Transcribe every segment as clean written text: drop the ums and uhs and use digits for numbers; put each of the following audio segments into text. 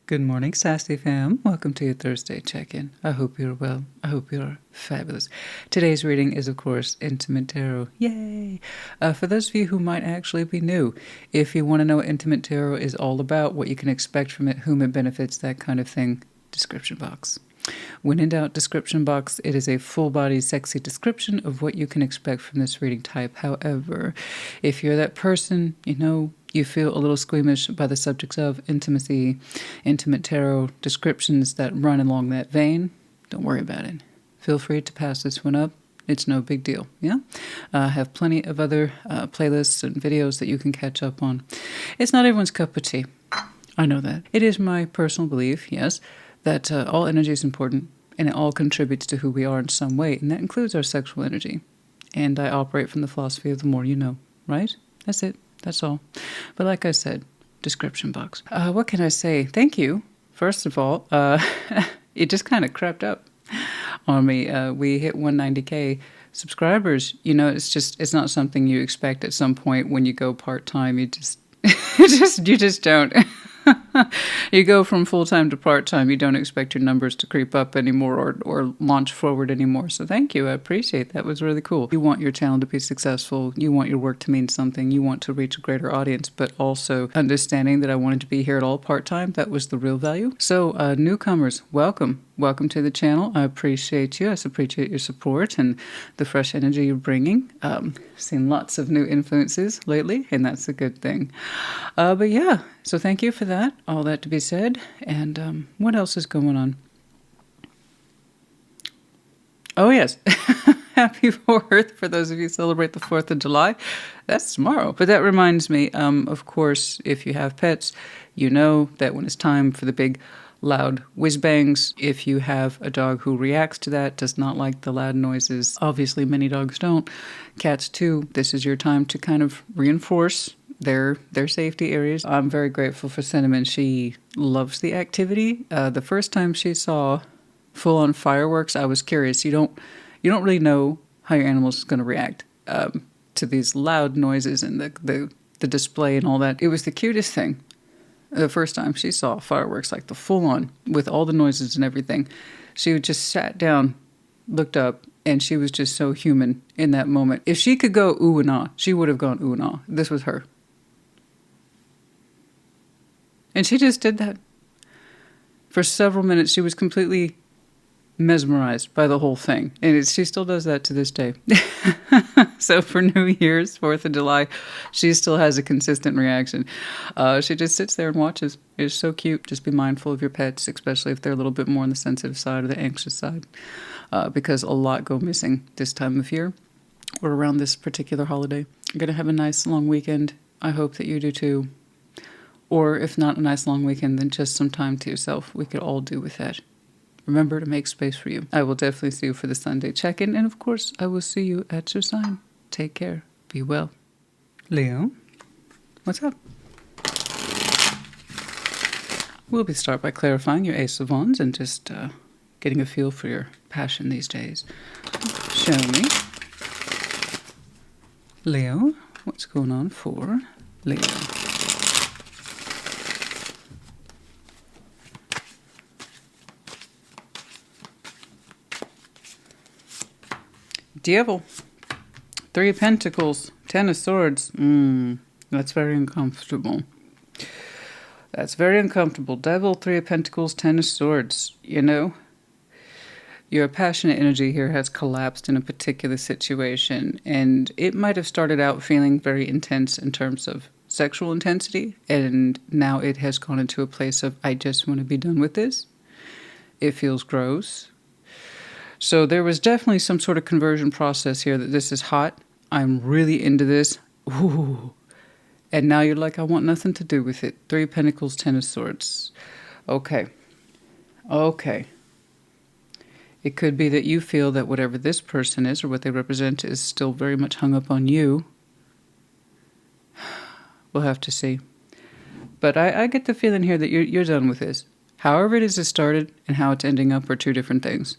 Good morning, Sassy fam. Welcome to your Thursday check-in. I hope you're well. I hope you're fabulous. Today's reading is, of course, Intimate Tarot. Yay! For those of you who might actually be new, if you want to know what Intimate Tarot is all about, what you can expect from it, whom it benefits, that kind of thing, description box. When in doubt, description box, it is a full-body, sexy description of what you can expect from this reading type. However, if you're that person, you feel a little squeamish by the subjects of intimacy, intimate tarot descriptions that run along that vein, don't worry about it. Feel free to pass this one up. It's no big deal, yeah? I have plenty of other playlists and videos that you can catch up on. It's not everyone's cup of tea. I know that. It is my personal belief, yes, that all energy is important and it all contributes to who we are in some way, and that includes our sexual energy. And I operate from the philosophy of the more you know, right? That's it. That's all. But like I said, description box. What can I say? Thank you. First of all, it just kind of crept up on me. We hit 190K subscribers. It's not something you expect at some point when you go part-time. You just don't. You go from full-time to part-time. You don't expect your numbers to creep up anymore or launch forward anymore. So thank you. I appreciate that. That was really cool. You want your channel to be successful. You want your work to mean something. You want to reach a greater audience, but also understanding that I wanted to be here at all part-time. That was the real value. So newcomers, welcome. Welcome to the channel. I appreciate you. I appreciate your support and the fresh energy you're bringing. Seen lots of new influences lately, and that's a good thing. But yeah, so thank you for that. All that to be said. And what else is going on? Oh, yes. Happy 4th for those of you who celebrate the 4th of July. That's tomorrow. But that reminds me, of course, if you have pets, you know that when it's time for the big loud whiz bangs, if you have a dog who reacts to that, does not like the loud noises, obviously many dogs don't, cats too, this is your time to kind of reinforce their safety areas. I'm very grateful for Cinnamon. She loves the activity. The first time she saw full-on fireworks, I was curious. You don't really know how your animal is going to react to these loud noises and the display and all that. It was the cutest thing. The first time she saw fireworks, like the full-on, with all the noises and everything, she just sat down, looked up, and she was just so human in that moment. If she could go ooh and ah, she would have gone ooh and ah. This was her. And she just did that. For several minutes, she was completely mesmerized by the whole thing. And she still does that to this day. So for New Year's, 4th of July, she still has a consistent reaction. She just sits there and watches. It's so cute. Just be mindful of your pets, especially if they're a little bit more on the sensitive side or the anxious side, because a lot go missing this time of year or around this particular holiday. You're going to have a nice long weekend. I hope that you do too. Or if not a nice long weekend, then just some time to yourself. We could all do with that. Remember to make space for you. I will definitely see you for the Sunday check-in. And of course, I will see you at your sign. Take care. Be well. Leo, what's up? We'll start by clarifying your Ace of Wands and just getting a feel for your passion these days. Show me. Leo, what's going on for Leo? Devil, 3 of Pentacles, 10 of Swords. That's very uncomfortable. That's very uncomfortable. Devil, 3 of Pentacles, 10 of Swords. Your passionate energy here has collapsed in a particular situation, and it might have started out feeling very intense in terms of sexual intensity, and now it has gone into a place of, I just want to be done with this. It feels gross. So there was definitely some sort of conversion process here that this is hot. I'm really into this. Ooh. And now you're like, I want nothing to do with it. 3 of Pentacles, 10 of Swords. Okay. It could be that you feel that whatever this person is or what they represent is still very much hung up on you. We'll have to see. But I get the feeling here that you're done with this. However it is it started and how it's ending up are 2 different things.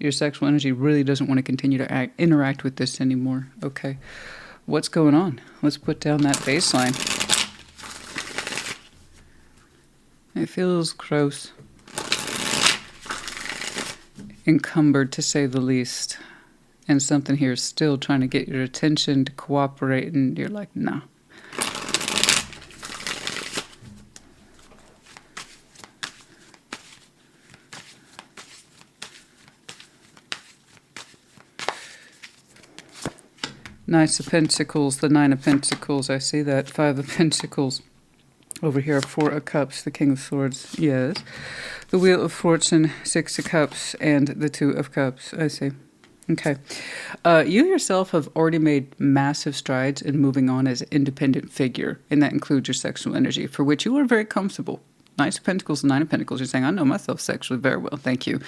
Your sexual energy really doesn't want to continue to interact with this anymore. Okay. What's going on? Let's put down that baseline. It feels gross. Encumbered, to say the least. And something here is still trying to get your attention to cooperate, and you're like, nah. Knights of Pentacles, the Nine of Pentacles, I see that. Five of Pentacles. Over here, Four of Cups, the King of Swords, yes. The Wheel of Fortune, Six of Cups, and the Two of Cups, I see. Okay. You yourself have already made massive strides in moving on as an independent figure, and that includes your sexual energy, for which you are very comfortable. Knights of Pentacles and Nine of Pentacles, you're saying, I know myself sexually very well, thank you.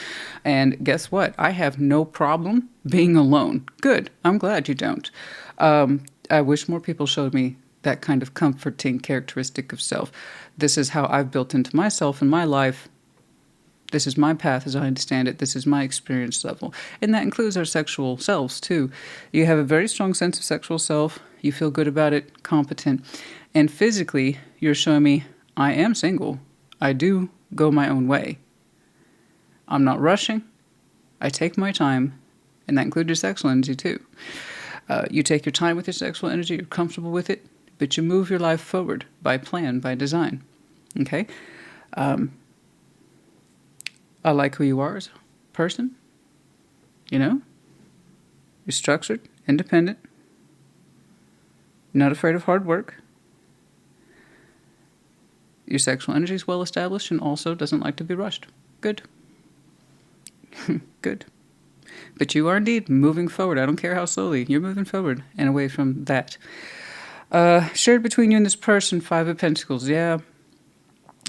And guess what? I have no problem being alone. Good. I'm glad you don't. I wish more people showed me that kind of comforting characteristic of self. This is how I've built into myself in my life. This is my path as I understand it. This is my experience level. And that includes our sexual selves, too. You have a very strong sense of sexual self. You feel good about it, competent. And physically, you're showing me I am single. I do go my own way. I'm not rushing. I take my time. And that includes your sexual energy, too. You take your time with your sexual energy. You're comfortable with it. But you move your life forward by plan, by design. Okay? I like who you are as a person. You know? You're structured, independent. You're not afraid of hard work. Your sexual energy is well established and also doesn't like to be rushed. Good. Good. But you are indeed moving forward. I don't care how slowly. You're moving forward and away from that. Shared between you and this person, Five of Pentacles. Yeah.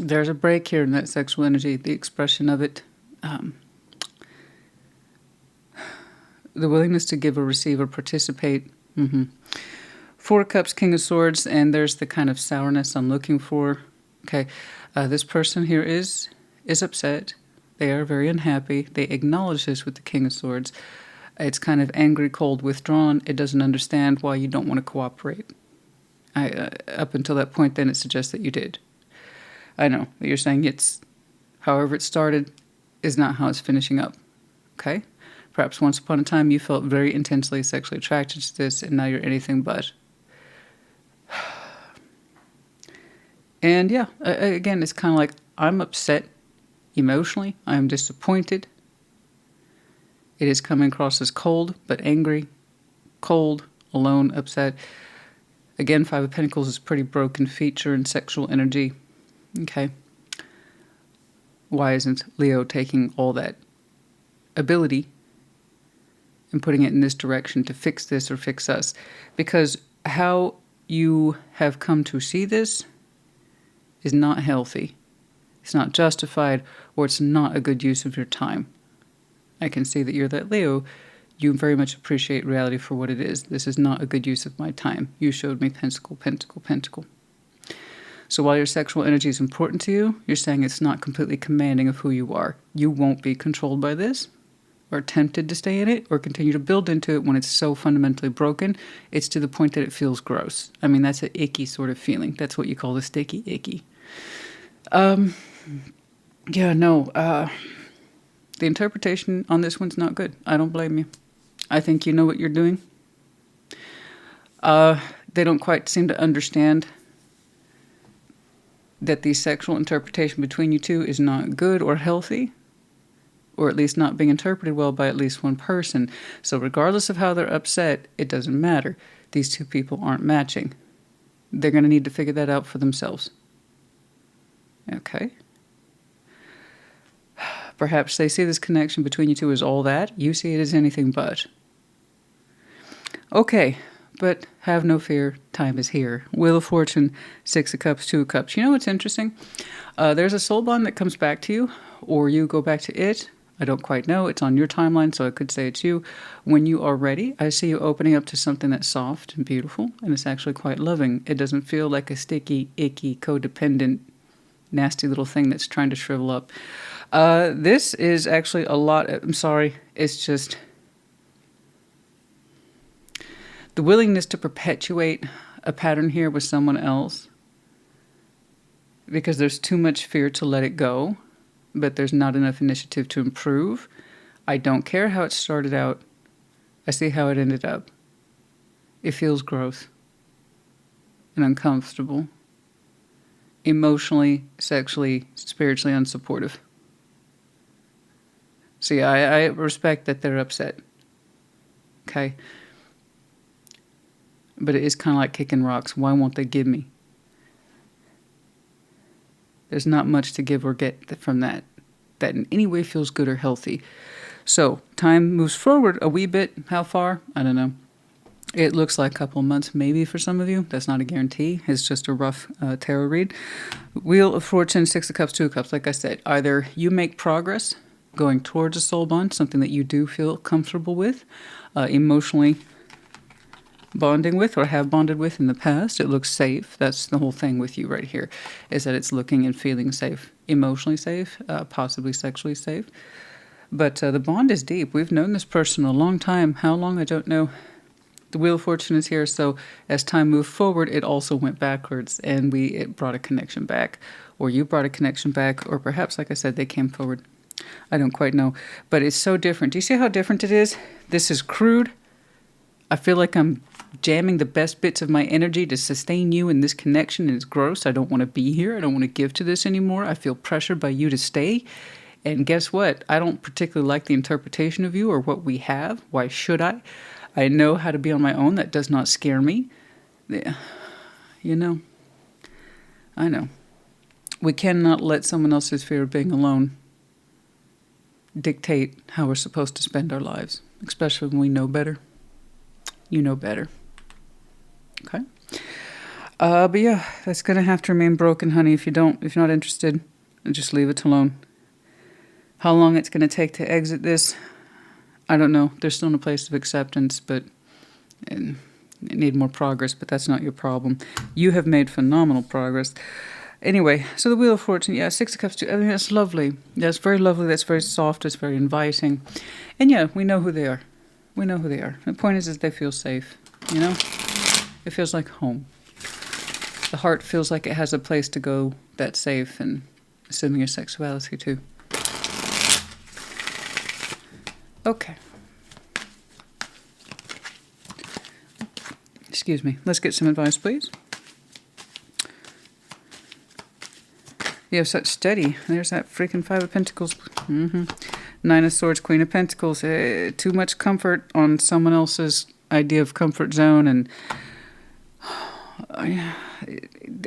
There's a break here in that sexual energy, the expression of it. The willingness to give or receive or participate. Four of Cups, King of Swords, and there's the kind of sourness I'm looking for. Okay, this person here is upset. They are very unhappy. They acknowledge this with the King of Swords. It's kind of angry, cold, withdrawn. It doesn't understand why you don't want to cooperate. Up until that point, then it suggests that you did. I know, but you're saying it's however it started is not how it's finishing up. Okay? Perhaps once upon a time you felt very intensely sexually attracted to this, and now you're anything but. And yeah, again, it's kind of like I'm upset emotionally. I am disappointed. It is coming across as cold, but angry, cold, alone, upset. Again, Five of Pentacles is a pretty broken feature in sexual energy. Okay. Why isn't Leo taking all that ability and putting it in this direction to fix this or fix us? Because how you have come to see this is not healthy. It's not justified, or it's not a good use of your time. I can see that you're that Leo. You very much appreciate reality for what it is. This is not a good use of my time. You showed me Pentacle, Pentacle, Pentacle. So while your sexual energy is important to you, you're saying it's not completely commanding of who you are. You won't be controlled by this, or tempted to stay in it, or continue to build into it when it's so fundamentally broken. It's to the point that it feels gross. I mean, that's an icky sort of feeling. That's what you call the sticky icky. Yeah, no. The interpretation on this one's not good. I don't blame you. I think you know what you're doing. They don't quite seem to understand that the sexual interpretation between you two is not good or healthy, or at least not being interpreted well by at least one person. So regardless of how they're upset, it doesn't matter. These two people aren't matching. They're going to need to figure that out for themselves. Okay. Perhaps they see this connection between you two as all that. You see it as anything but. Okay, but have no fear. Time is here. Wheel of Fortune, Six of Cups, Two of Cups. You know what's interesting? There's a soul bond that comes back to you, or you go back to it. I don't quite know. It's on your timeline, so I could say it's you. When you are ready, I see you opening up to something that's soft and beautiful, and it's actually quite loving. It doesn't feel like a sticky, icky, codependent, nasty little thing that's trying to shrivel up. This is actually a lot. I'm sorry. It's just the willingness to perpetuate a pattern here with someone else because there's too much fear to let it go, but there's not enough initiative to improve. I don't care how it started out. I see how it ended up. It feels gross and uncomfortable, emotionally, sexually, spiritually unsupportive. See, I respect that they're upset. Okay? But it is kind of like kicking rocks. Why won't they give me? There's not much to give or get from that in any way feels good or healthy. So, time moves forward a wee bit. How far? I don't know. It looks like a couple months maybe for some of you. That's not a guarantee. It's just a rough tarot read. Wheel of Fortune, Six of Cups, Two of Cups. Like I said, either you make progress going towards a soul bond, something that you do feel comfortable with, emotionally bonding with or have bonded with in the past. It looks safe. That's the whole thing with you right here, is that it's looking and feeling safe, emotionally safe, possibly sexually safe. But the bond is deep. We've known this person a long time. How long? I don't know. The Wheel of Fortune is here, so as time moved forward, it also went backwards, and it brought a connection back, or you brought a connection back, or perhaps, like I said, they came forward. I don't quite know, but it's so different. Do you see how different it is? This is crude. I feel like I'm jamming the best bits of my energy to sustain you in this connection, and it's gross. I don't want to be here. I don't want to give to this anymore. I feel pressured by you to stay. And guess what? I don't particularly like the interpretation of you or what we have. Why should I? I know how to be on my own. That does not scare me. Yeah. You know, I know. We cannot let someone else's fear of being alone dictate how we're supposed to spend our lives, especially when we know better. You know better. Okay? But yeah, that's going to have to remain broken, honey. If you're not interested, just leave it alone. How long it's going to take to exit this, I don't know. They're still in a place of acceptance, but need more progress, but that's not your problem. You have made phenomenal progress. Anyway, so the Wheel of Fortune, yeah, Six of Cups, I mean, that's lovely. That's very lovely. That's very soft. It's very inviting. And yeah, we know who they are. We know who they are. The point is they feel safe, you know? It feels like home. The heart feels like it has a place to go that's safe, and assuming your sexuality too. Okay. Excuse me. Let's get some advice, please. You have such steady. There's that freaking Five of Pentacles. Nine of Swords, Queen of Pentacles. Too much comfort on someone else's idea of comfort zone, and I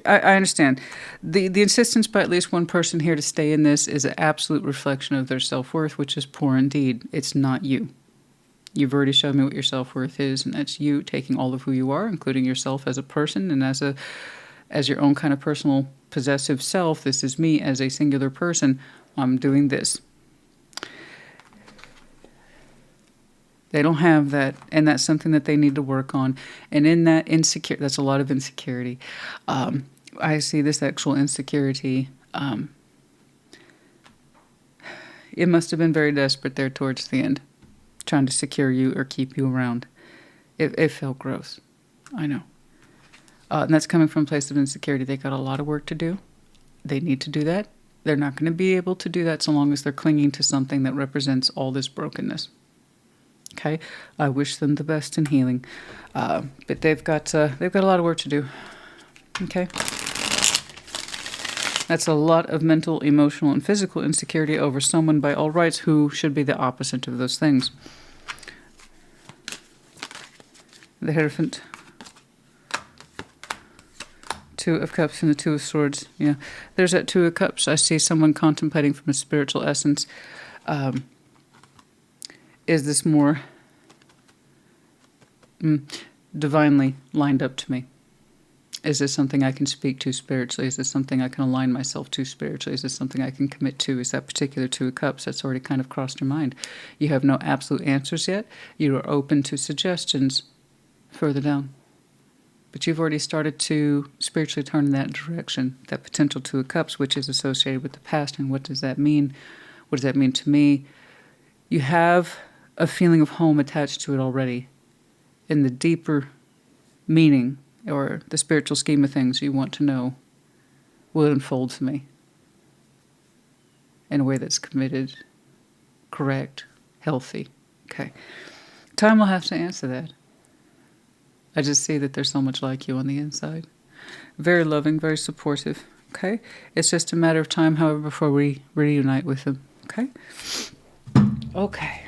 understand. The insistence by at least one person here to stay in this is an absolute reflection of their self-worth, which is poor indeed. It's not you. You've already shown me what your self-worth is, and that's you taking all of who you are, including yourself as a person and as your own kind of personal possessive self. This is me as a singular person. I'm doing this. They don't have that, and that's something that they need to work on. And in that that's a lot of insecurity. I see this actual insecurity. It must have been very desperate there towards the end, trying to secure you or keep you around. It felt gross. I know. And that's coming from a place of insecurity. They got a lot of work to do. They need to do that. They're not going to be able to do that so long as they're clinging to something that represents all this brokenness. Okay, I wish them the best in healing, but they've got a lot of work to do. Okay, that's a lot of mental, emotional, and physical insecurity over someone by all rights who should be the opposite of those things. The Hierophant, Two of Cups, and the Two of Swords. Yeah, there's that Two of Cups. I see someone contemplating from a spiritual essence. Is this more divinely lined up to me? Is this something I can speak to spiritually? Is this something I can align myself to spiritually? Is this something I can commit to? Is that particular Two of Cups that's already kind of crossed your mind? You have no absolute answers yet. You are open to suggestions further down. But you've already started to spiritually turn in that direction, that potential Two of Cups, which is associated with the past. And what does that mean? What does that mean to me? You have a feeling of home attached to it already. In the deeper meaning or the spiritual scheme of things, you want to know will unfold to me in a way that's committed, correct, healthy. Okay. Time will have to answer that. I just see that there's so much like you on the inside. Very loving, very supportive. Okay. It's just a matter of time, however, before we reunite with them. Okay. Okay.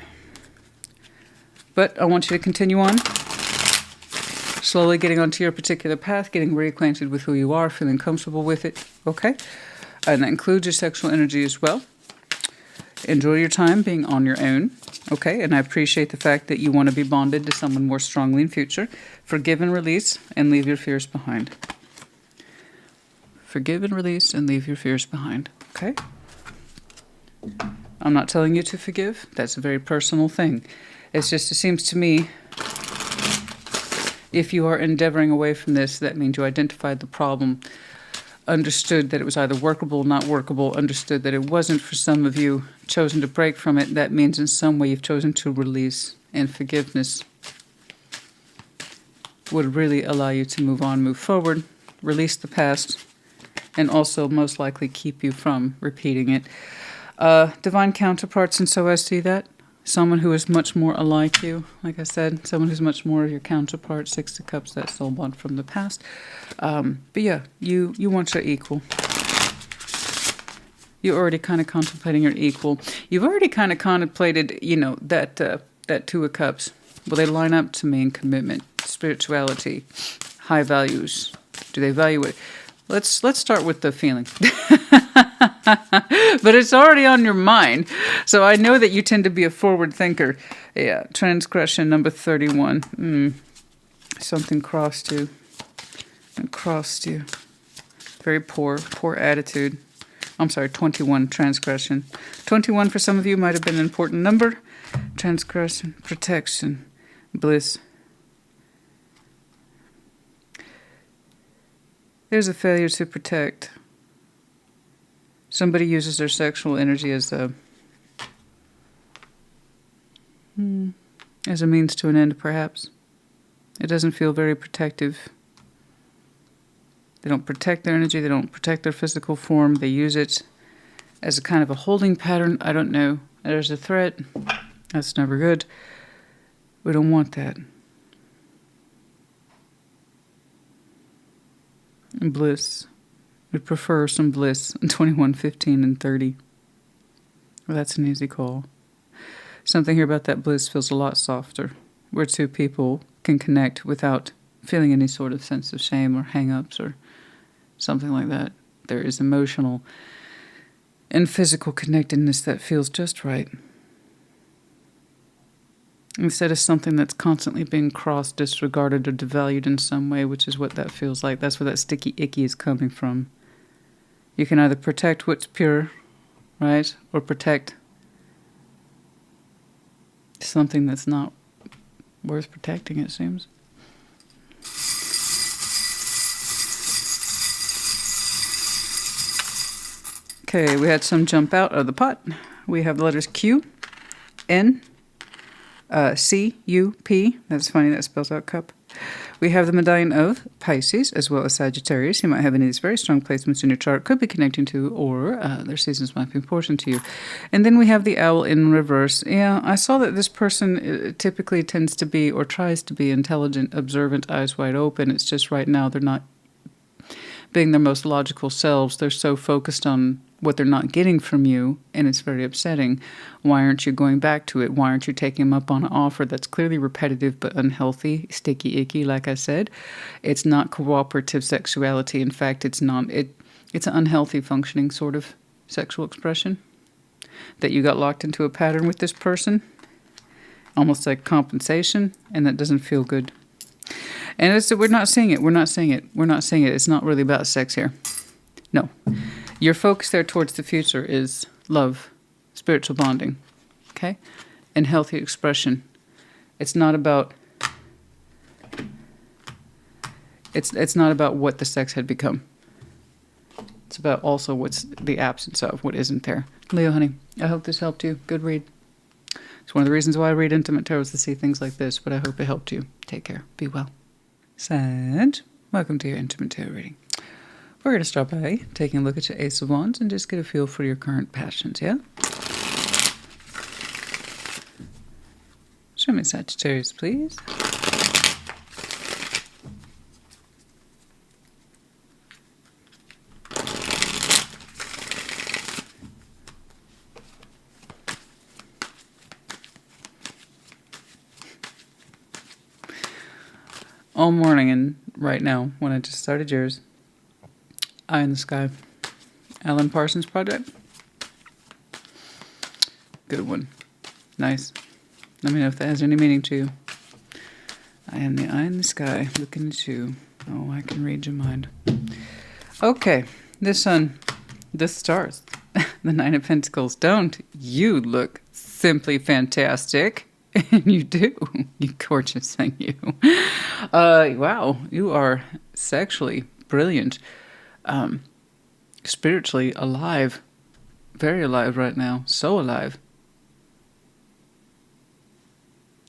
But I want you to continue on. Slowly getting onto your particular path, getting reacquainted with who you are, feeling comfortable with it. Okay. And that includes your sexual energy as well. Enjoy your time being on your own. Okay. And I appreciate the fact that you want to be bonded to someone more strongly in future. Forgive and release and leave your fears behind. Forgive and release and leave your fears behind. Okay. I'm not telling you to forgive. That's a very personal thing. It's just, it seems to me, if you are endeavoring away from this, that means you identified the problem, understood that it was either workable or not workable, understood that it wasn't for some of you, chosen to break from it. That means in some way you've chosen to release, and forgiveness would really allow you to move on, move forward, release the past, and also most likely keep you from repeating it. Divine counterparts, and so I see that. Someone who is much more alike you, like I said, someone who's much more your counterpart, Six of Cups, that soul bond from the past. But yeah, you want your equal. You're already kind of contemplating your equal. You've already kind of contemplated, you know, that Two of Cups. Will they line up to me in commitment, spirituality, high values? Do they value it? Let's start with the feeling. But it's already on your mind. So I know that you tend to be a forward thinker. Yeah, transgression number 31. Something crossed you. It crossed you. Very poor attitude. I'm sorry, 21, transgression. 21 for some of you might have been an important number. Transgression, protection, bliss. There's a failure to protect. Somebody uses their sexual energy as a means to an end, perhaps. It doesn't feel very protective. They don't protect their energy. They don't protect their physical form. They use it as a kind of a holding pattern. I don't know. There's a threat. That's never good. We don't want that. And bliss. We'd prefer some bliss in 21, 15, and 30. Well, that's an easy call. Something here about that bliss feels a lot softer, where two people can connect without feeling any sort of sense of shame or hang-ups or something like that. There is emotional and physical connectedness that feels just right. Instead of something that's constantly being crossed, disregarded, or devalued in some way, which is what that feels like. That's where that sticky icky is coming from. You can either protect what's pure, right? Or protect something that's not worth protecting, it seems. Okay, we had some jump out of the pot. We have the letters Q, N, C, U, P. That's funny, that spells out cup. We have the medallion of Pisces, as well as Sagittarius. You might have any of these very strong placements in your chart, could be connecting to, or their seasons might be important to you. And then we have the owl in reverse. Yeah, I saw that this person typically tends to be, or tries to be, intelligent, observant, eyes wide open. It's just right now they're not being their most logical selves. They're so focused on what they're not getting from you, and it's very upsetting. Why aren't you going back to it? Why aren't you taking them up on an offer that's clearly repetitive but unhealthy, sticky, icky, like I said? It's not cooperative sexuality. In fact, it's not. It's an unhealthy functioning sort of sexual expression that you got locked into a pattern with this person, almost like compensation, and that doesn't feel good. And we're not seeing it. We're not seeing it. We're not seeing it. It's not really about sex here. No. Your focus there towards the future is love, spiritual bonding, okay? And healthy expression. It's not about it's not about what the sex had become. It's about also what's the absence of, what isn't there. Leo, honey, I hope this helped you. Good read. It's one of the reasons why I read intimate tarot is to see things like this, but I hope it helped you. Take care. Be well. Sag, welcome to your intimate tarot reading. We're going to start by taking a look at your Ace of Wands and just get a feel for your current passions, yeah? Show me Sagittarius, please. All morning and right now, when I just started yours, Eye in the Sky. Alan Parsons Project. Good one. Nice. Let me know if that has any meaning to you. I am the eye in the sky, looking at you. Oh, I can read your mind. Okay, the sun, the stars, the Nine of Pentacles. Don't you look simply fantastic? And you do. You gorgeous thing, you. Wow, you are sexually brilliant. Spiritually alive. Very alive right now. So alive.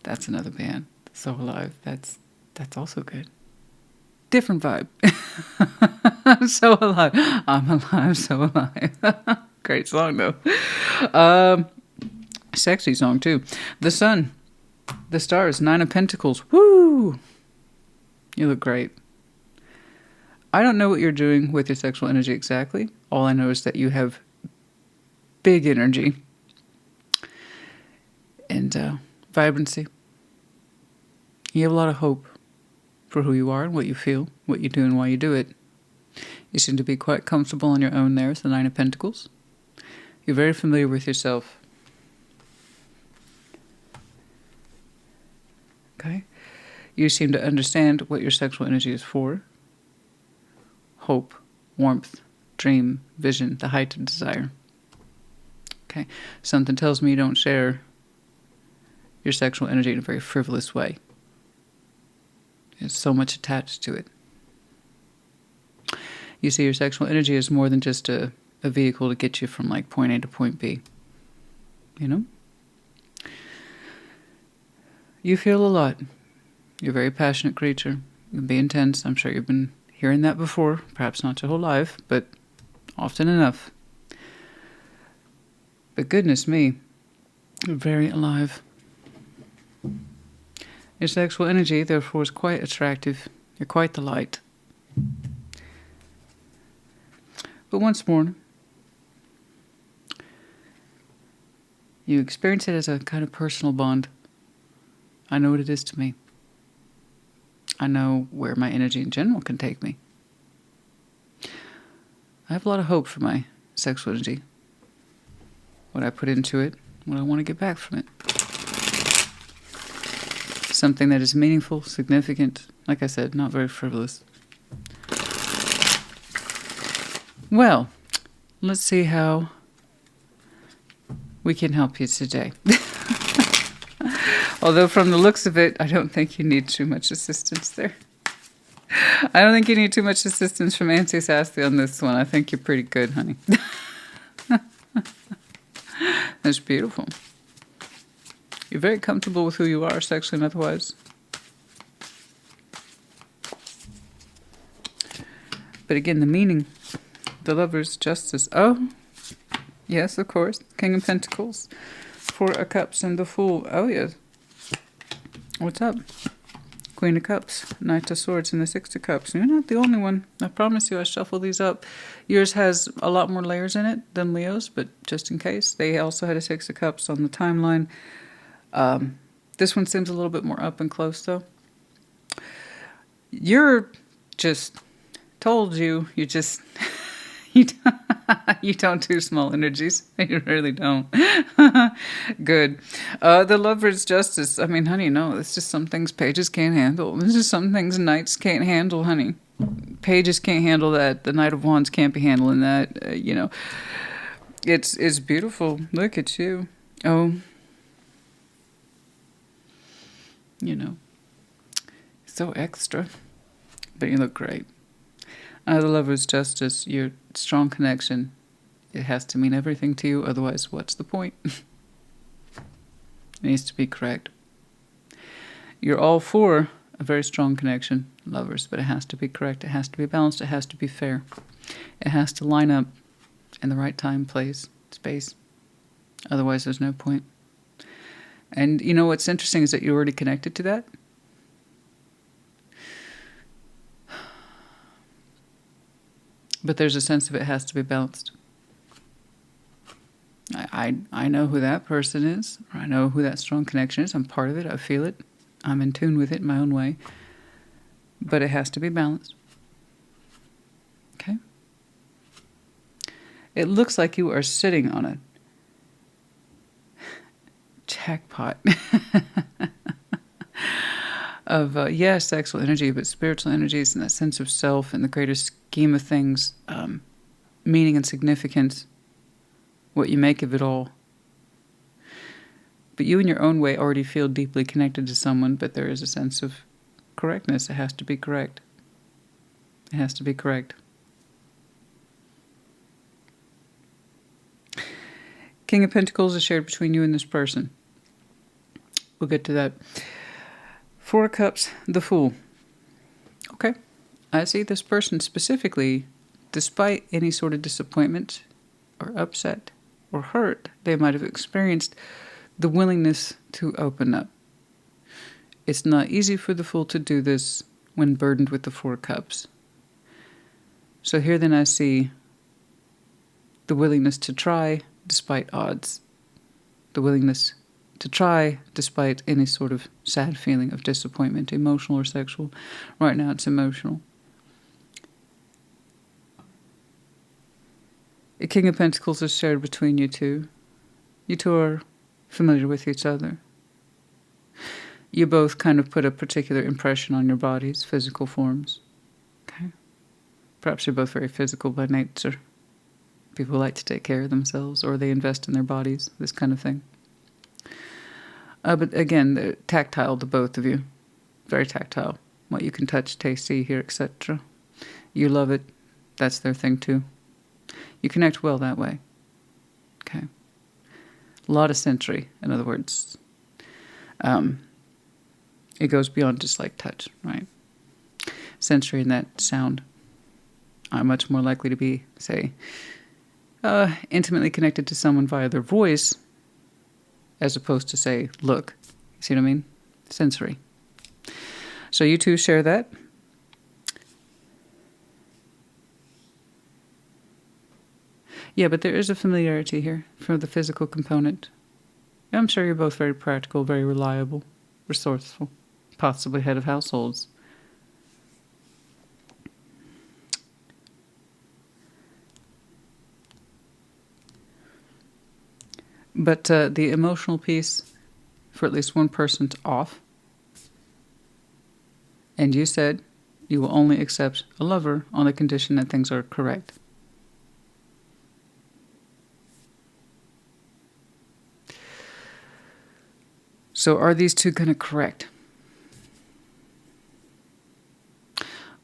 That's another band. So alive. That's also good. Different vibe. So alive. I'm alive, so alive. Great song though. Sexy song too. The sun. The stars. Nine of Pentacles. Woo! You look great. I don't know what you're doing with your sexual energy exactly. All I know is that you have big energy and vibrancy. You have a lot of hope for who you are and what you feel, what you do and why you do it. You seem to be quite comfortable on your own there with the Nine of Pentacles. You're very familiar with yourself. Okay? You seem to understand what your sexual energy is for. Hope, warmth, dream, vision, the height of desire. Okay? Something tells me you don't share your sexual energy in a very frivolous way. There's so much attached to it. You see your sexual energy as more than just a vehicle to get you from like point A to point B. You know? You feel a lot. You're a very passionate creature. You can be intense. I'm sure you've been hearing that before. Perhaps not your whole life, but often enough. But goodness me, you're very alive. Your sexual energy, therefore, is quite attractive. You're quite the light. But once more, you experience it as a kind of personal bond. I know what it is to me. I know where my energy in general can take me. I have a lot of hope for my sexual energy. What I put into it, what I want to get back from it. Something that is meaningful, significant, like I said, not very frivolous. Well, let's see how we can help you today. Although from the looks of it, I don't think you need too much assistance there. I don't think you need too much assistance from Auntie Sassy on this one. I think you're pretty good, honey. That's beautiful. You're very comfortable with who you are, sexually and otherwise. But again, the meaning, the Lover's, Justice. Oh, yes, of course. King of Pentacles, Four of Cups, and the Fool. Oh, yes. What's up? Queen of Cups, Knight of Swords, and the Six of Cups. You're not the only one. I promise you, I shuffle these up. Yours has a lot more layers in it than Leo's, but just in case. They also had a Six of Cups on the timeline. This one seems a little bit more up and close, though. You're just... Told you. You just... You don't do small energies. You really don't. Good. The Lover's Justice. I mean, honey, no. It's just some things pages can't handle. There's just some things knights can't handle, honey. Pages can't handle that. The Knight of Wands can't be handling that. You know. It's beautiful. Look at you. Oh. You know. So extra. But you look great. The Lover's Justice, your strong connection, it has to mean everything to you, otherwise what's the point? It needs to be correct. You're all for a very strong connection, lovers, but it has to be correct, it has to be balanced, it has to be fair. It has to line up in the right time, place, space. Otherwise, there's no point. And you know what's interesting is that you're already connected to that. But there's a sense of it has to be balanced. I know who that person is. Or I know who that strong connection is. I'm part of it. I feel it. I'm in tune with it in my own way. But it has to be balanced. Okay? It looks like you are sitting on a jackpot of, yes, sexual energy, but spiritual energies and that sense of self and the greater scheme of things, meaning and significance, what you make of it all. But you in your own way already feel deeply connected to someone, but there is a sense of correctness. It has to be correct. It has to be correct. King of Pentacles is shared between you and this person. We'll get to that. Four of Cups, the Fool. Okay. I see this person specifically, despite any sort of disappointment or upset or hurt they might have experienced, the willingness to open up. It's not easy for the Fool to do this when burdened with the Four Cups. So here then I see the willingness to try despite odds. The willingness to try despite any sort of sad feeling of disappointment, emotional or sexual. Right now it's emotional. A King of Pentacles is shared between you two. You two are familiar with each other. You both kind of put a particular impression on your bodies, physical forms. Okay? Perhaps you're both very physical by nature. People like to take care of themselves, or they invest in their bodies, this kind of thing. But again, they're tactile, the both of you. Very tactile. What you can touch, taste, see, hear, etc. You love it. That's their thing too. You connect well that way. Okay. A lot of sensory, in other words. It goes beyond just like touch, right? Sensory and that sound are much more likely to be, say, intimately connected to someone via their voice, as opposed to, say, look. You see what I mean? Sensory. So you two share that. Yeah, but there is a familiarity here for the physical component. I'm sure you're both very practical, very reliable, resourceful, possibly head of households. But the emotional piece for at least one person's off. And you said you will only accept a lover on the condition that things are correct. So are these two going to correct?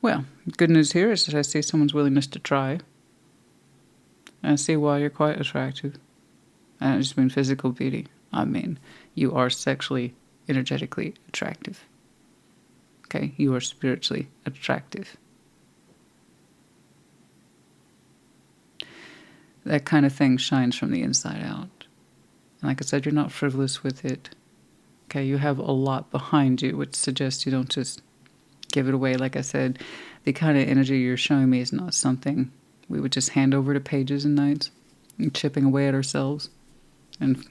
Well, good news here is that I see someone's willingness to try. And I see why you're quite attractive. I don't just mean physical beauty. I mean, you are sexually, energetically attractive. Okay? You are spiritually attractive. That kind of thing shines from the inside out. And like I said, you're not frivolous with it. Okay? You have a lot behind you, which suggests you don't just give it away. Like I said, the kind of energy you're showing me is not something we would just hand over to pages and nights and chipping away at ourselves and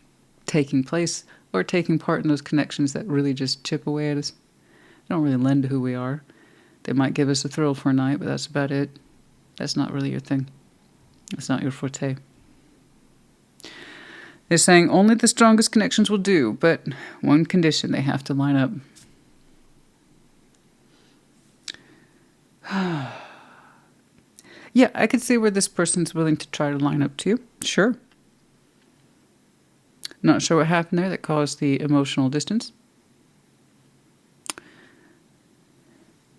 taking place or taking part in those connections that really just chip away at us. They don't really lend to who we are. They might give us a thrill for a night, but that's about it. That's not really your thing. It's not your forte. They're saying only the strongest connections will do, but one condition, they have to line up. Yeah, I could see where this person's willing to try to line up to you. Sure. Not sure what happened there that caused the emotional distance.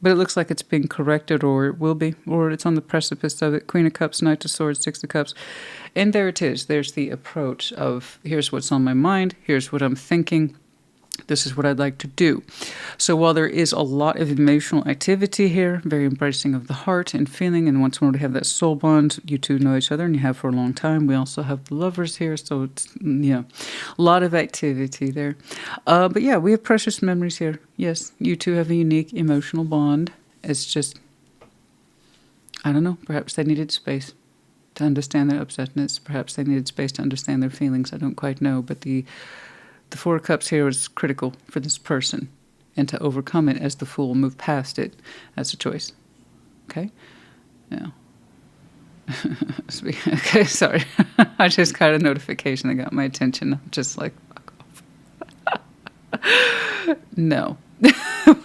But it looks like it's being corrected, or it will be, or it's on the precipice of it. Queen of Cups, Knight of Swords, Six of Cups. And there it is. There's the approach of, here's what's on my mind, here's what I'm thinking, This is what I'd like to do. So while there is a lot of emotional activity here, very embracing of the heart and feeling, and once more to have that soul bond, you two know each other and you have for a long time. We also have the lovers here, so it's, a lot of activity there. But yeah, we have precious memories here. Yes, you two have a unique emotional bond. It's just, I don't know, perhaps they needed space to understand their upsetness. Perhaps they needed space to understand their feelings. I don't quite know, but the Four of Cups here is critical for this person. And to overcome it as the Fool, move past it, that's a choice. Okay? Yeah. Okay, sorry. I just got a notification that got my attention. I'm just like, fuck off. No.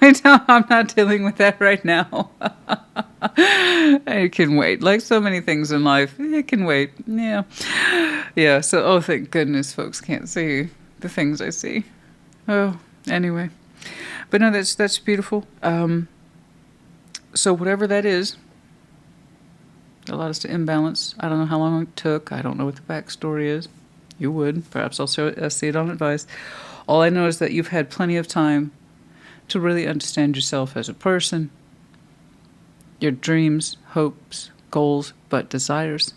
Wait, no, I'm not dealing with that right now. It can wait. Like so many things in life, it can wait. Yeah. Yeah, so, oh, thank goodness folks can't see the things I see. Oh, anyway. But no, that's beautiful. So whatever that is, it allowed us to imbalance. I don't know how long it took. I don't know what the backstory is. You would. Perhaps I'll see it on advice. All I know is that you've had plenty of time to really understand yourself as a person, your dreams, hopes, goals, but desires.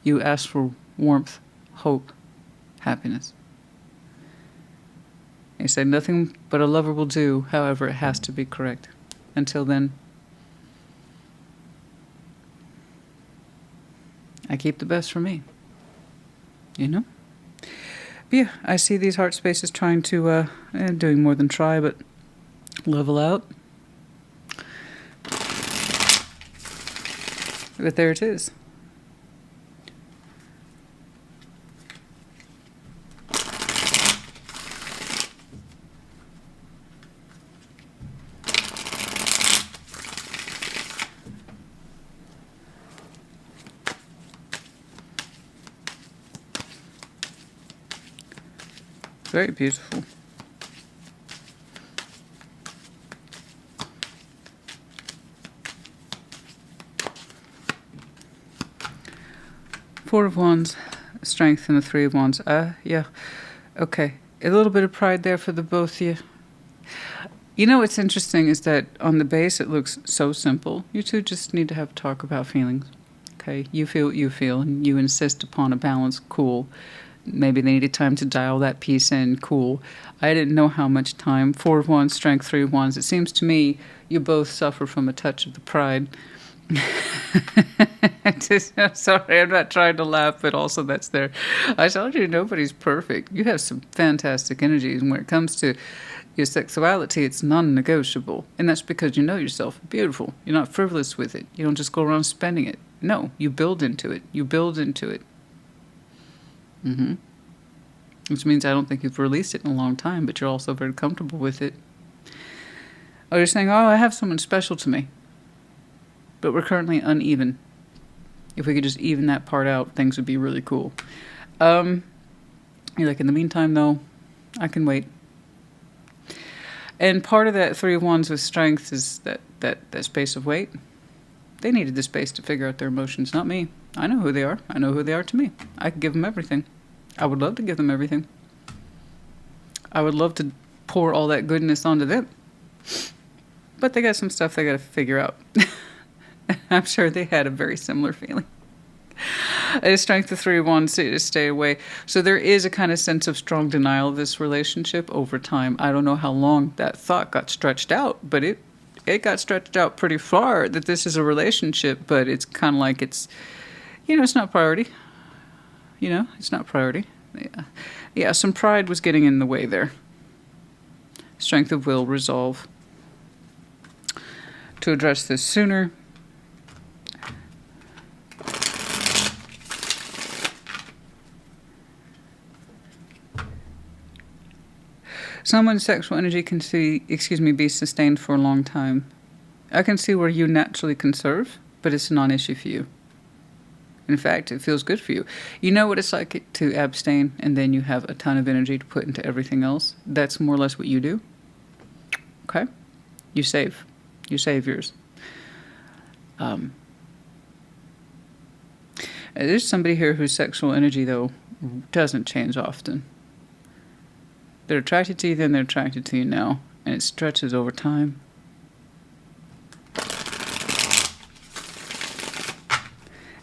You ask for warmth, hope, happiness. You say nothing but a lover will do, however, it has to be correct. Until then, I keep the best for me. You know? But yeah, I see these heart spaces trying to, doing more than try, but level out. But there it is. Very beautiful. Four of Wands, Strength, and the Three of Wands. Yeah. Okay. A little bit of pride there for the both of you. You know what's interesting is that on the base it looks so simple. You two just need to have a talk about feelings. Okay? You feel what you feel, and you insist upon a balance. Cool. Maybe they needed time to dial that piece in. Cool. I didn't know how much time. Four of Wands, Strength, Three of Wands. It seems to me you both suffer from a touch of the pride. Sorry, I'm not trying to laugh, but also that's there. I told you nobody's perfect. You have some fantastic energies, and when it comes to your sexuality, it's non-negotiable. And that's because you know yourself beautiful. You're not frivolous with it. You don't just go around spending it. No, you build into it. You build into it. Which means I don't think you've released it in a long time, but you're also very comfortable with it. Oh, you're saying, oh, I have someone special to me. But we're currently uneven. If we could just even that part out, things would be really cool. You're like, in the meantime, though, I can wait. And part of that Three of Wands with Strength is that space of wait. They needed the space to figure out their emotions, not me. I know who they are. I know who they are to me. I could give them everything. I would love to give them everything. I would love to pour all that goodness onto them. But they got some stuff they got to figure out. I'm sure they had a very similar feeling. Strength of Three of Wands to stay away. So there is a kind of sense of strong denial of this relationship over time. I don't know how long that thought got stretched out, but it got stretched out pretty far that this is a relationship, but it's kind of like it's, it's not priority. It's not priority. Yeah, some pride was getting in the way there. Strength of will, resolve to address this sooner. Someone's sexual energy can be sustained for a long time. I can see where you naturally conserve, but it's a non-issue for you. In fact, it feels good for you. You know what it's like to abstain, and then you have a ton of energy to put into everything else? That's more or less what you do. Okay? You save. You save yours. There's somebody here whose sexual energy, though, doesn't change often. They're attracted to you then, they're attracted to you now. And it stretches over time.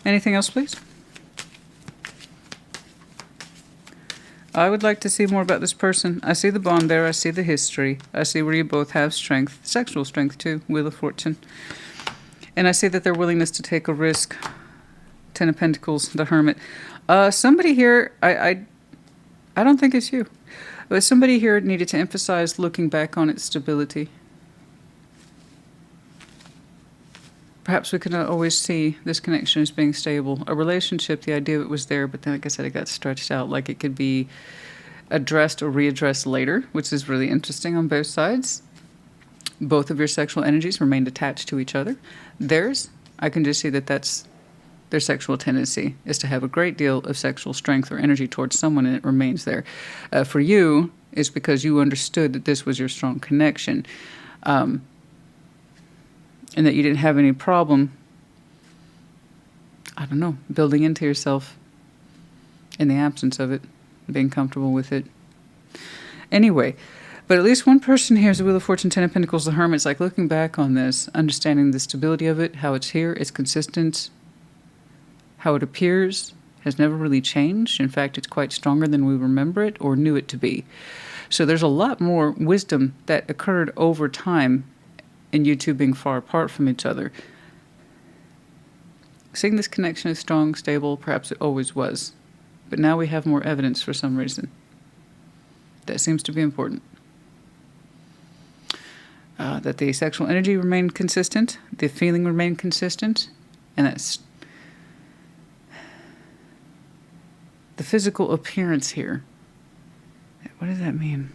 Anything else, please? I would like to see more about this person. I see the bond there. I see the history. I see where you both have strength. Sexual strength, too. Wheel of Fortune. And I see that their willingness to take a risk. Ten of Pentacles, the Hermit. Somebody here, I don't think it's you. But somebody here needed to emphasize looking back on its stability. Perhaps we could not always see this connection as being stable. A relationship, the idea of it was there, but then, like I said, it got stretched out. Like it could be addressed or readdressed later, which is really interesting on both sides. Both of your sexual energies remained attached to each other. Theirs, I can just see that that's their sexual tendency, is to have a great deal of sexual strength or energy towards someone, and it remains there. For you, it's because you understood that this was your strong connection. And that you didn't have any problem, I don't know, building into yourself in the absence of it, being comfortable with it. Anyway, but at least one person here is the Wheel of Fortune, Ten of Pentacles, the Hermit. It's like looking back on this, understanding the stability of it, how it's here, it's consistent, how it appears, has never really changed. In fact, it's quite stronger than we remember it or knew it to be. So there's a lot more wisdom that occurred over time and you two being far apart from each other. Seeing this connection as strong, stable, perhaps it always was. But now we have more evidence for some reason. That seems to be important. That the sexual energy remained consistent, the feeling remained consistent, and that's the physical appearance here. What does that mean?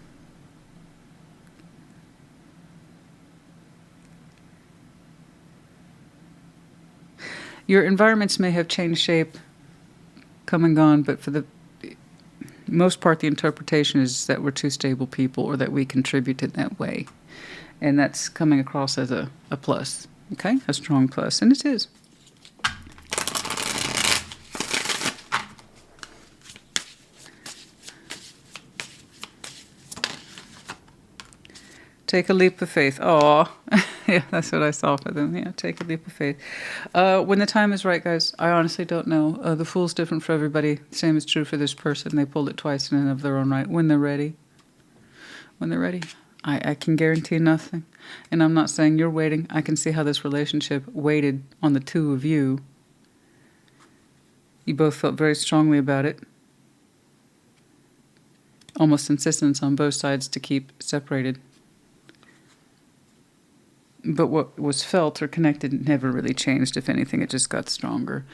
Your environments may have changed shape, come and gone, but for the most part, the interpretation is that we're two stable people or that we contribute in that way. And that's coming across as a plus, okay? A strong plus, and it is. Take a leap of faith. Aw. Yeah, that's what I saw for them. Yeah, take a leap of faith. When the time is right, guys, I honestly don't know. The Fool's different for everybody. Same is true for this person. They pulled it twice in and of their own right. When they're ready. When they're ready. I can guarantee nothing. And I'm not saying you're waiting. I can see how this relationship waited on the two of you. You both felt very strongly about it. Almost insistence on both sides to keep separated. But what was felt or connected never really changed. If anything, it just got stronger.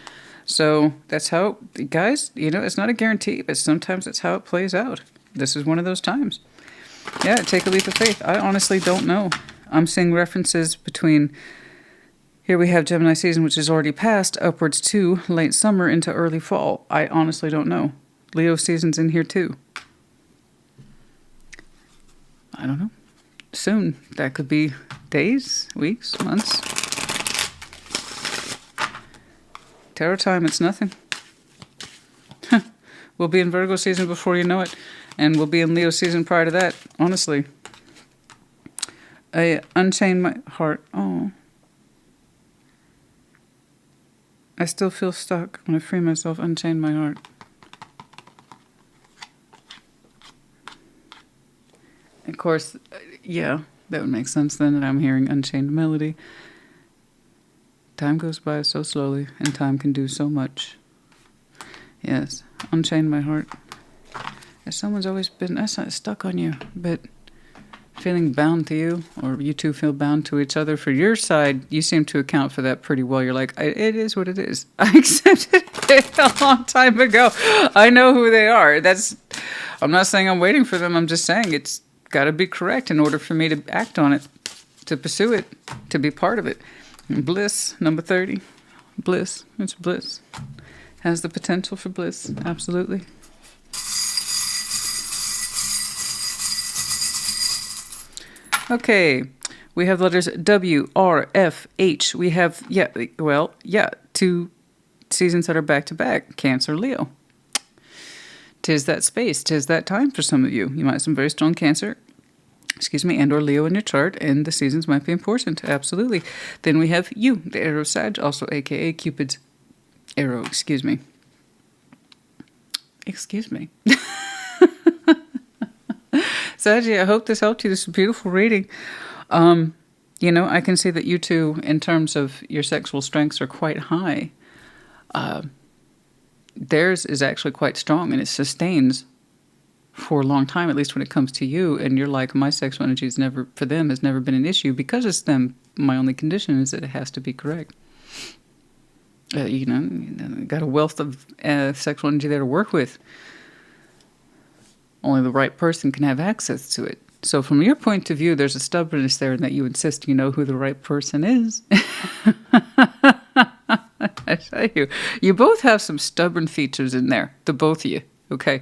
So that's how, guys, you know, it's not a guarantee, but sometimes that's how it plays out. This is one of those times. Yeah, take a leap of faith. I honestly don't know. I'm seeing references between, here we have Gemini season, which is already passed, upwards to late summer into early fall. I honestly don't know. Leo season's in here too. I don't know. Soon. That could be days, weeks, months. Tarot time, it's nothing. We'll be in Virgo season before you know it, and we'll be in Leo season prior to that, honestly. I unchain my heart. Oh. I still feel stuck. When I free myself, unchain my heart. Of course, yeah, that would make sense then that I'm hearing Unchained Melody. Time goes by so slowly, and time can do so much. Yes, unchain my heart. If someone's always been, that's not stuck on you, but feeling bound to you, or you two feel bound to each other. For your side, you seem to account for that pretty well. You're like, it is what it is. I accepted it a long time ago. I know who they are. I'm not saying I'm waiting for them. I'm just saying it's got to be correct in order for me to act on it, to pursue it, to be part of it. And bliss, number 30. Bliss. It's bliss. Has the potential for bliss. Absolutely. Okay. We have letters W, R, F, H. We have, two seasons that are back to back. Cancer, Leo. 'Tis that space, 'tis that time for some of you. You might have some very strong Cancer, and or Leo in your chart, and the seasons might be important. Absolutely. Then we have you, the arrow of Sag, also aka Cupid's arrow. Excuse me. Saggy, I hope this helped you. This is a beautiful reading. You know, I can see that you two, in terms of your sexual strengths, are quite high. Theirs is actually quite strong, and it sustains for a long time, at least when it comes to you. And you're like, my sexual energy has never, for them, has never been an issue because it's them. My only condition is that it has to be correct. You know, got a wealth of sexual energy there to work with. Only the right person can have access to it. So from your point of view, there's a stubbornness there in that you insist you know who the right person is. I tell you, you both have some stubborn features in there, the both of you. Okay,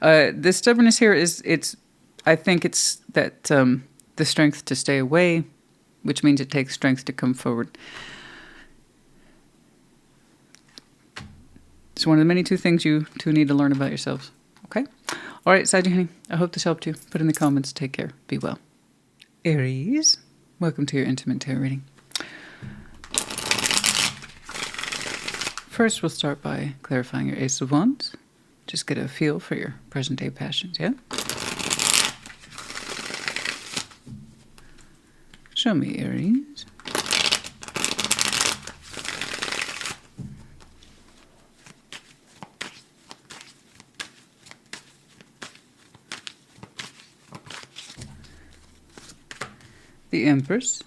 the stubbornness here I think it's that the strength to stay away, which means it takes strength to come forward. It's one of the many two things you two need to learn about yourselves. Okay? All right, Saggy honey, I hope this helped you. Put in the comments. Take care. Be well. Aries, welcome to your intimate tarot reading. First, we'll start by clarifying your Ace of Wands. Just get a feel for your present-day passions, yeah? Show me, Aries. The Empress,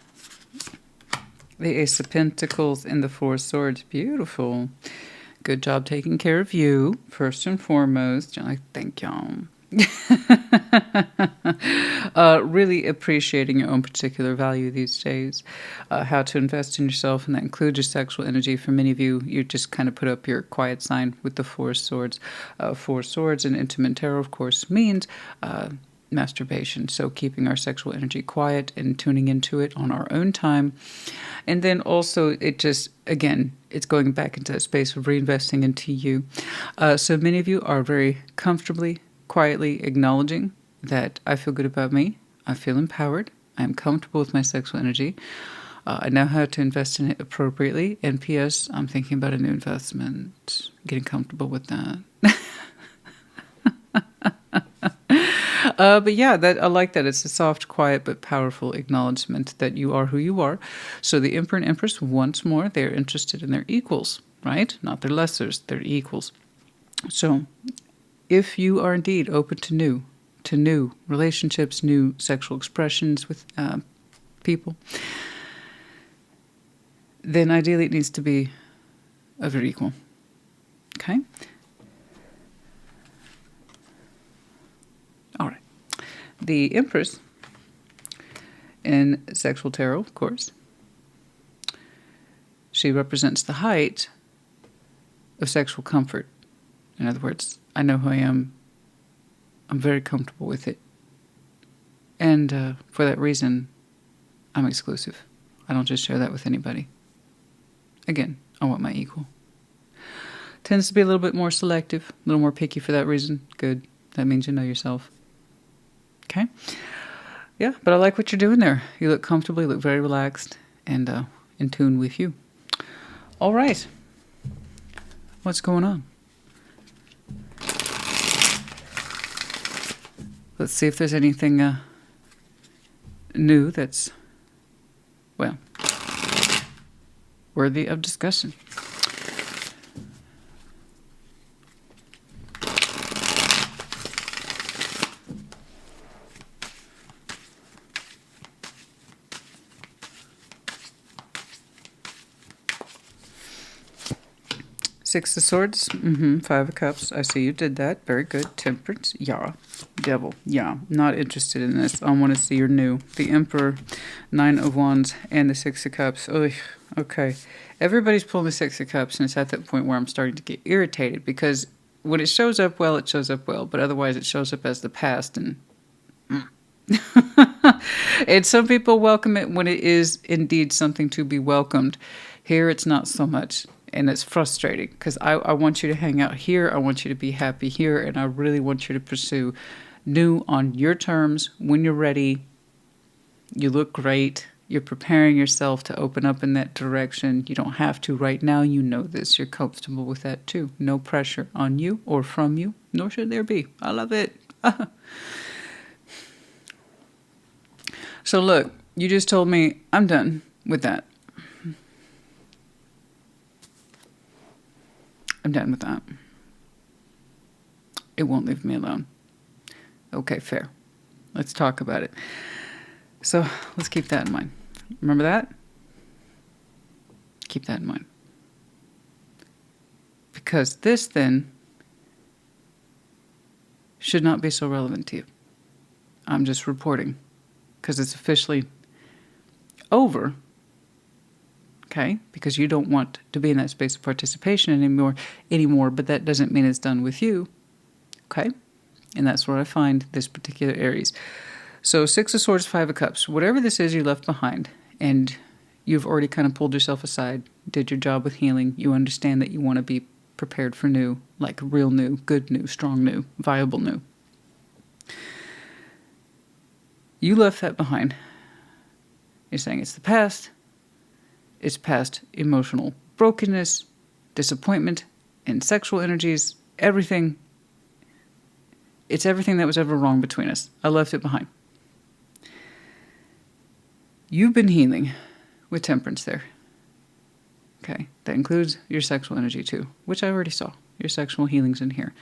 the Ace of Pentacles, and the Four of Swords. Beautiful. Good job taking care of you, first and foremost. Thank y'all. Really appreciating your own particular value these days. How to invest in yourself, and that includes your sexual energy. For many of you, you just kind of put up your quiet sign with the Four of Swords. Four Swords in intimate tarot, of course, means masturbation. So keeping our sexual energy quiet and tuning into it on our own time. And then also it just, again, it's going back into that space of reinvesting into you. So many of you are very comfortably, quietly acknowledging that I feel good about me. I feel empowered. I am comfortable with my sexual energy. I know how to invest in it appropriately. And P.S., I'm thinking about a new investment. Getting comfortable with that. But yeah, I like that. It's a soft, quiet, but powerful acknowledgement that you are who you are. So the Emperor and Empress, once more, they're interested in their equals, right? Not their lessers, they're equals. So if you are indeed open to new relationships, new sexual expressions with people, then ideally it needs to be of your equal. Okay? All right. The Empress in sexual tarot, of course, she represents the height of sexual comfort. In other words, I know who I am. I'm very comfortable with it. And for that reason, I'm exclusive. I don't just share that with anybody. Again, I want my equal. Tends to be a little bit more selective, a little more picky for that reason. Good. That means you know yourself. Okay? Yeah, but I like what you're doing there. You look comfortable, you look very relaxed, and in tune with you. All right. What's going on? Let's see if there's anything new that's, well, worthy of discussion. Six of Swords, Five of Cups. I see you did that. Very good. Temperance, yeah. Devil, yeah. Not interested in this. I want to see your new. The Emperor, Nine of Wands, and the Six of Cups. Ugh, okay. Everybody's pulling the Six of Cups, and it's at that point where I'm starting to get irritated because when it shows up well, it shows up well, but otherwise it shows up as the past, and and some people welcome it when it is indeed something to be welcomed. Here it's not so much. And it's frustrating because I want you to hang out here. I want you to be happy here. And I really want you to pursue new on your terms when you're ready. You look great. You're preparing yourself to open up in that direction. You don't have to right now. You know this. You're comfortable with that too. No pressure on you or from you, nor should there be. I love it. So look, you just told me I'm done with that. I'm done with that. It won't leave me alone. Okay, fair. Let's talk about it. So let's keep that in mind. Remember that? Keep that in mind. Because this then should not be so relevant to you. I'm just reporting because it's officially over. Okay? Because you don't want to be in that space of participation anymore, but that doesn't mean it's done with you. Okay? And that's where I find this particular Aries. So 6 of Swords, 5 of Cups. Whatever this is you left behind, and you've already kind of pulled yourself aside, did your job with healing, you understand that you want to be prepared for new, like real new, good new, strong new, viable new. You left that behind. You're saying it's the past. It's past emotional brokenness, disappointment, and sexual energies, everything. It's everything that was ever wrong between us. I left it behind. You've been healing with temperance there. Okay, that includes your sexual energy too, which I already saw. Your sexual healing's in here.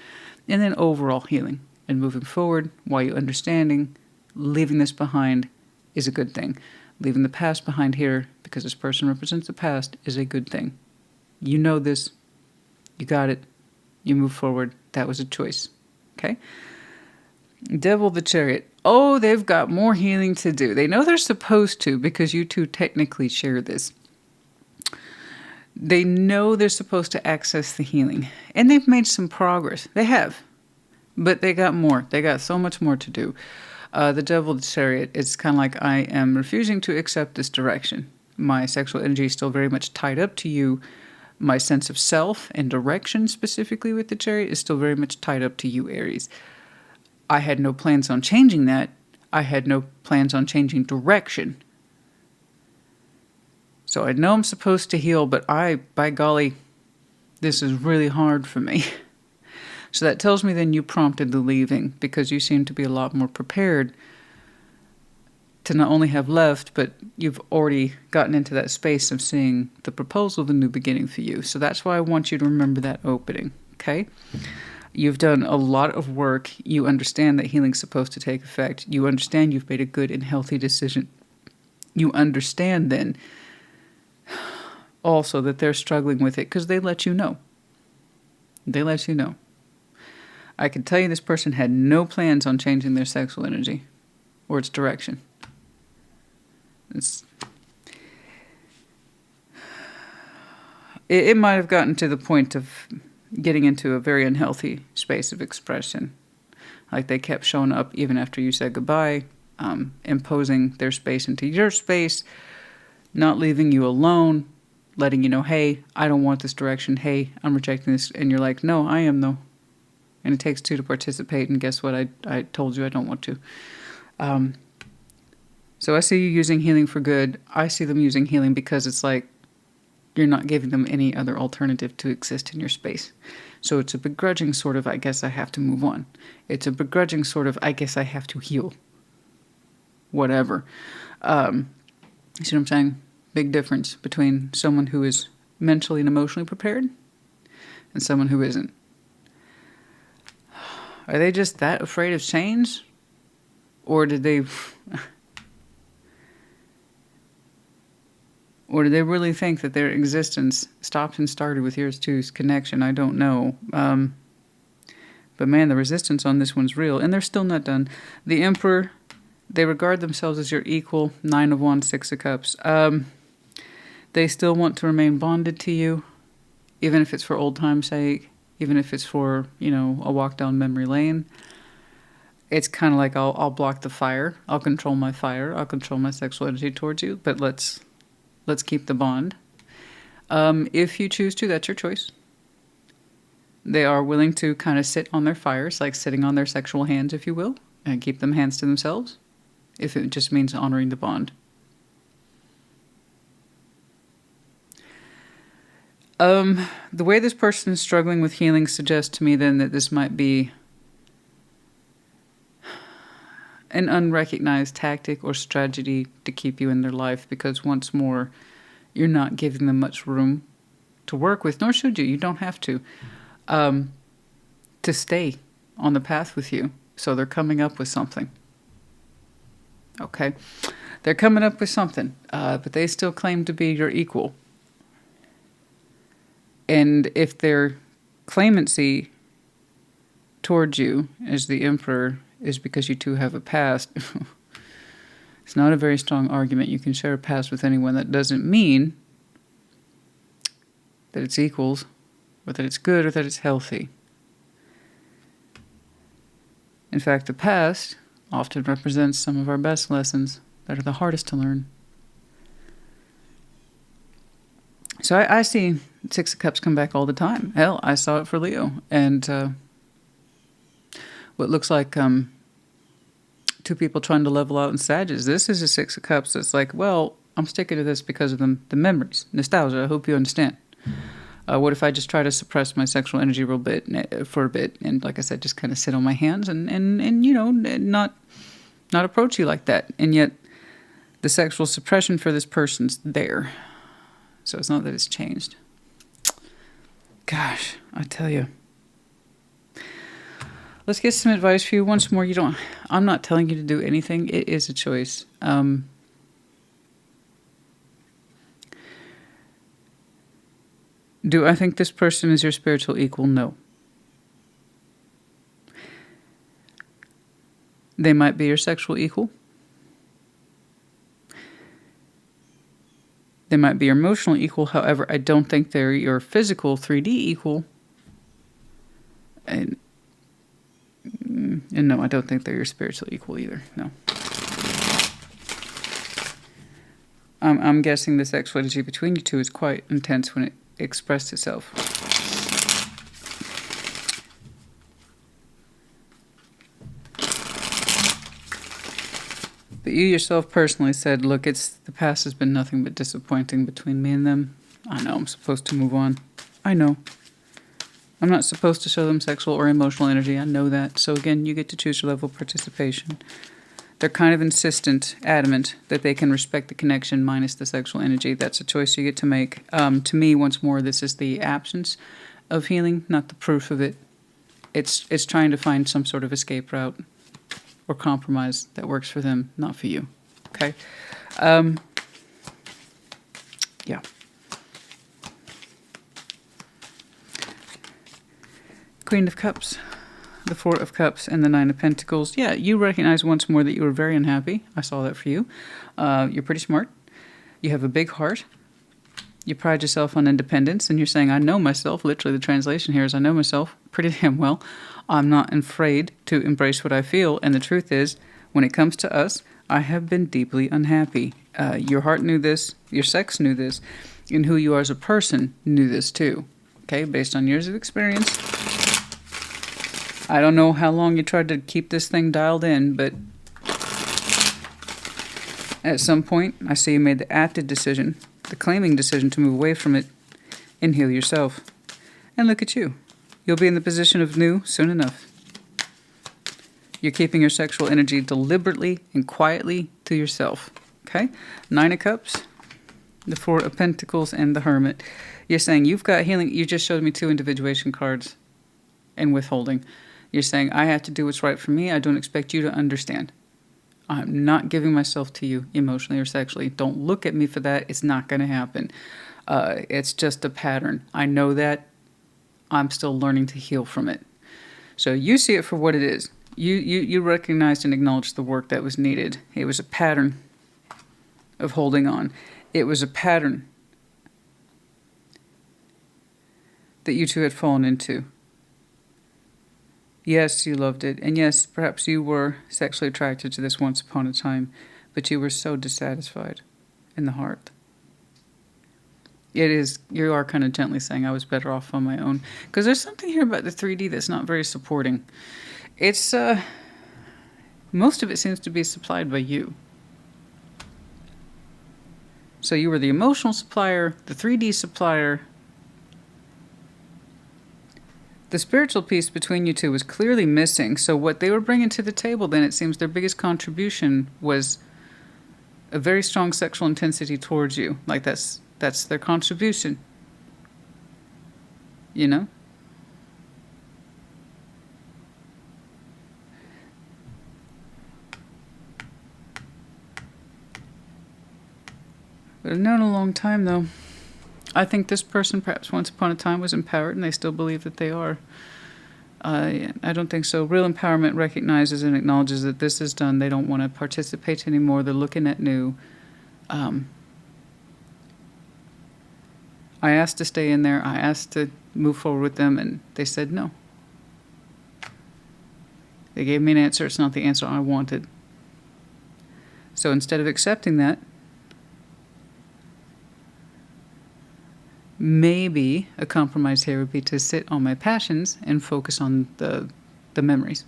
And then overall healing and moving forward while you're understanding, leaving this behind is a good thing. Leaving the past behind here, because this person represents the past, is a good thing. You know this. You got it. You move forward. That was a choice. Okay? Devil, the Chariot. Oh, they've got more healing to do. They know they're supposed to because you two technically share this. They know they're supposed to access the healing. And they've made some progress. They have. But they got more. They got so much more to do. The Devil, the Chariot, it's kind of like I am refusing to accept this direction. My sexual energy is still very much tied up to you. My sense of self and direction, specifically with the Chariot, is still very much tied up to you, Aries. I had no plans on changing that. I had no plans on changing direction. So I know I'm supposed to heal, but by golly, this is really hard for me. So that tells me then you prompted the leaving because you seem to be a lot more prepared to not only have left, but you've already gotten into that space of seeing the proposal of the new beginning for you. So that's why I want you to remember that opening, okay? You've done a lot of work. You understand that healing's supposed to take effect. You understand you've made a good and healthy decision. You understand then also that they're struggling with it because they let you know. They let you know. I can tell you this person had no plans on changing their sexual energy or its direction. It might have gotten to the point of getting into a very unhealthy space of expression. Like they kept showing up even after you said goodbye, imposing their space into your space, not leaving you alone, letting you know, hey, I don't want this direction. Hey, I'm rejecting this. And you're like, no, I am though. And it takes two to participate. And guess what? I told you I don't want to. So I see you using healing for good. I see them using healing because it's like you're not giving them any other alternative to exist in your space. So it's a begrudging sort of, I guess I have to move on. It's a begrudging sort of, I guess I have to heal. Whatever. You see what I'm saying? Big difference between someone who is mentally and emotionally prepared and someone who isn't. Are they just that afraid of change? Or did they... Or do they really think that their existence stopped and started with yours two's connection? I don't know. But man, the resistance on this one's real. And they're still not done. The Emperor, they regard themselves as your equal. 9 of Wands, 6 of Cups. They still want to remain bonded to you. Even if it's for old time's sake. Even if it's for, a walk down memory lane. It's kind of like I'll block the fire. I'll control my fire. I'll control my sexual energy towards you. But let's keep the bond. If you choose to, that's your choice. They are willing to kind of sit on their fires, like sitting on their sexual hands, if you will, and keep them hands to themselves, if it just means honoring the bond. The way this person is struggling with healing suggests to me then that this might be an unrecognized tactic or strategy to keep you in their life, because once more, you're not giving them much room to work with, nor should you. You don't have to stay on the path with you. So they're coming up with something. Okay? They're coming up with something, but they still claim to be your equal. And if their claimancy towards you as the Emperor is because you two have a past, it's not a very strong argument. You can share a past with anyone. That doesn't mean that it's equals, or that it's good, or that it's healthy. In fact, the past often represents some of our best lessons that are the hardest to learn. So I see Six of Cups come back all the time. Hell, I saw it for Leo. And what looks like two people trying to level out in Sagittarius. This is a Six of Cups that's like, well, I'm sticking to this because of the memories. Nostalgia, I hope you understand. What if I just try to suppress my sexual energy for a bit, and like I said, just kind of sit on my hands and you know, not approach you like that. And yet the sexual suppression for this person's there. So it's not that it's changed. Gosh, I tell you. Let's get some advice for you. Once more, I'm not telling you to do anything. It is a choice. Do I think this person is your spiritual equal? No. They might be your sexual equal. They might be your emotional equal. However, I don't think they're your physical 3D equal. And no, I don't think they're your spiritual equal either. No. I'm guessing the sexual energy between you two is quite intense when it expressed itself. But you yourself personally said, look, the past has been nothing but disappointing between me and them. I know I'm supposed to move on. I know. I'm not supposed to show them sexual or emotional energy. I know that. So again, you get to choose your level of participation. They're kind of insistent, adamant, that they can respect the connection minus the sexual energy. That's a choice you get to make. To me, once more, this is the absence of healing, not the proof of it. It's trying to find some sort of escape route or compromise that works for them, not for you. Okay? Yeah. Queen of Cups, the Four of Cups, and the Nine of Pentacles. Yeah, you recognize once more that you were very unhappy. I saw that for you. You're pretty smart. You have a big heart. You pride yourself on independence, and you're saying, I know myself. Literally, the translation here is, I know myself pretty damn well. I'm not afraid to embrace what I feel, and the truth is, when it comes to us, I have been deeply unhappy. Your heart knew this, your sex knew this, and who you are as a person knew this too. Okay, based on years of experience. I don't know how long you tried to keep this thing dialed in, but at some point, I see you made the active decision, the claiming decision to move away from it and heal yourself. And look at you. You'll be in the position of new soon enough. You're keeping your sexual energy deliberately and quietly to yourself. Okay? Nine of Cups, the Four of Pentacles, and the Hermit. You're saying you've got healing. You just showed me two individuation cards and withholding. You're saying, I have to do what's right for me. I don't expect you to understand. I'm not giving myself to you emotionally or sexually. Don't look at me for that. It's not going to happen. It's just a pattern. I know that. I'm still learning to heal from it. So you see it for what it is. You recognized and acknowledged the work that was needed. It was a pattern of holding on. It was a pattern that you two had fallen into. Yes, you loved it. And yes, perhaps you were sexually attracted to this once upon a time, but you were so dissatisfied in the heart. It is, you are kind of gently saying I was better off on my own. Because there's something here about the 3D that's not very supporting. It's, most of it seems to be supplied by you. So you were the emotional supplier, the 3D supplier. The spiritual piece between you two was clearly missing. So what they were bringing to the table, then, it seems their biggest contribution was a very strong sexual intensity towards you. Like that's their contribution. You know? But I've known a long time, though. I think this person perhaps once upon a time was empowered, and they still believe that they are. I don't think so. Real empowerment recognizes and acknowledges that this is done. They don't want to participate anymore. They're looking at new. I asked to stay in there. I asked to move forward with them, and they said no. They gave me an answer. It's not the answer I wanted. So instead of accepting that, maybe a compromise here would be to sit on my passions and focus on the memories.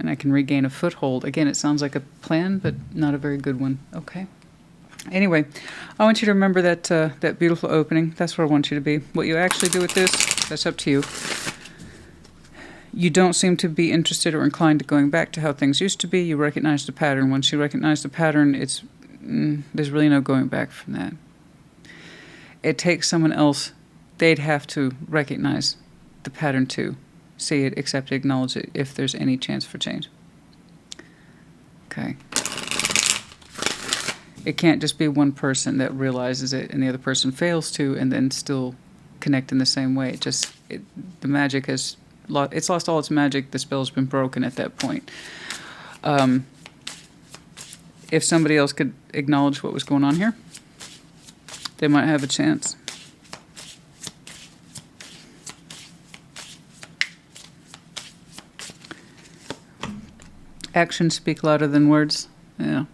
And I can regain a foothold. Again, it sounds like a plan, but not a very good one. Okay. Anyway, I want you to remember that that beautiful opening. That's where I want you to be. What you actually do with this, that's up to you. You don't seem to be interested or inclined to going back to how things used to be. You recognize the pattern. Once you recognize the pattern, it's there's really no going back from that. It takes someone else. They'd have to recognize the pattern too. See it, accept it, acknowledge it, if there's any chance for change. Okay. It can't just be one person that realizes it and the other person fails to and then still connect in the same way. The magic has it's lost all its magic. The spell's been broken at that point. If somebody else could acknowledge what was going on here, they might have a chance. Actions speak louder than words. Yeah.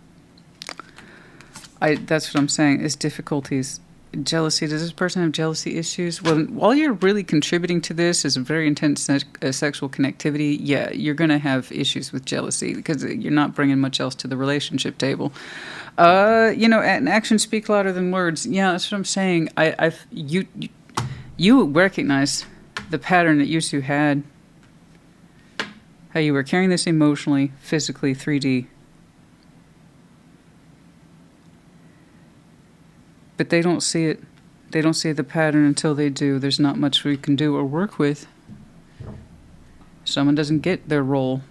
That's what I'm saying, is difficulties. Jealousy. Does this person have jealousy issues? Well, while you're really contributing to this as a very intense sexual connectivity, yeah, you're going to have issues with jealousy because you're not bringing much else to the relationship table. And actions speak louder than words. Yeah, that's what I'm saying. You recognize the pattern that you two had, how you were carrying this emotionally, physically, 3D. But they don't see it. They don't see the pattern until they do. There's not much we can do or work with. Someone doesn't get their role.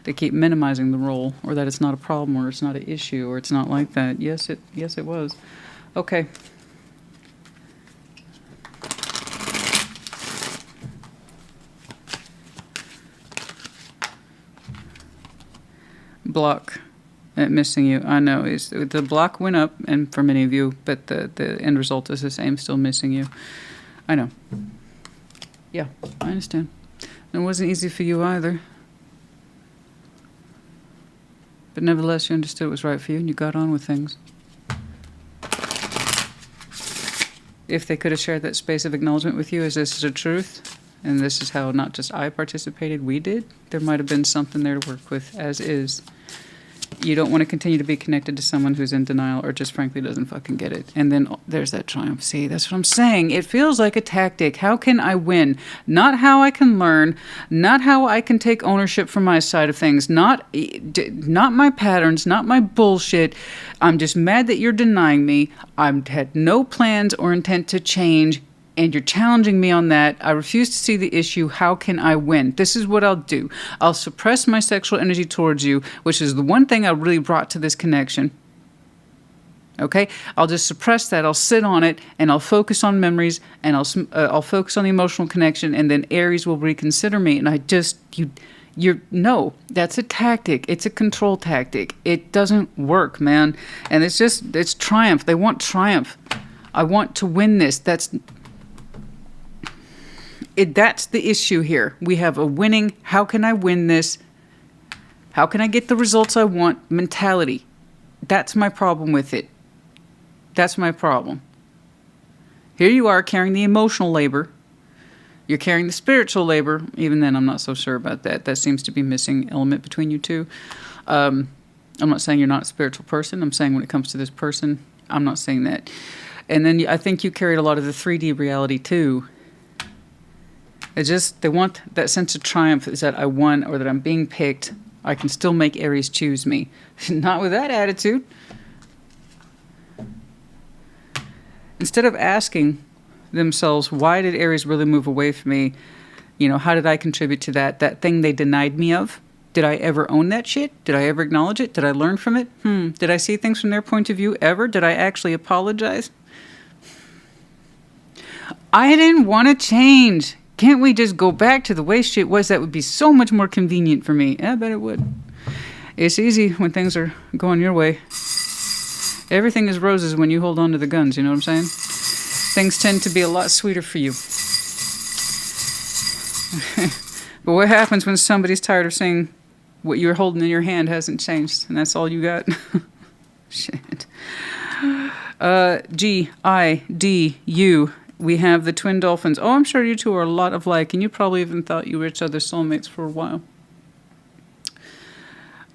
They keep minimizing the role, or that it's not a problem, or it's not an issue, or it's not like that. Yes, it was. Okay. Block. Missing you. I know. The block went up, and for many of you, but the end result is the same, still missing you. I know. Yeah, I understand. It wasn't easy for you either. But nevertheless, you understood what was right for you, and you got on with things. If they could have shared that space of acknowledgement with you as this is a truth, and this is how not just I participated, we did, there might have been something there to work with, as is. You don't want to continue to be connected to someone who's in denial or just frankly doesn't fucking get it. And then there's that triumph. See, that's what I'm saying. It feels like a tactic. How can I win? Not how I can learn. Not how I can take ownership for my side of things. Not my patterns. Not my bullshit. I'm just mad that you're denying me. I've had no plans or intent to change. And you're challenging me on that. I refuse to see the issue. How can I win? This is what I'll do. I'll suppress my sexual energy towards you, which is the one thing I really brought to this connection. Okay? I'll just suppress that. I'll sit on it, and I'll focus on memories, and I'll focus on the emotional connection, and then Aries will reconsider me. And no, that's a tactic. It's a control tactic. It doesn't work, man. And it's triumph. They want triumph. I want to win this. That's the issue here. We have a winning, how can I win this? How can I get the results I want mentality? That's my problem with it. That's my problem. Here you are carrying the emotional labor. You're carrying the spiritual labor. Even then, I'm not so sure about that. That seems to be missing element between you two. I'm not saying you're not a spiritual person. I'm saying when it comes to this person, I'm not saying that. And then I think you carried a lot of the 3D reality too. It's just, they want that sense of triumph, is that I won or that I'm being picked. I can still make Aries choose me. Not with that attitude. Instead of asking themselves, why did Aries really move away from me? You know, how did I contribute to that thing they denied me of? Did I ever own that shit? Did I ever acknowledge it? Did I learn from it? Did I see things from their point of view ever? Did I actually apologize? I didn't want to change. Can't we just go back to the way shit was? That would be so much more convenient for me. I bet it would. It's easy when things are going your way. Everything is roses when you hold on to the guns, you know what I'm saying? Things tend to be a lot sweeter for you. But what happens when somebody's tired of saying what you're holding in your hand hasn't changed, and that's all you got? Shit. G-I-D-U. We have the twin dolphins. Oh, I'm sure you two are a lot alike, and you probably even thought you were each other's soulmates for a while.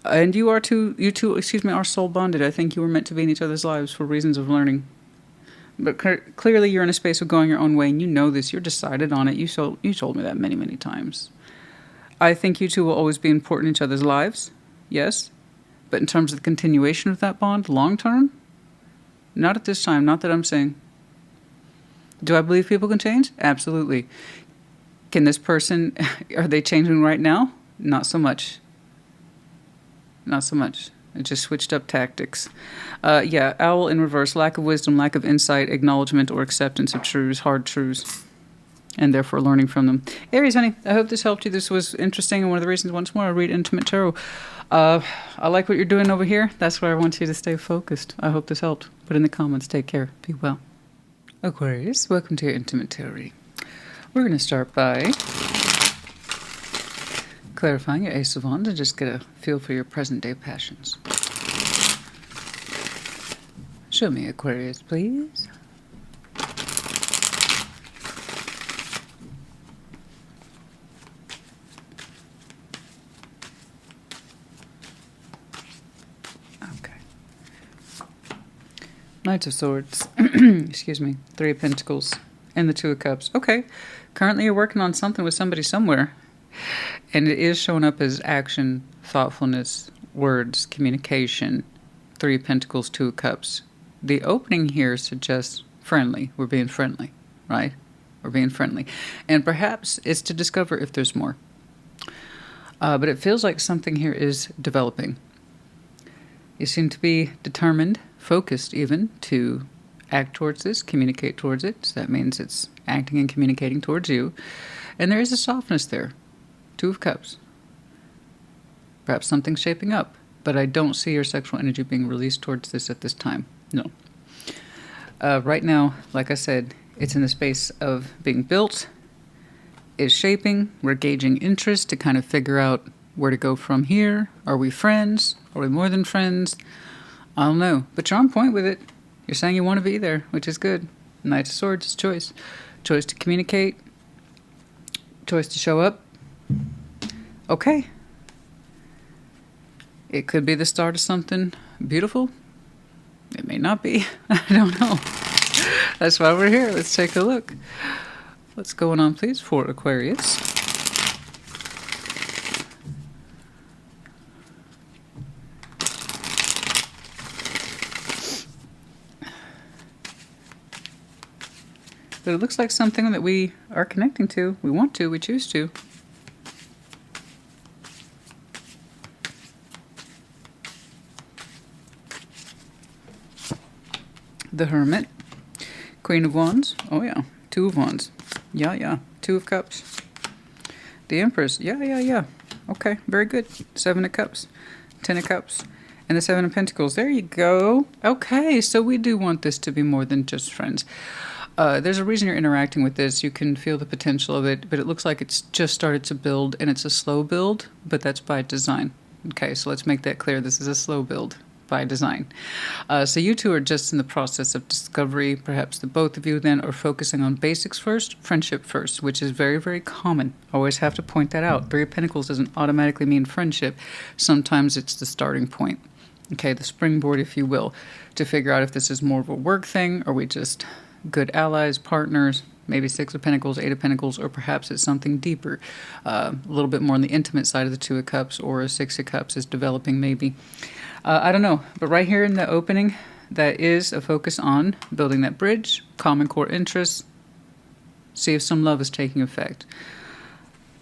And you two, are soul bonded. I think you were meant to be in each other's lives for reasons of learning. But clearly you're in a space of going your own way, and you know this. You're decided on it. You told me that many, many times. I think you two will always be important in each other's lives. Yes. But in terms of the continuation of that bond, long term? Not at this time. Not that I'm saying. Do I believe people can change? Absolutely. Can this person, are they changing right now? Not so much. Not so much. It just switched up tactics. Yeah, owl in reverse. Lack of wisdom, lack of insight, acknowledgement, or acceptance of truths, hard truths, and therefore learning from them. Aries, honey, I hope this helped you. This was interesting, and one of the reasons, once more, I read Intimate Tarot. I like what you're doing over here. That's where I want you to stay focused. I hope this helped. Put in the comments. Take care. Be well. Aquarius, welcome to your Intimate Tarot reading. We're going to start by clarifying your Ace of Wands and just get a feel for your present-day passions. Show me, Aquarius, please. Okay. Knight of Swords. Excuse me. Three of Pentacles. And the Two of Cups. Okay. Currently you're working on something with somebody somewhere. And it is showing up as action, thoughtfulness, words, communication. Three of Pentacles, Two of Cups. The opening here suggests friendly. We're being friendly, right? We're being friendly. And perhaps it's to discover if there's more. But it feels like something here is developing. You seem to be determined, focused even, to act towards this, communicate towards it. So that means it's acting and communicating towards you. And there is a softness there. Two of Cups. Perhaps something's shaping up, but I don't see your sexual energy being released towards this at this time. No. Right now, like I said, it's in the space of being built, is shaping. We're gauging interest to kind of figure out where to go from here. Are we friends? Are we more than friends? I don't know, but you're on point with it. You're saying you want to be there, which is good. Knight of Swords is choice. Choice to communicate. Choice to show up. Okay. It could be the start of something beautiful. It may not be. I don't know. That's why we're here. Let's take a look. What's going on, please, for Aquarius? But it looks like something that we are connecting to. We want to. We choose to. The Hermit. Queen of Wands. Oh, yeah. Two of Wands. Yeah, yeah. Two of Cups. The Empress. Yeah, yeah, yeah. Okay, very good. Seven of Cups. Ten of Cups. And the Seven of Pentacles. There you go. Okay, so we do want this to be more than just friends. There's a reason you're interacting with this. You can feel the potential of it, but it looks like it's just started to build, and it's a slow build, but that's by design. Okay, so let's make that clear. This is a slow build by design. So you two are just in the process of discovery. Perhaps the both of you then are focusing on basics first, friendship first, which is very, very common. Always have to point that out. Three of Pentacles doesn't automatically mean friendship. Sometimes it's the starting point. Okay, the springboard, if you will, to figure out if this is more of a work thing, or we just good allies, partners, maybe Six of Pentacles, Eight of Pentacles, or perhaps it's something deeper, a little bit more on the intimate side of the Two of Cups, or a Six of Cups is developing maybe. I don't know, but right here in the opening, that is a focus on building that bridge, common core interests, see if some love is taking effect.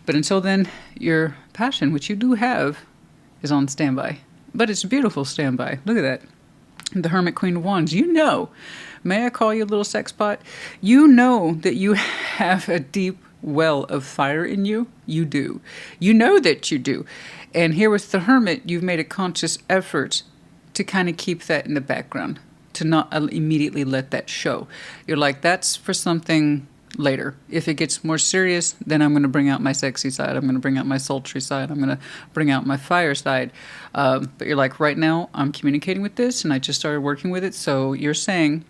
But until then, your passion, which you do have, is on standby. But it's a beautiful standby. Look at that. The Hermit, Queen of Wands. You know, may I call you a little sex pot? You know that you have a deep well of fire in you. You do. You know that you do. And here with the Hermit, you've made a conscious effort to kind of keep that in the background, to not immediately let that show. You're like, that's for something later. If it gets more serious, then I'm going to bring out my sexy side. I'm going to bring out my sultry side. I'm going to bring out my fire side. But you're like, right now, I'm communicating with this, and I just started working with it. So you're saying,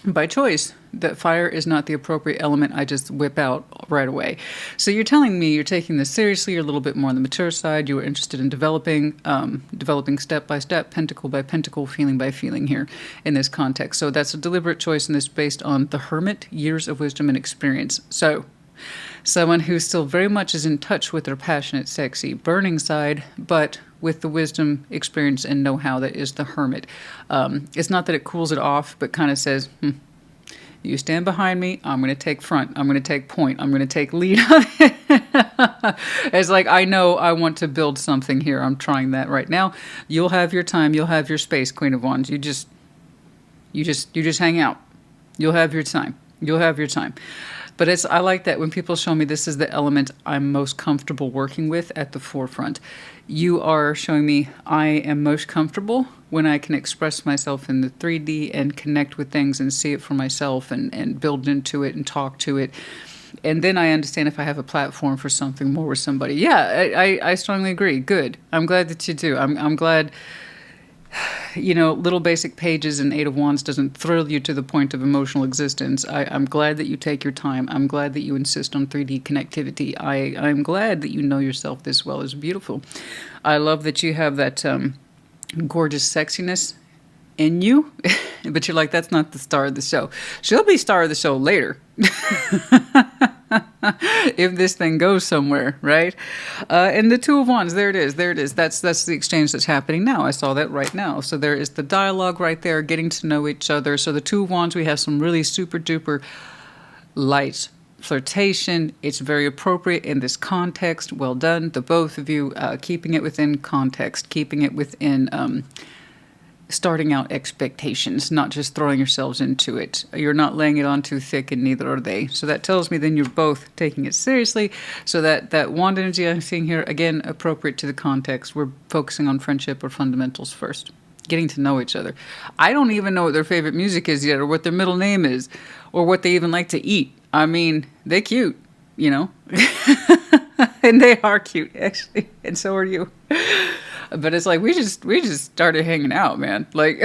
by choice, that fire is not the appropriate element I just whip out right away. So you're telling me you're taking this seriously. You're a little bit more on the mature side. You were interested in developing step by step, pentacle by pentacle, feeling by feeling here in this context. So that's a deliberate choice, and this based on the Hermit, years of wisdom and experience. So someone who still very much is in touch with their passionate, sexy, burning side, but with the wisdom, experience, and know-how that is the Hermit. It's not that it cools it off, but kind of says, you stand behind me, I'm going to take front, I'm going to take point, I'm going to take lead. It's like, I know I want to build something here. I'm trying that right now. You'll have your time, you'll have your space, Queen of Wands. You just hang out. You'll have your time. You'll have your time. But I like that when people show me this is the element I'm most comfortable working with at the forefront. You are showing me I am most comfortable when I can express myself in the 3D and connect with things and see it for myself and build into it and talk to it. And then I understand if I have a platform for something more with somebody. Yeah, I strongly agree. Good. I'm glad that you do. I'm glad, you know, little basic pages and Eight of Wands doesn't thrill you to the point of emotional existence. I'm glad that you take your time. I'm glad that you insist on 3D connectivity. I'm glad that you know yourself this well. It's beautiful. I love that you have that gorgeous sexiness in you, but you're like, that's not the star of the show. She'll be star of the show later. If this thing goes somewhere, right? And the Two of Wands, there it is. That's the exchange that's happening now. I saw that right now. So there is the dialogue right there, getting to know each other. So the Two of Wands, we have some really super duper light flirtation. It's very appropriate in this context. Well done, the both of you, keeping it within context, keeping it within starting out expectations, not just throwing yourselves into it. You're not laying it on too thick, and neither are they. So that tells me then you're both taking it seriously. So that wand energy I'm seeing here, again, appropriate to the context. We're focusing on friendship or fundamentals first. Getting to know each other. I don't even know what their favorite music is yet, or what their middle name is, or what they even like to eat. I mean, they're cute, you know? And they are cute, actually. And so are you. But it's like, we just started hanging out, man. Like,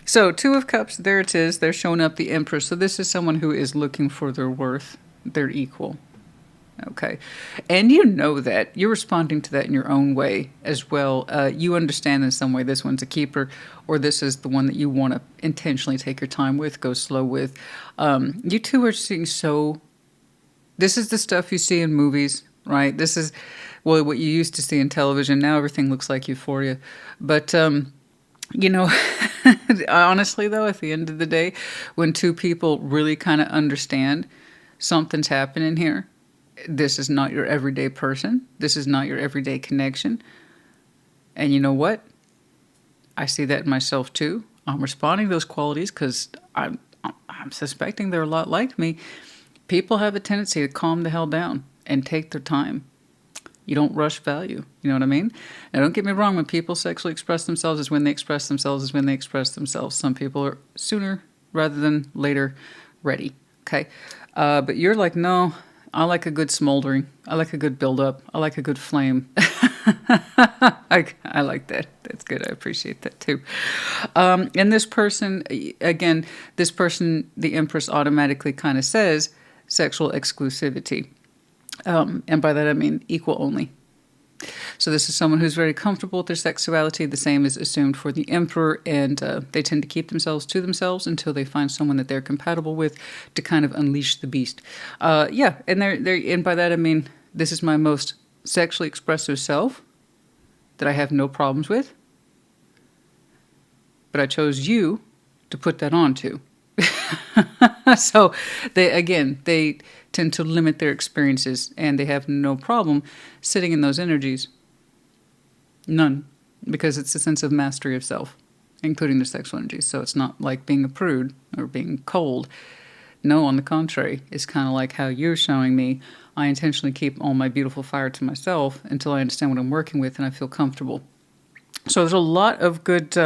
so Two of Cups, there it is. They're showing up the Empress. So this is someone who is looking for their worth. They're equal. Okay. And you know that. You're responding to that in your own way as well. You understand in some way this one's a keeper, or this is the one that you want to intentionally take your time with, go slow with. You two are seeing this is the stuff you see in movies, right? This is, well, what you used to see in television. Now everything looks like Euphoria. But, you know, honestly, though, at the end of the day, when two people really kind of understand something's happening here, this is not your everyday person. This is not your everyday connection. And you know what? I see that in myself, too. I'm responding to those qualities because I'm suspecting they're a lot like me. People have a tendency to calm the hell down and take their time. You don't rush value. You know what I mean? Now, don't get me wrong. When people sexually express themselves is when they express themselves is when they express themselves. Some people are sooner rather than later ready. Okay? But you're like, no, I like a good smoldering. I like a good build-up. I like a good flame. I like that. That's good. I appreciate that too. And this person, again, this person, the Empress automatically kind of says sexual exclusivity. And by that I mean equal only. So this is someone who's very comfortable with their sexuality. The same is assumed for the Emperor, and they tend to keep themselves to themselves until they find someone that they're compatible with to kind of unleash the beast. Yeah, and and by that I mean this is my most sexually expressive self that I have no problems with, but I chose you to put that on to. So they tend to limit their experiences, and they have no problem sitting in those energies. None. Because it's a sense of mastery of self, including their sexual energies. So it's not like being a prude or being cold. No, on the contrary, it's kind of like how you're showing me. I intentionally keep all my beautiful fire to myself until I understand what I'm working with and I feel comfortable. So there's a lot of good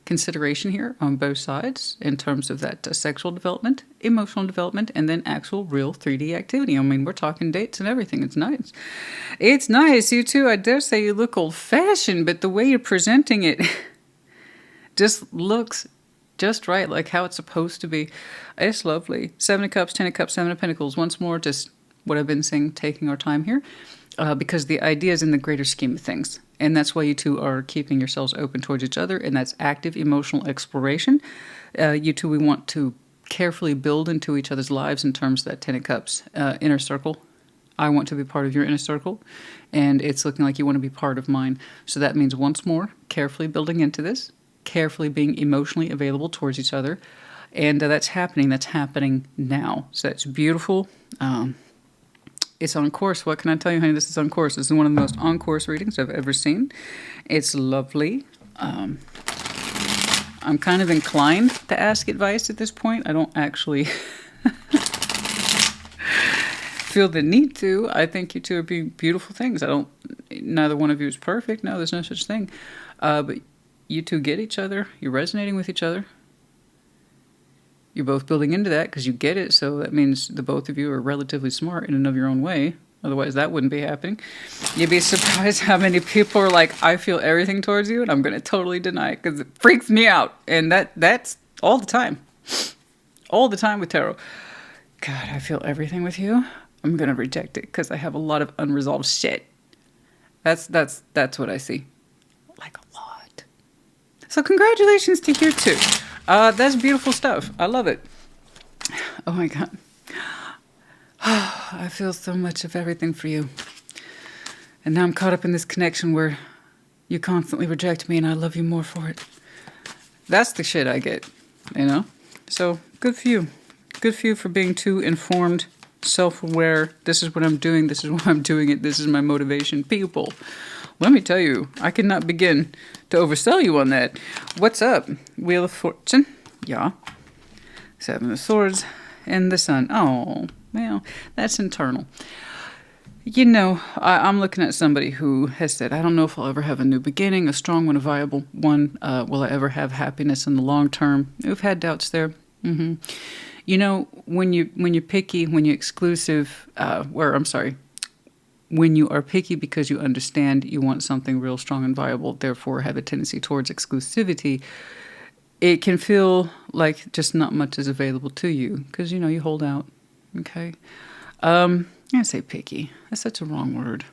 consideration here on both sides in terms of that sexual development, emotional development, and then actual real 3D activity. I mean, we're talking dates and everything. It's nice. It's nice. You too, I dare say you look old-fashioned, but the way you're presenting it just looks just right, like how it's supposed to be. It's lovely. 7 of Cups, 10 of Cups, 7 of Pentacles. Once more, just what I've been saying, taking our time here. Because the idea is in the greater scheme of things. And that's why you two are keeping yourselves open towards each other, and that's active emotional exploration. You two, we want to carefully build into each other's lives in terms of that 10 of Cups inner circle. I want to be part of your inner circle, and it's looking like you want to be part of mine. So that means, once more, carefully building into this, carefully being emotionally available towards each other. And that's happening. That's happening now. So that's beautiful. It's on course. What can I tell you, honey? This is on course. This is one of the most on-course readings I've ever seen. It's lovely. I'm kind of inclined to ask advice at this point. I don't actually feel the need to. I think you two are beautiful things. Neither one of you is perfect. No, there's no such thing. But you two get each other. You're resonating with each other. You're both building into that because you get it, so that means the both of you are relatively smart in and of your own way. Otherwise, that wouldn't be happening. You'd be surprised how many people are like, I feel everything towards you, and I'm going to totally deny it because it freaks me out. And that's all the time. All the time with tarot. God, I feel everything with you. I'm going to reject it because I have a lot of unresolved shit. That's what I see. Like a lot. So congratulations to you too. That's beautiful stuff. I love it. Oh my God. I feel so much of everything for you. And now I'm caught up in this connection where you constantly reject me and I love you more for it. That's the shit I get, you know? So good for you. Good for you for being too informed, self-aware. This is what I'm doing. This is why I'm doing it. This is my motivation. People, let me tell you, I cannot begin to oversell you on that. What's up? Wheel of Fortune. Yeah. 7 of Swords and the Sun. Oh, well, that's internal. You know, I'm looking at somebody who has said, I don't know if I'll ever have a new beginning, a strong one, a viable one. Will I ever have happiness in the long term? We've had doubts there. Mm-hmm. You know, when you're picky, when you're exclusive, when you are picky because you understand you want something real strong and viable, therefore have a tendency towards exclusivity, it can feel like just not much is available to you because, you know, you hold out. Okay. I say picky. That's such a wrong word.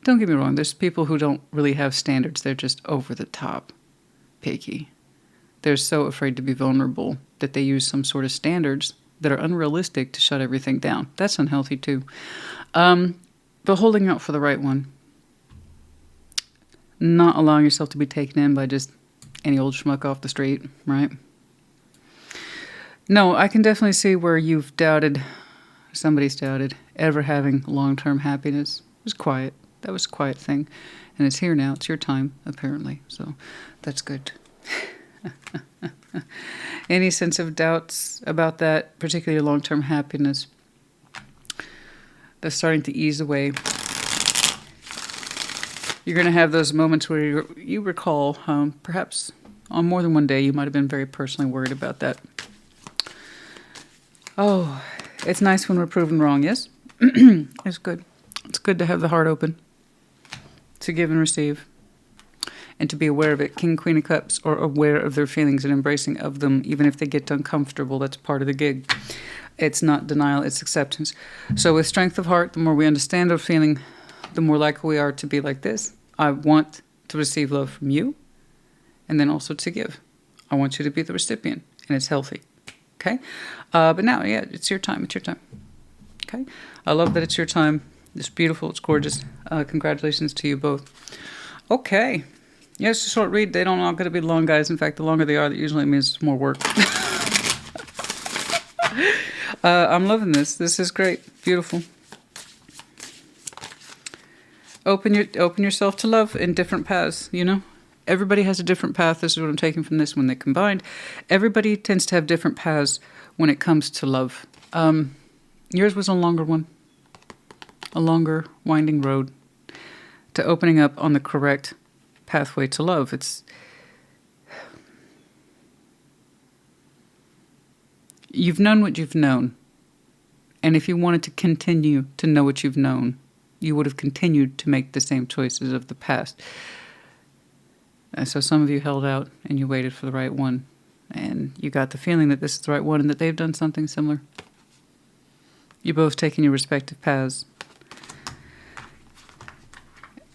Don't get me wrong. There's people who don't really have standards. They're just over the top picky. They're so afraid to be vulnerable that they use some sort of standards that are unrealistic to shut everything down. That's unhealthy too. But holding out for the right one. Not allowing yourself to be taken in by just any old schmuck off the street, right? No, I can definitely see where you've doubted, somebody's doubted, ever having long-term happiness. It was quiet. That was a quiet thing. And it's here now. It's your time, apparently. So that's good. Any sense of doubts about that, particularly long-term happiness? That's starting to ease away. You're going to have those moments where you recall, perhaps on more than one day, you might have been very personally worried about that. Oh, it's nice when we're proven wrong, yes? It's good. It's good to have the heart open. to give and receive, and to be aware of it. King, Queen of Cups are aware of their feelings and embracing of them, even if they get uncomfortable. That's part of the gig. It's not denial, it's acceptance. So with strength of heart, the more we understand our feeling, the more likely we are to be like this. I want to receive love from you, and then also to give. I want you to be the recipient, and it's healthy. Okay? But now, yeah, it's your time. It's your time. Okay? I love that it's your time. It's beautiful. It's gorgeous. Congratulations to you both. Okay. Yeah, it's a short read. They don't all got to be long, guys. In fact, the longer they are, that usually means it's more work. I'm loving this. This is great. Beautiful. Open yourself to love in different paths, you know? Everybody has a different path. This is what I'm taking from this when they combined. Everybody tends to have different paths when it comes to love. Yours was a longer one. A longer, winding road to opening up on the correct pathway to love. You've known what you've known. And if you wanted to continue to know what you've known, you would have continued to make the same choices of the past. And so some of you held out and you waited for the right one. And you got the feeling that this is the right one and that they've done something similar. You both taken your respective paths.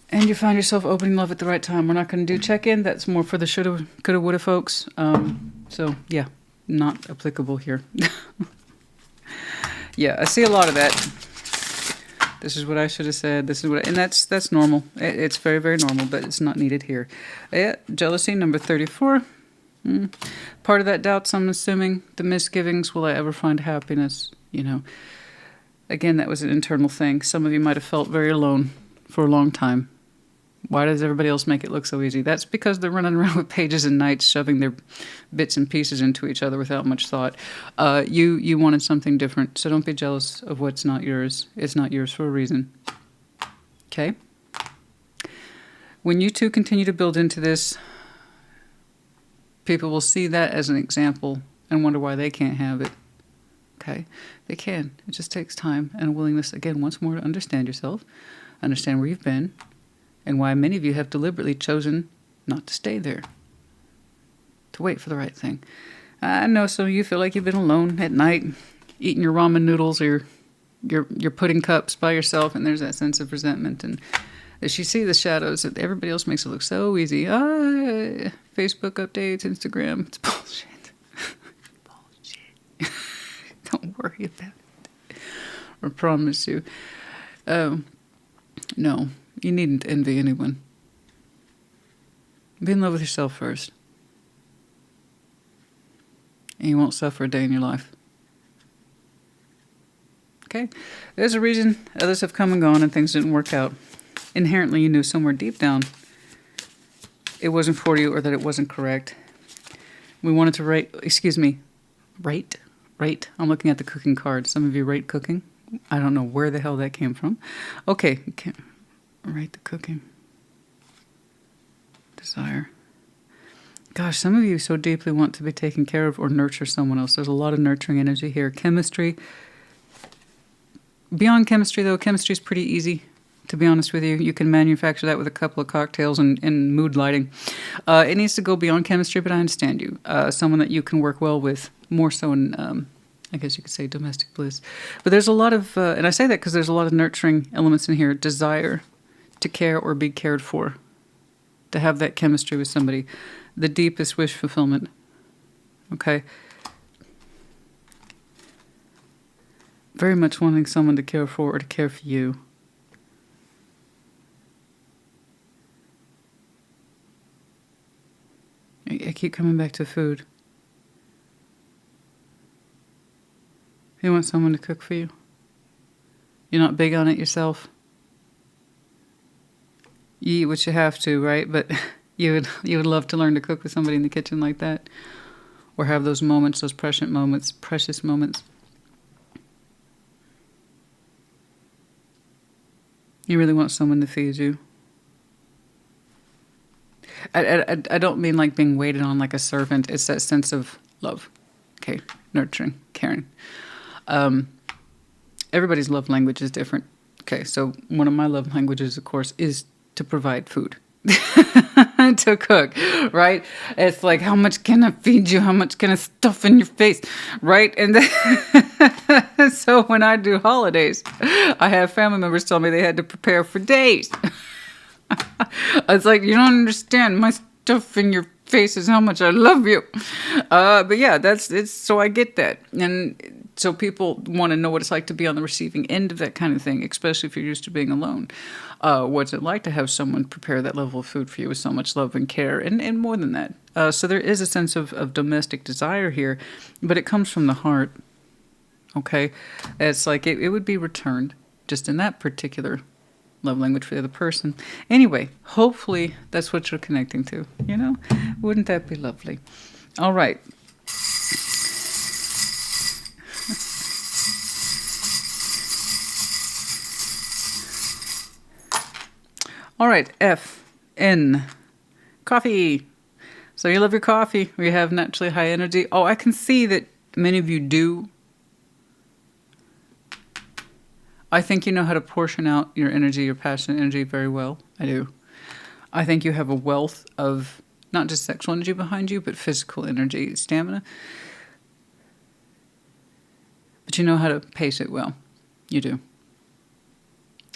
And you find yourself opening love at the right time. We're not going to do check-in. That's more for the shoulda, coulda, woulda folks. So, yeah, not applicable here. Yeah, I see a lot of that. This is what I should have said. This is what, and that's normal. It's very, very normal, but it's not needed here. Yeah, jealousy, number 34. Part of that doubts, I'm assuming, the misgivings, will I ever find happiness? You know, again, that was an internal thing. Some of you might have felt very alone for a long time. Why does everybody else make it look so easy? That's because they're running around with pages and knights, shoving their bits and pieces into each other without much thought. You wanted something different, so don't be jealous of what's not yours. It's not yours for a reason. Okay? When you two continue to build into this, people will see that as an example and wonder why they can't have it. Okay? They can. It just takes time and a willingness, again, once more, to understand yourself, understand where you've been, and why many of you have deliberately chosen not to stay there, to wait for the right thing. I know some of you feel like you've been alone at night, eating your ramen noodles or your pudding cups by yourself, and there's that sense of resentment. And as you see the shadows, that everybody else makes it look so easy. Facebook updates, Instagram, it's bullshit. Bullshit. Don't worry about it. I promise you. No. You needn't envy anyone. Be in love with yourself first. And you won't suffer a day in your life. Okay? There's a reason others have come and gone and things didn't work out. Inherently, you knew somewhere deep down it wasn't for you or that it wasn't correct. We wanted to rate. I'm looking at the cooking card. Some of you rate cooking. I don't know where the hell that came from. Okay. Rate the cooking. Desire. Gosh, some of you so deeply want to be taken care of or nurture someone else. There's a lot of nurturing energy here. Chemistry. Beyond chemistry, though, chemistry is pretty easy, to be honest with you. You can manufacture that with a couple of cocktails and mood lighting. It needs to go beyond chemistry, but I understand you. Someone that you can work well with, more so in, I guess you could say, domestic bliss. But there's a lot of, and I say that because there's a lot of nurturing elements in here. Desire to care or be cared for, to have that chemistry with somebody, the deepest wish fulfillment. Okay? Very much wanting someone to care for or to care for you. I keep coming back to food. You want someone to cook for you? You're not big on it yourself? You eat what you have to, right? But you would love to learn to cook with somebody in the kitchen like that, or have those moments, those precious moments. You really want someone to feed you. I don't mean like being waited on like a servant. It's that sense of love, okay, nurturing, caring. Everybody's love language is different. Okay, so one of my love languages, of course, is to provide food. To cook, right? It's like, how much can I feed you? How much can I stuff in your face, right? And then, so when I do holidays, I have family members tell me they had to prepare for days. It's like, you don't understand. My stuff in your face is how much I love you. But yeah, it's so I get that. And so people want to know what it's like to be on the receiving end of that kind of thing, especially if you're used to being alone. What's it like to have someone prepare that level of food for you with so much love and care, and more than that. So there is a sense of domestic desire here, but it comes from the heart, okay? It's like it would be returned just in that particular love language for the other person. Anyway, hopefully that's what you're connecting to, you know? Wouldn't that be lovely? All right. All right, F, N, coffee. So you love your coffee, or you have naturally high energy. Oh, I can see that many of you do. I think you know how to portion out your energy, your passionate energy very well. I do. I think you have a wealth of not just sexual energy behind you, but physical energy, stamina. But you know how to pace it well. You do.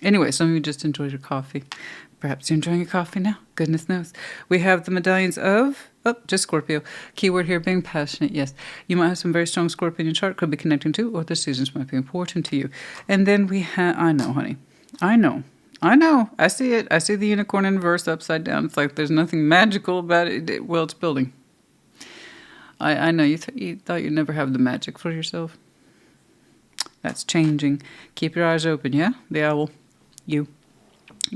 Anyway, some of you just enjoyed your coffee. Perhaps you're enjoying your coffee now. Goodness knows. We have the medallions of, just Scorpio. Keyword here being passionate, yes. You might have some very strong Scorpio in your chart, could be connecting to, or the seasons might be important to you. And then we have, I know, honey. I know. I see it. I see the unicorn in reverse upside down. It's like there's nothing magical about it. Well, it's building. I know. You thought you'd never have the magic for yourself. That's changing. Keep your eyes open, yeah? The owl. You.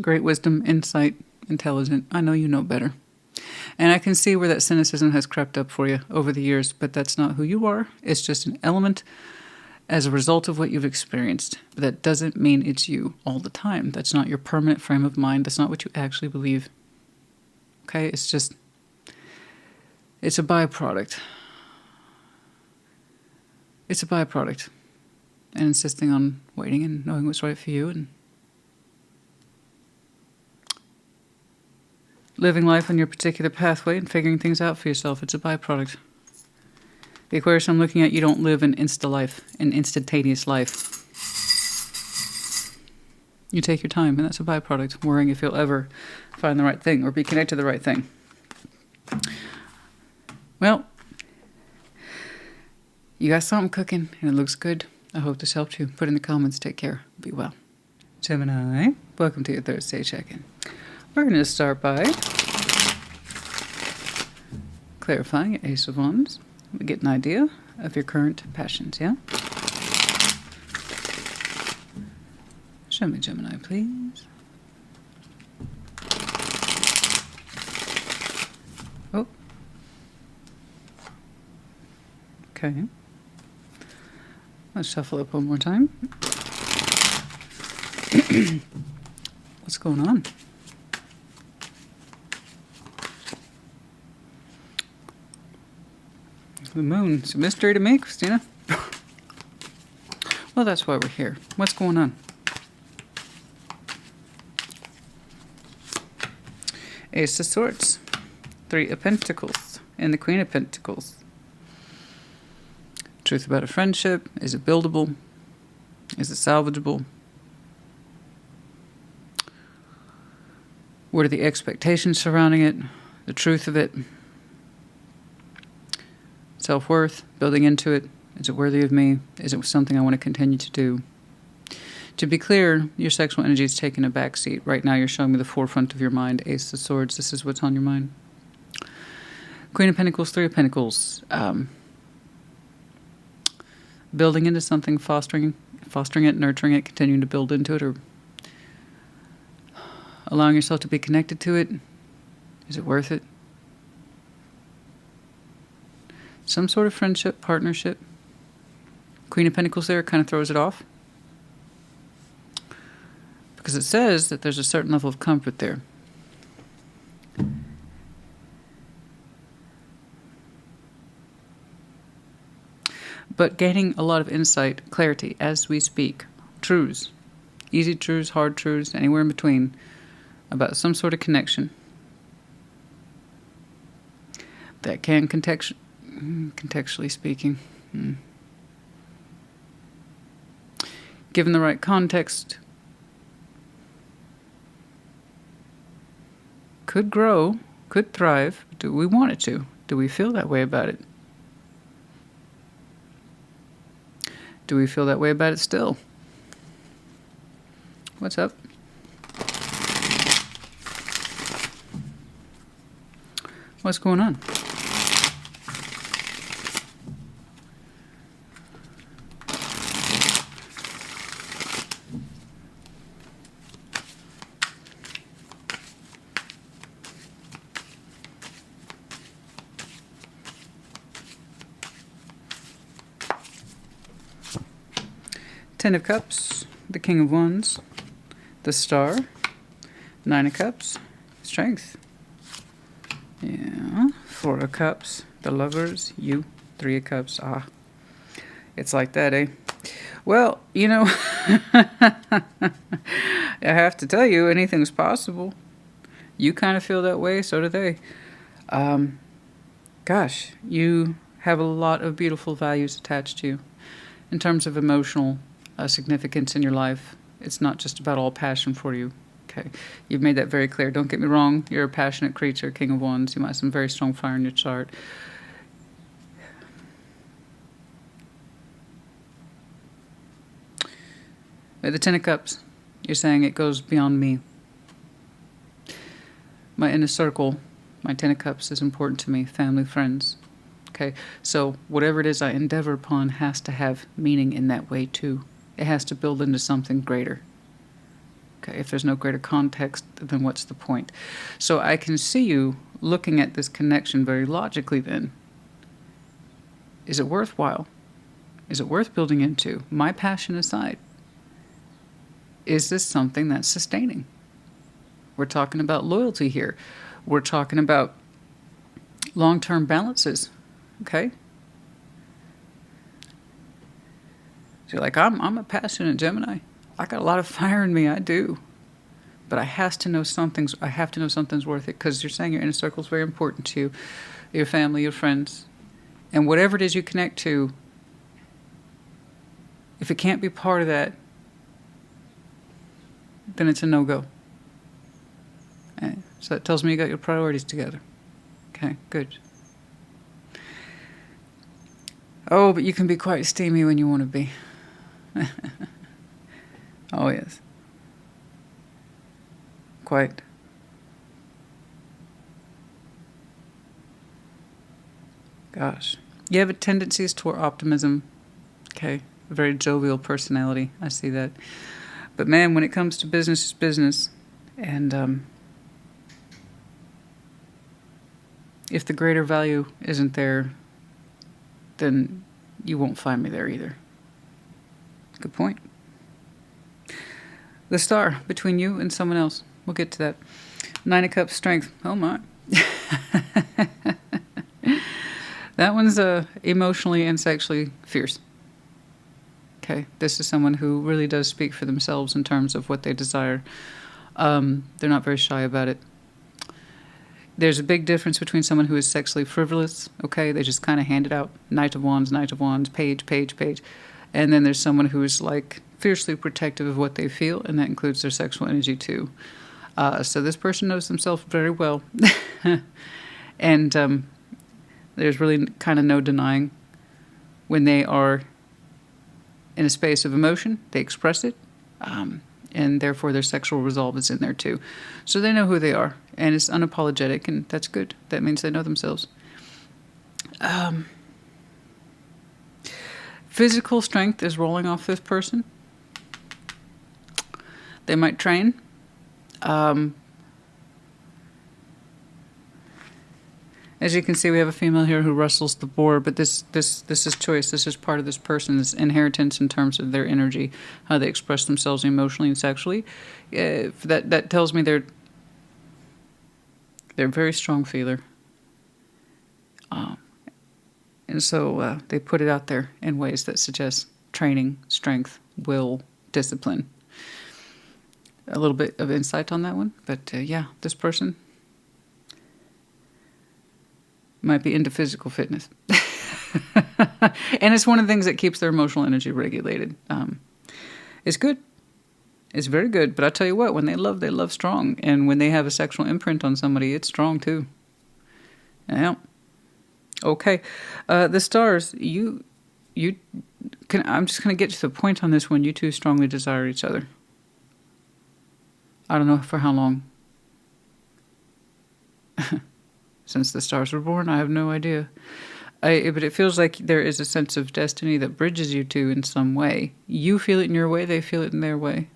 Great wisdom, insight, intelligent. I know you know better. And I can see where that cynicism has crept up for you over the years, but that's not who you are. It's just an element as a result of what you've experienced. But that doesn't mean it's you all the time. That's not your permanent frame of mind. That's not what you actually believe. Okay? It's just, it's a byproduct. It's a byproduct. And insisting on waiting and knowing what's right for you and living life on your particular pathway and figuring things out for yourself. It's a byproduct. The Aquarius I'm looking at, you don't live an insta-life, an instantaneous life. You take your time, and that's a byproduct, worrying if you'll ever find the right thing or be connected to the right thing. Well, you got something cooking, and it looks good. I hope this helped you. Put in the comments. Take care. Be well. Gemini, welcome to your Thursday check-in. We're going to start by clarifying your Ace of Wands. We get an idea of your current passions, yeah? Show me Gemini, please. Oh. Okay. Let's shuffle up one more time. What's going on? The moon. It's a mystery to me, Christina. Well, that's why we're here. What's going on? Ace of Swords. Three of Pentacles. And the Queen of Pentacles. Truth about a friendship. Is it buildable? Is it salvageable? What are the expectations surrounding it? The truth of it? Self-worth, building into it. Is it worthy of me? Is it something I want to continue to do? To be clear, your sexual energy is taking a back seat. Right now you're showing me the forefront of your mind. Ace of Swords, this is what's on your mind. Queen of Pentacles, Three of Pentacles. Building into something, fostering it, nurturing it, continuing to build into it, or allowing yourself to be connected to it. Is it worth it? Some sort of friendship, partnership. Queen of Pentacles there kind of throws it off. Because it says that there's a certain level of comfort there. But gaining a lot of insight, clarity as we speak. Truths. Easy truths, hard truths, anywhere in between. about some sort of connection that can contextually speaking, given the right context, could grow, could thrive. Do we want it to? Do we feel that way about it? Do we feel that way about it still? What's up? What's going on? Ten of Cups, the King of Wands, the Star, Nine of Cups, Strength. Yeah, Four of Cups, the Lovers, you, Three of Cups. Ah, it's like that, eh? Well, you know, I have to tell you, anything's possible. You kind of feel that way, so do they. Gosh, you have a lot of beautiful values attached to you in terms of emotional significance in your life. It's not just about all passion for you. Okay, you've made that very clear. Don't get me wrong. You're a passionate creature, King of Wands. You might have some very strong fire in your chart. At the Ten of Cups, you're saying it goes beyond me. My inner circle, my Ten of Cups is important to me. Family, friends. Okay, so whatever it is I endeavor upon has to have meaning in that way too. It has to build into something greater. Okay, if there's no greater context, then what's the point? So I can see you looking at this connection very logically then. Is it worthwhile? Is it worth building into? My passion aside, is this something that's sustaining? We're talking about loyalty here. We're talking about long-term balances, okay? So you're like, I'm a passionate Gemini. I got a lot of fire in me, I do. But I have to know something's worth it, because you're saying your inner circle is very important to you, your family, your friends. And whatever it is you connect to, if it can't be part of that, then it's a no-go. Okay? So that tells me you got your priorities together. Okay, good. Oh, but you can be quite steamy when you want to be. Oh, yes. Quite. Gosh. You have a tendencies toward optimism. Okay. A very jovial personality. I see that. But man, when it comes to business, it's business. And if the greater value isn't there, then you won't find me there either. Good point. The Star, between you and someone else. We'll get to that. Nine of Cups, Strength. Oh my. That one's emotionally and sexually fierce. Okay, this is someone who really does speak for themselves in terms of what they desire. They're not very shy about it. There's a big difference between someone who is sexually frivolous. Okay, they just kind of hand it out. Knight of Wands, page, page, page. And then there's someone who is like fiercely protective of what they feel, and that includes their sexual energy too. So this person knows themselves very well. And there's really kind of no denying when they are in a space of emotion, they express it, and therefore their sexual resolve is in there too. So they know who they are, and it's unapologetic, and that's good. That means they know themselves. Physical strength is rolling off this person. They might train. As you can see, we have a female here who rustles the board, but this is choice. This is part of this person's inheritance in terms of their energy, how they express themselves emotionally and sexually. That tells me they're a very strong feeler. And so they put it out there in ways that suggest training, strength, will, discipline. a little bit of insight on that one. But yeah, this person might be into physical fitness. And it's one of the things that keeps their emotional energy regulated. It's good. It's very good. But I tell you what, when they love strong. And when they have a sexual imprint on somebody, it's strong too. Yeah. Okay. The stars, I'm just going to get to the point on this one. You two strongly desire each other. I don't know for how long. Since the stars were born, I have no idea. But it feels like there is a sense of destiny that bridges you two in some way. You feel it in your way, they feel it in their way.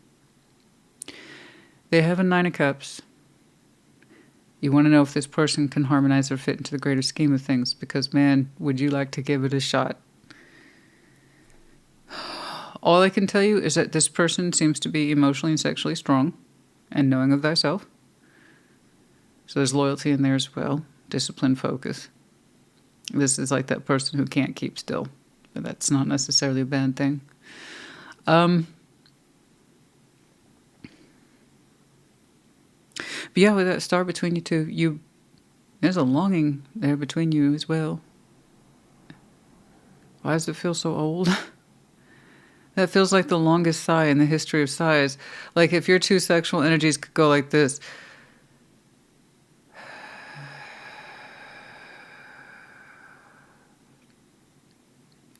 They have a 9 of Cups. You want to know if this person can harmonize or fit into the greater scheme of things, because, man, would you like to give it a shot? All I can tell you is that this person seems to be emotionally and sexually strong and knowing of thyself. So there's loyalty in there as well. Discipline, focus. This is like that person who can't keep still. But that's not necessarily a bad thing. But yeah, with that star between you two, there's a longing there between you as well. Why does it feel so old? That feels like the longest sigh in the history of sighs. Like if your two sexual energies could go like this.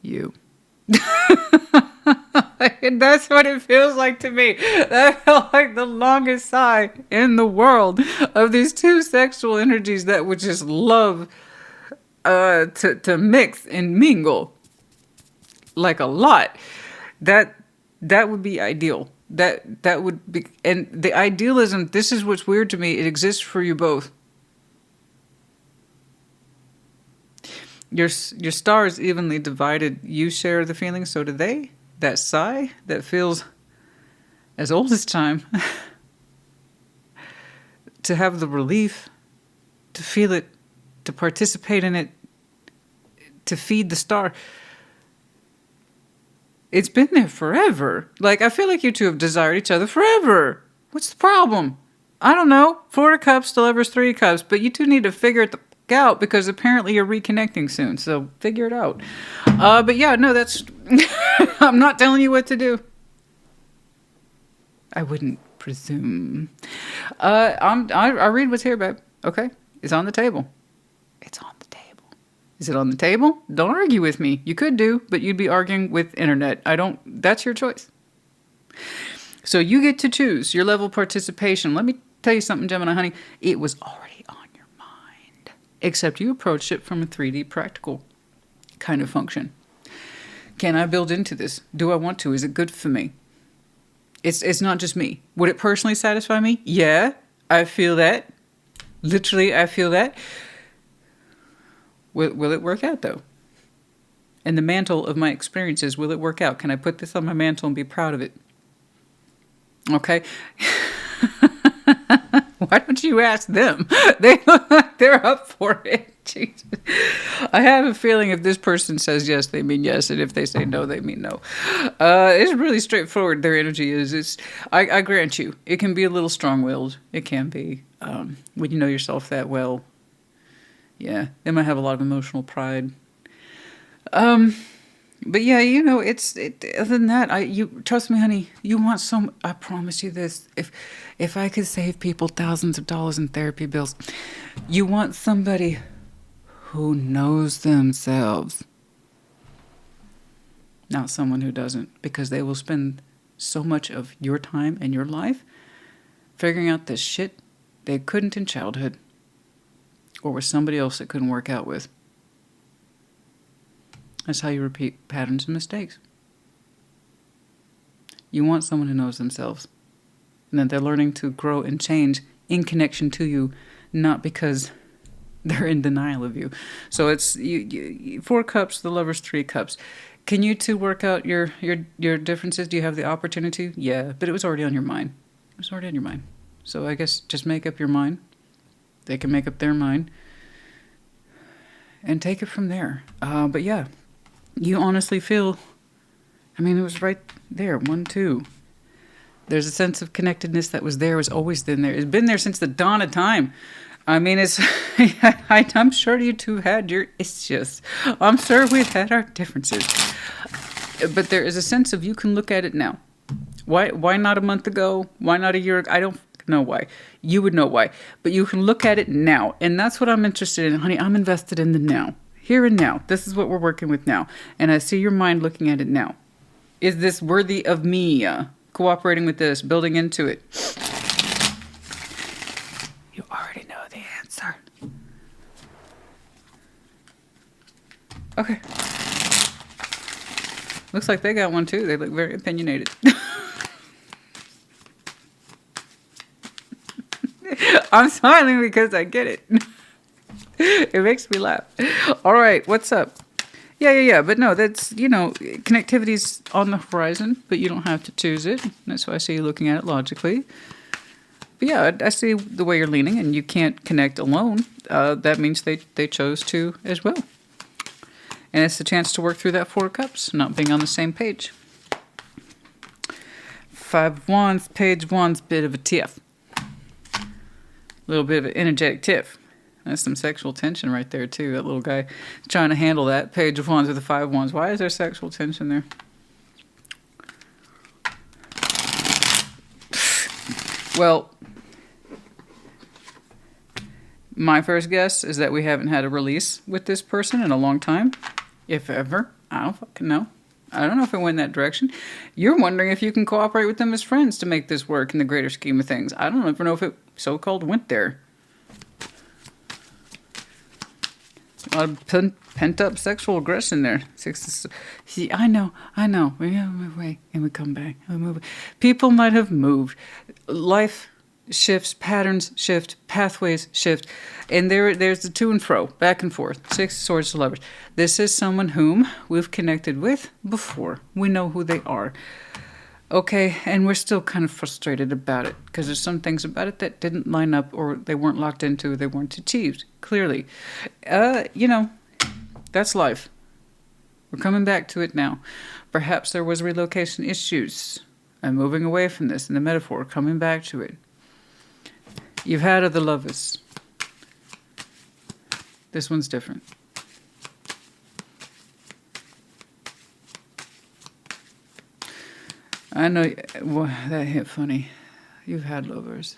You. That's what it feels like to me. That felt like the longest sigh in the world of these two sexual energies that would just love to mix and mingle like a lot. That would be ideal. That would be, and the idealism, this is what's weird to me, it exists for you both. Your star is evenly divided. You share the feeling, so do they. That sigh that feels as old as time. To have the relief, to feel it, to participate in it, to feed the star. It's been there forever. Like, I feel like you two have desired each other forever. What's the problem? I don't know. 4 of Cups, the Lovers, 3 of Cups. But you two need to figure it out, because apparently you're reconnecting soon. So figure it out. But yeah, no, that's... I'm not telling you what to do. I wouldn't presume. I read what's here, babe. Okay? It's on the table. It's on the table. Is it on the table? Don't argue with me. You could do, but you'd be arguing with internet. That's your choice. So you get to choose your level of participation. Let me tell you something, Gemini honey. It was already on your mind. Except you approached it from a 3D practical kind of function. Can I build into this? Do I want to? Is it good for me? It's not just me. Would it personally satisfy me? Yeah, I feel that. Literally, I feel that. Will it work out, though? And the mantle of my experiences, will it work out? Can I put this on my mantle and be proud of it? Okay. Why don't you ask them? They look like they're up for it. Jesus. I have a feeling if this person says yes, they mean yes. And if they say no, they mean no. It's really straightforward. Their energy is. I grant you, it can be a little strong-willed. It can be. When you know yourself that well. Yeah, they might have a lot of emotional pride. But yeah, you know, other than that, you trust me, honey, you want some, I promise you this, if I could save people thousands of dollars in therapy bills, you want somebody who knows themselves, not someone who doesn't, because they will spend so much of your time and your life figuring out this shit they couldn't in childhood, or with somebody else that couldn't work out with. That's how you repeat patterns and mistakes. You want someone who knows themselves, and that they're learning to grow and change in connection to you, not because they're in denial of you. So it's 4 cups, the Lovers, 3 cups. Can you two work out your differences? Do you have the opportunity? Yeah, but it was already on your mind. It was already on your mind. So I guess just make up your mind. They can make up their mind. And take it from there. But yeah, you honestly feel, I mean, it was right there. 1, 2. There's a sense of connectedness that was there, was always been there. It's been there since the dawn of time. I mean, it's. I'm sure you two had your issues. I'm sure we've had our differences. But there is a sense of you can look at it now. Why not a month ago? Why not a year ago? I don't know why. You would know why. But you can look at it now. And that's what I'm interested in. Honey, I'm invested in the now. Here and now. This is what we're working with now. And I see your mind looking at it now. Is this worthy of me cooperating with this, building into it? You already know the answer. Okay. Looks like they got one too. They look very opinionated. I'm smiling because I get it. It makes me laugh. All right, what's up? Yeah. But no, that's, connectivity's on the horizon, but you don't have to choose it. That's why I see you looking at it logically. But yeah, I see the way you're leaning, and you can't connect alone. That means they chose to as well. And it's the chance to work through that Four of Cups, not being on the same page. Five of Wands, Page of Wands, bit of a tiff. A little bit of an energetic tiff. That's some sexual tension right there, too. That little guy is trying to handle that. Page of Wands with the Five of Wands. Why is there sexual tension there? Well, my first guess is that we haven't had a release with this person in a long time. If ever. I don't fucking know. I don't know if it went in that direction. You're wondering if you can cooperate with them as friends to make this work in the greater scheme of things. I don't even know if it so-called went there. A lot of pent-up sexual aggression there. See, I know. We move away and we come back. We move. People might have moved. Life shifts, patterns shift, pathways shift, and there's the to and fro, back and forth. Six of Swords to Lovers. This is someone whom we've connected with before. We know who they are. Okay, and we're still kind of frustrated about it because there's some things about it that didn't line up, or they weren't locked into, they weren't achieved, clearly. That's life. We're coming back to it now. Perhaps there was relocation issues. I'm moving away from this in the metaphor, coming back to it. You've had other lovers. This one's different. I know, well, that hit funny. You've had lovers.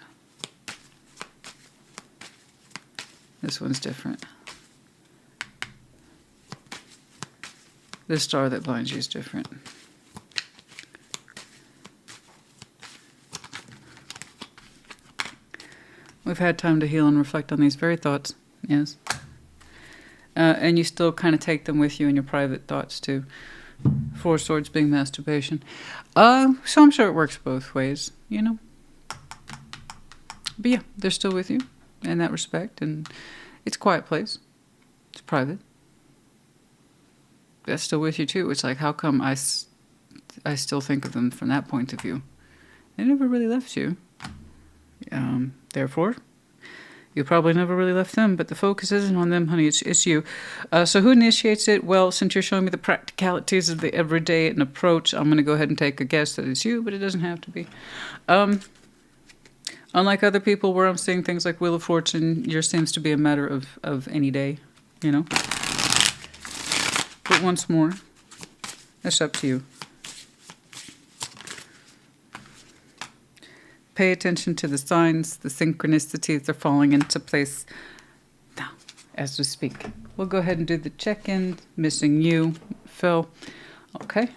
This one's different. The star that blinds you is different. We've had time to heal and reflect on these very thoughts, yes. And you still kind of take them with you in your private thoughts too. Four of Swords being masturbation. So I'm sure it works both ways, But yeah, they're still with you in that respect, and it's a quiet place. It's private. That's still with you too. It's like, how come I still think of them from that point of view? They never really left you. Therefore, you probably never really left them, but the focus isn't on them, honey. It's you. So who initiates it? Well, since you're showing me the practicalities of the everyday and approach, I'm going to go ahead and take a guess that it's you, but it doesn't have to be. Unlike other people where I'm seeing things like Wheel of Fortune, yours seems to be a matter of any day, But once more, that's up to you. Pay attention to the signs, the synchronicities are falling into place now as we speak. We'll go ahead and do the check-in. Missing you, Phil. Okay.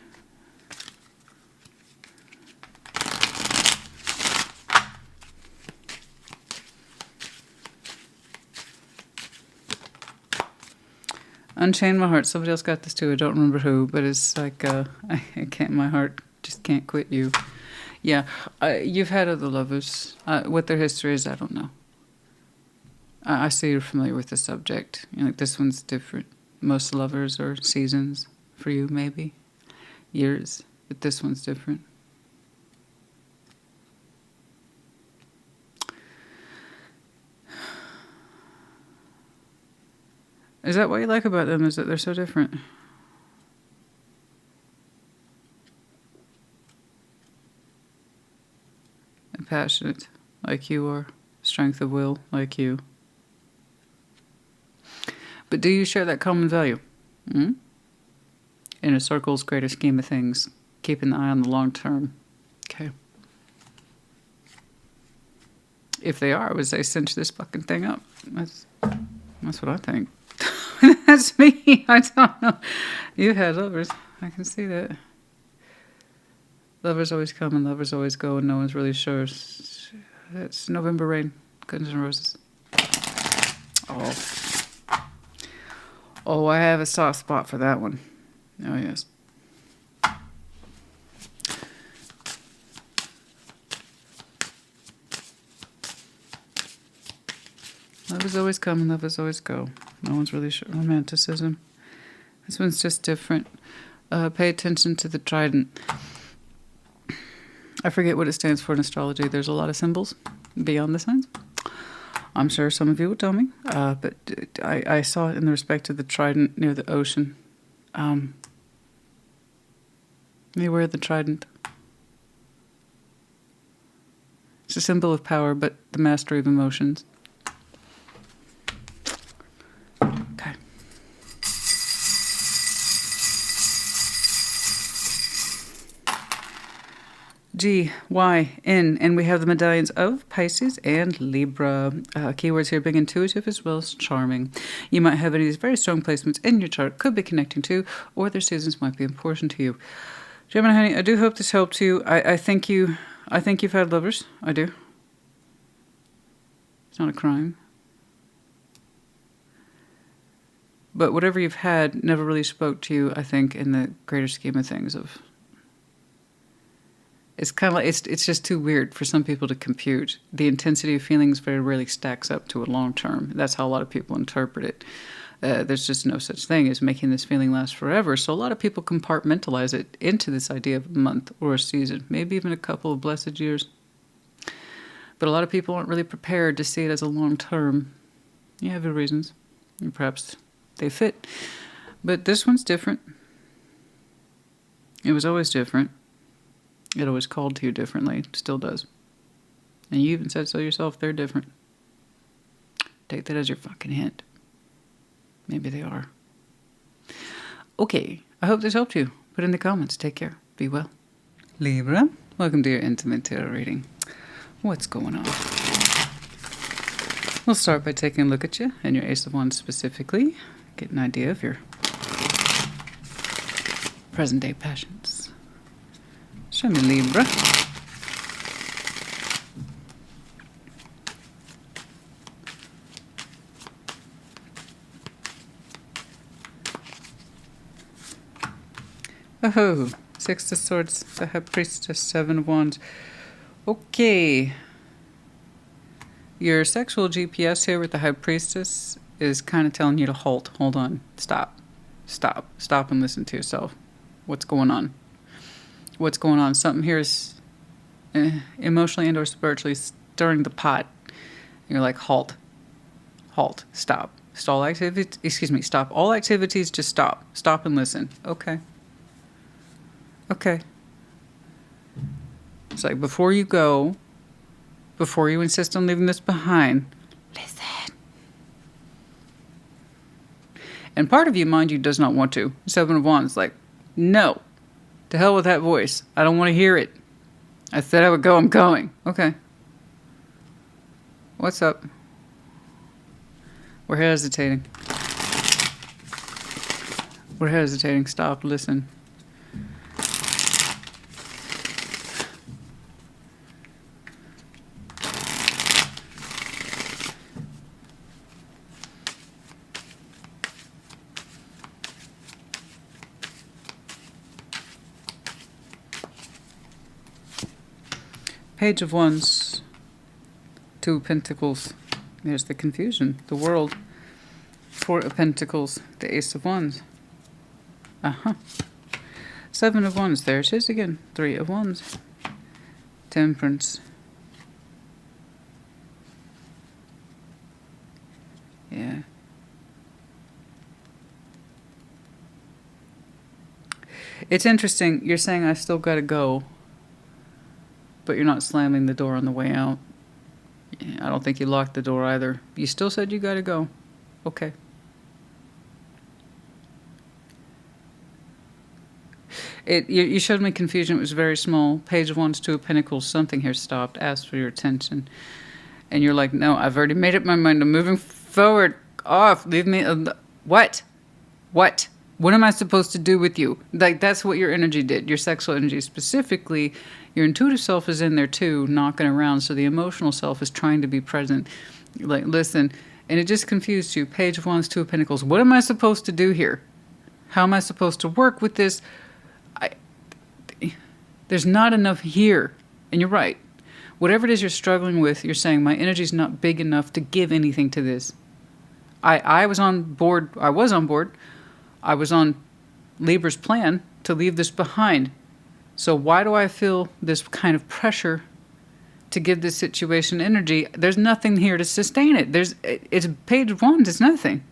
Unchain my heart. Somebody else got this too. I don't remember who, but it's like I can't. My heart just can't quit you. Yeah, you've had other lovers. What their history is, I don't know. I see you're familiar with the subject. Like this one's different. Most lovers are seasons for you, maybe years, but this one's different. Is that what you like about them? Is that they're so different? passionate, like you are. Strength of will, like you. But do you share that common value? Hmm? In a circle's greater scheme of things, keeping an eye on the long term. Okay. If they are, I would say cinch this fucking thing up. That's what I think. That's me. I don't know. You had lovers. I can see that. Lovers always come and lovers always go, and no one's really sure. It's November Rain. Guns N' Roses. Oh. Oh, I have a soft spot for that one. Oh, yes. Lovers always come and lovers always go. No one's really sure. Romanticism. This one's just different. Pay attention to the trident. I forget what it stands for in astrology. There's a lot of symbols beyond the signs. I'm sure some of you will tell me. But I saw it in the respect of the trident near the ocean. You wear the trident. It's a symbol of power, but the mastery of emotions. Okay. G, Y, N, and we have the medallions of Pisces and Libra. Keywords here being intuitive as well as charming. You might have any of these very strong placements in your chart, could be connecting to, or their seasons might be important to you. Gemini, honey, I do hope this helped you. I think you've had lovers. I do. It's not a crime. But whatever you've had never really spoke to you, I think, in the greater scheme of things of... It's kind of like, it's just too weird for some people to compute. The intensity of feelings very rarely stacks up to a long term. That's how a lot of people interpret it. There's just no such thing as making this feeling last forever. So a lot of people compartmentalize it into this idea of a month or a season, maybe even a couple of blessed years. But a lot of people aren't really prepared to see it as a long term. You have your reasons. And perhaps they fit. But this one's different. It was always different. It always called to you differently. It still does. And you even said so yourself, they're different. Take that as your fucking hint. Maybe they are. Okay, I hope this helped you. Put in the comments. Take care. Be well. Libra, welcome to your intimate tarot reading. What's going on? We'll start by taking a look at you and your Ace of Wands specifically. Get an idea of your present day passions. Show me Libra. Oh, Six of Swords, the High Priestess, Seven of Wands. Okay. Your sexual GPS here with the High Priestess is kind of telling you to halt. Hold on. Stop. Stop. Stop and listen to yourself. What's going on? What's going on? Something here is emotionally and or spiritually stirring the pot. You're like, halt. Halt. Stop. Stall activities. Excuse me. Stop all activities. Just stop. Stop and listen. Okay. Okay. It's like before you go, before you insist on leaving this behind, listen. And part of you, mind you, does not want to. Seven of Wands, like, no. To hell with that voice. I don't want to hear it. I said I would go, I'm going. Okay. What's up? We're hesitating. We're hesitating. Stop, listen. Page of Wands, Two of Pentacles. There's the confusion. The World, Four of Pentacles, the Ace of Wands. Seven of Wands. There it is again. Three of Wands. Temperance. Yeah. It's interesting. You're saying I still gotta go. but you're not slamming the door on the way out. I don't think you locked the door either. You still said you gotta go. Okay. You showed me confusion. It was very small. Page of Wands, Two of Pentacles. Something here stopped. Asked for your attention. And you're like, no, I've already made up my mind. I'm moving forward. Off. Leave me. What? What? What am I supposed to do with you? Like, that's what your energy did. Your sexual energy specifically. Your intuitive self is in there too, knocking around. So the emotional self is trying to be present. Like, listen. And it just confused you. Page of Wands, Two of Pentacles. What am I supposed to do here? How am I supposed to work with this? There's not enough here. And you're right. Whatever it is you're struggling with, you're saying, my energy's not big enough to give anything to this. I was on board. I was on Libra's plan to leave this behind. So why do I feel this kind of pressure to give this situation energy? There's nothing here to sustain it. It's Page of Wands. It's nothing.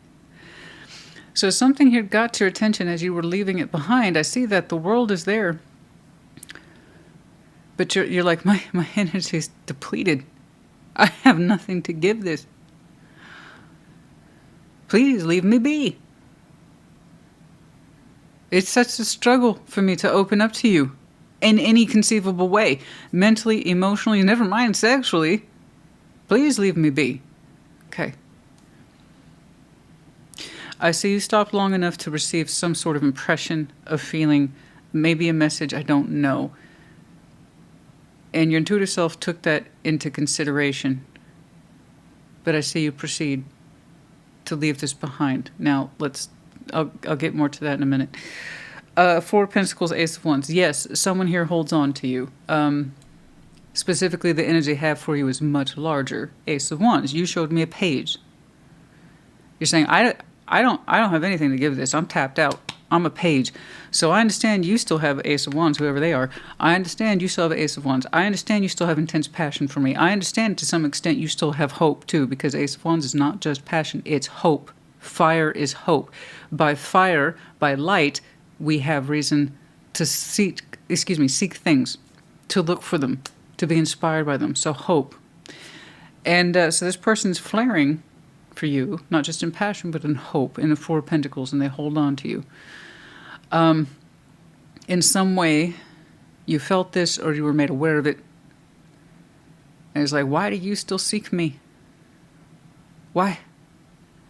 So something here got your attention as you were leaving it behind. I see that the world is there. But you're like, my energy is depleted. I have nothing to give this. Please leave me be. It's such a struggle for me to open up to you in any conceivable way. Mentally, emotionally, never mind sexually. Please leave me be. Okay. I see you stopped long enough to receive some sort of impression, of feeling, maybe a message, I don't know. And your intuitive self took that into consideration. But I see you proceed to leave this behind. Now, I'll get more to that in a minute. Four of Pentacles, Ace of Wands. Yes, someone here holds on to you. Specifically, the energy I have for you is much larger. Ace of Wands. You showed me a page. You're saying, I don't have anything to give this. I'm tapped out. I'm a page. So I understand you still have Ace of Wands, whoever they are. I understand you still have Ace of Wands. I understand you still have intense passion for me. I understand to some extent you still have hope too, because Ace of Wands is not just passion, it's hope. Fire is hope. By fire, by light, we have reason to seek things, to look for them, to be inspired by them. So hope. And so this person's flaring for you, not just in passion, but in hope, in the Four of Pentacles, and they hold on to you. In some way, you felt this or you were made aware of it. And it's like, why do you still seek me? Why?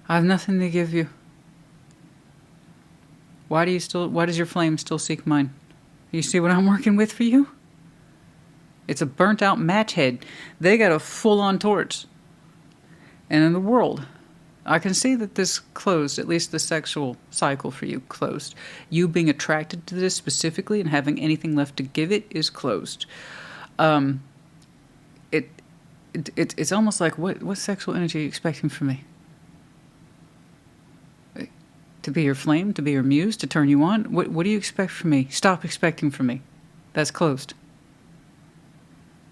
I have nothing to give you. Why does your flame still seek mine? You see what I'm working with for you? It's a burnt out match head. They got a full-on torch. And in the world, I can see that this closed, at least the sexual cycle for you closed. You being attracted to this specifically and having anything left to give it is closed. It's almost like, what sexual energy are you expecting from me? To be your flame, to be your muse, to turn you on? What do you expect from me? Stop expecting from me. That's closed.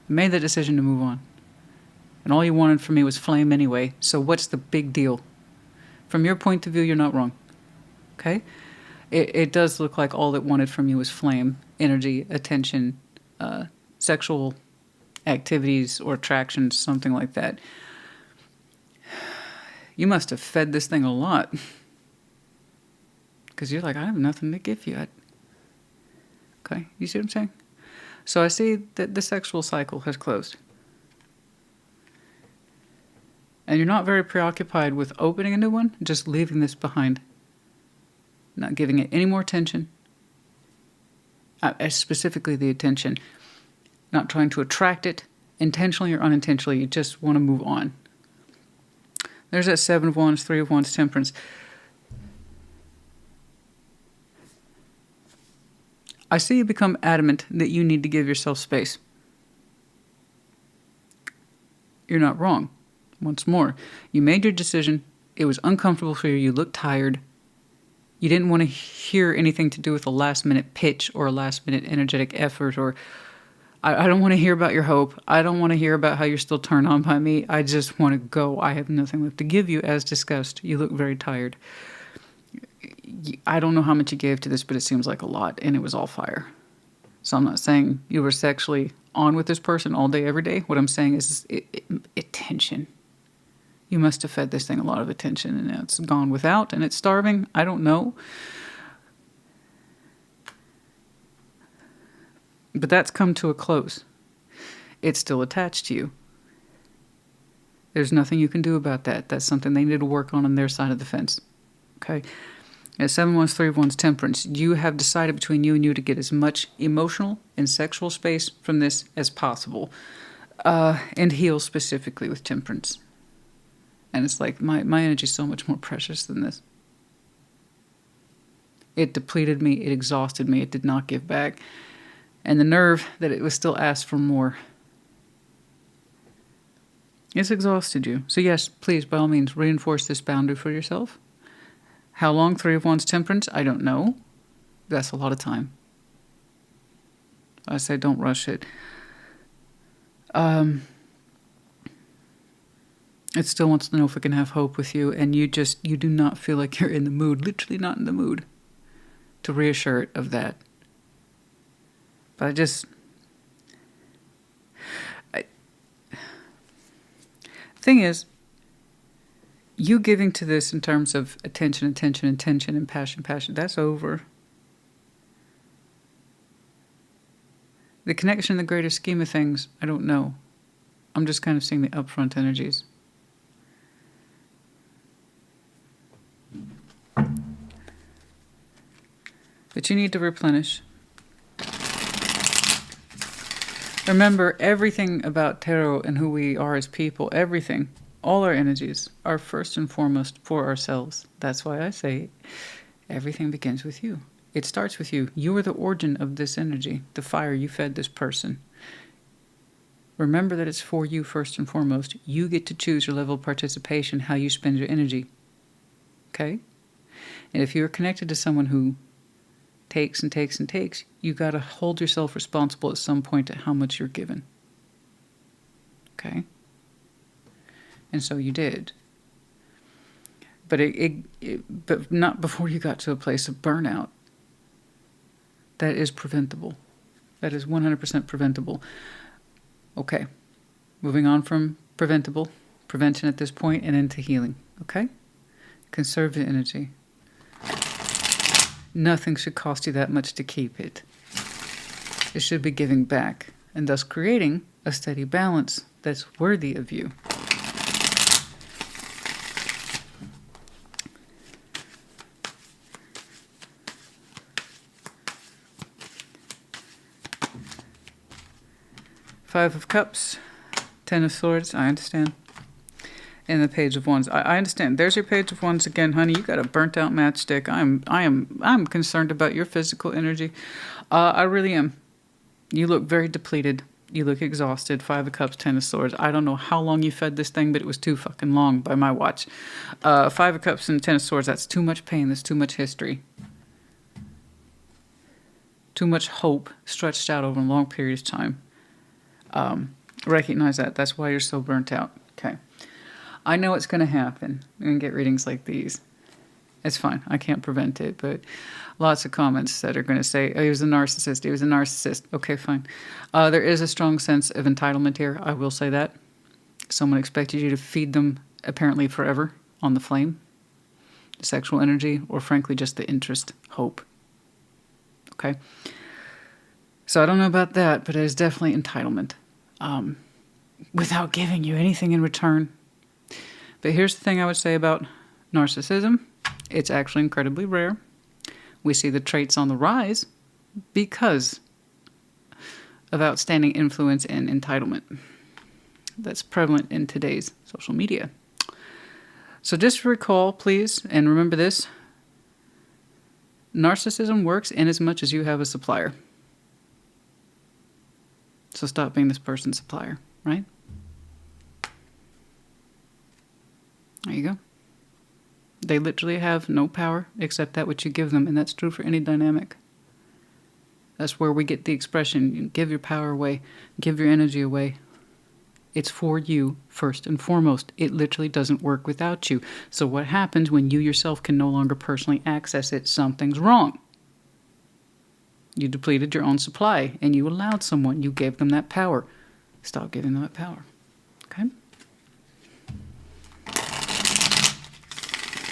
I made the decision to move on. And all you wanted from me was flame anyway, so what's the big deal? From your point of view, you're not wrong. Okay? It does look like all it wanted from you was flame, energy, attention, sexual activities or attractions, something like that. You must have fed this thing a lot. Because you're like, I have nothing to give you. Okay? You see what I'm saying? So I see that the sexual cycle has closed. And you're not very preoccupied with opening a new one, just leaving this behind. Not giving it any more attention. Specifically the attention. Not trying to attract it, intentionally or unintentionally. You just want to move on. There's that Seven of Wands, Three of Wands, Temperance. I see you become adamant that you need to give yourself space. You're not wrong. Once more, you made your decision. It was uncomfortable for you. You looked tired. You didn't want to hear anything to do with a last-minute pitch or a last-minute energetic effort. Or I don't want to hear about your hope. I don't want to hear about how you're still turned on by me. I just want to go. I have nothing left to give you, as discussed. You look very tired. I don't know how much you gave to this, but it seems like a lot, and it was all fire. So I'm not saying you were sexually on with this person all day, every day. What I'm saying is attention. You must have fed this thing a lot of attention, and now it's gone without, and it's starving. I don't know. But that's come to a close. It's still attached to you. There's nothing you can do about that. That's something they need to work on their side of the fence. Okay? At 7 Wands, 3 of Wands, Temperance, you have decided between you and you to get as much emotional and sexual space from this as possible. And heal specifically with Temperance. And it's like, my energy is so much more precious than this. It depleted me. It exhausted me. It did not give back. And the nerve that it was still asked for more. It's exhausted you. So yes, please, by all means, reinforce this boundary for yourself. How long? 3 of Wands, Temperance? I don't know. That's a lot of time. I say don't rush it. It still wants to know if it can have hope with you, and you do not feel like you're in the mood, literally not in the mood, to reassure it of that. But thing is, you giving to this in terms of attention, and passion, that's over. The connection in the greater scheme of things, I don't know. I'm just kind of seeing the upfront energies. But you need to replenish. Remember, everything about tarot and who we are as people, everything, all our energies are first and foremost for ourselves. That's why I say everything begins with you. It starts with you. You are the origin of this energy, the fire you fed this person. Remember that it's for you first and foremost. You get to choose your level of participation, how you spend your energy. Okay? And if you're connected to someone who takes and takes and takes, you got to hold yourself responsible at some point at how much you're given. Okay? And so you did. But but not before you got to a place of burnout. That is preventable. That is 100% preventable. Okay. Moving on from prevention at this point, and into healing. Okay? Conserve the energy. Nothing should cost you that much to keep it. It should be giving back, and thus creating a steady balance that's worthy of you. Five of Cups, 10 of Swords, I understand. And the Page of Wands. I understand. There's your Page of Wands again, honey. You got a burnt out matchstick. I'm concerned about your physical energy. I really am. You look very depleted. You look exhausted. 5 of Cups, 10 of Swords. I don't know how long you fed this thing, but it was too fucking long by my watch. 5 of Cups and 10 of Swords, that's too much pain. That's too much history. Too much hope stretched out over a long period of time. Recognize that. That's why you're so burnt out. Okay. I know it's going to happen. You're going to get readings like these. It's fine. I can't prevent it, but lots of comments that are going to say, oh, he was a narcissist. He was a narcissist. Okay, fine. There is a strong sense of entitlement here. I will say that. Someone expected you to feed them apparently forever on the flame. Sexual energy, or frankly, just the interest, hope. Okay. So I don't know about that, but it is definitely entitlement. Without giving you anything in return. But here's the thing I would say about narcissism. It's actually incredibly rare. We see the traits on the rise because of outstanding influence and entitlement. That's prevalent in today's social media. So just recall, please, and remember this. Narcissism works in as much as you have a supplier. So stop being this person's supplier, right? There you go. They literally have no power except that which you give them, and that's true for any dynamic. That's where we get the expression, you give your power away, give your energy away. It's for you first and foremost. It literally doesn't work without you. So what happens when you yourself can no longer personally access it? Something's wrong. You depleted your own supply, and you allowed someone, you gave them that power. Stop giving them that power. Okay?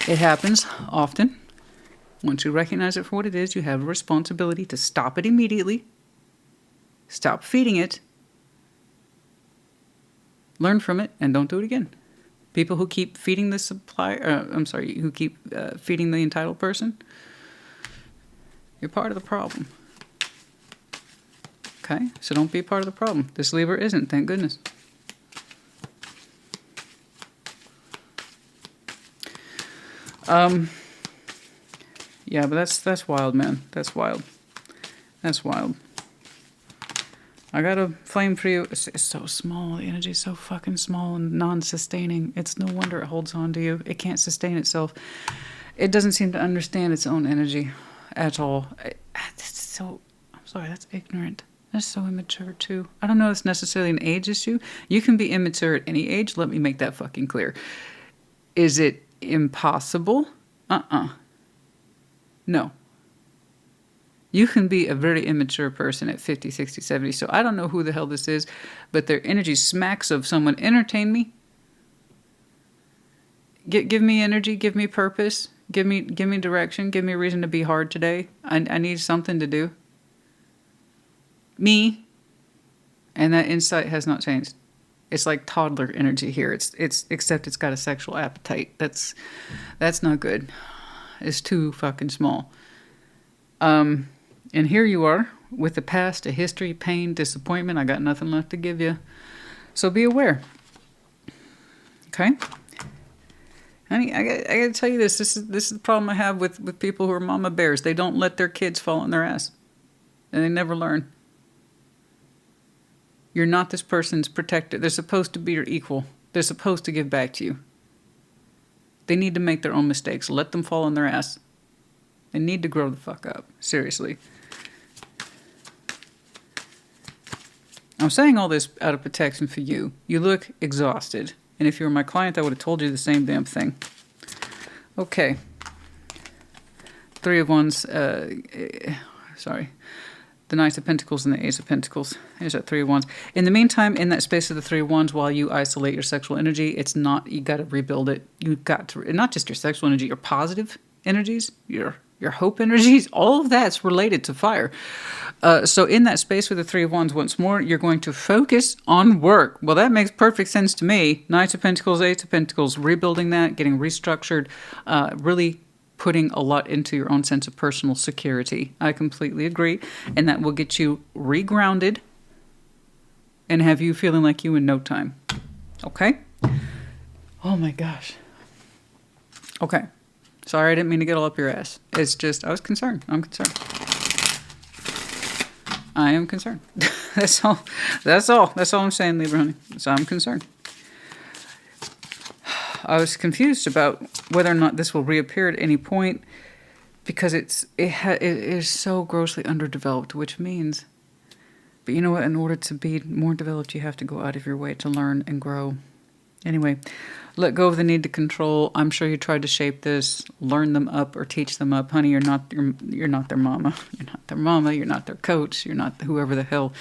It happens often. Once you recognize it for what it is, you have a responsibility to stop it immediately. Stop feeding it. Learn from it, and don't do it again. People who keep feeding the who keep feeding the entitled person, you're part of the problem. Okay? So don't be a part of the problem. This Libra isn't, thank goodness. Yeah, but that's wild, man. That's wild. That's wild. I got a flame for you. It's so small. The energy is so fucking small and non-sustaining. It's no wonder it holds on to you. It can't sustain itself. It doesn't seem to understand its own energy at all. It's so, I'm sorry, that's ignorant. That's so immature, too. I don't know if it's necessarily an age issue. You can be immature at any age. Let me make that fucking clear. Is it impossible? No. You can be a very immature person at 50, 60, 70. So I don't know who the hell this is, but their energy smacks of someone. Entertain me. Give me energy. Give me purpose. Give me direction. Give me a reason to be hard today. I need something to do. Me. And that insight has not changed. It's like toddler energy here. It's except it's got a sexual appetite. That's not good. It's too fucking small. And here you are with the past, a history, pain, disappointment. I got nothing left to give you. So be aware. Okay? Honey, I gotta tell you this. This is the problem I have with people who are mama bears. They don't let their kids fall on their ass. And they never learn. You're not this person's protector. They're supposed to be your equal. They're supposed to give back to you. They need to make their own mistakes. Let them fall on their ass. They need to grow the fuck up. Seriously. I'm saying all this out of protection for you. You look exhausted. And if you were my client, I would have told you the same damn thing. Okay. Three of Wands. Sorry. The Knight of Pentacles and the Ace of Pentacles. There's that Three of Wands. In the meantime, in that space of the Three of Wands, while you isolate your sexual energy, it's not, you got to rebuild it. You've got to, not just your sexual energy, your positive energies, your hope energies, all of that's related to fire. So in that space with the Three of Wands, once more, you're going to focus on work. Well, that makes perfect sense to me. Knight of Pentacles, Ace of Pentacles, rebuilding that, getting restructured, really putting a lot into your own sense of personal security. I completely agree. And that will get you regrounded and have you feeling like you in no time. Okay? Oh my gosh. Okay. Sorry, I didn't mean to get all up your ass. It's just, I was concerned. I'm concerned. I am concerned. That's all. That's all. That's all I'm saying, Libra, honey. So I'm concerned. I was confused about whether or not this will reappear at any point because it is so grossly underdeveloped, which means, but you know what, in order to be more developed, you have to go out of your way to learn and grow. Anyway, let go of the need to control. I'm sure you tried to shape this, learn them up or teach them up. Honey, you're not their mama. You're not their mama. You're not their coach. You're not whoever the hell.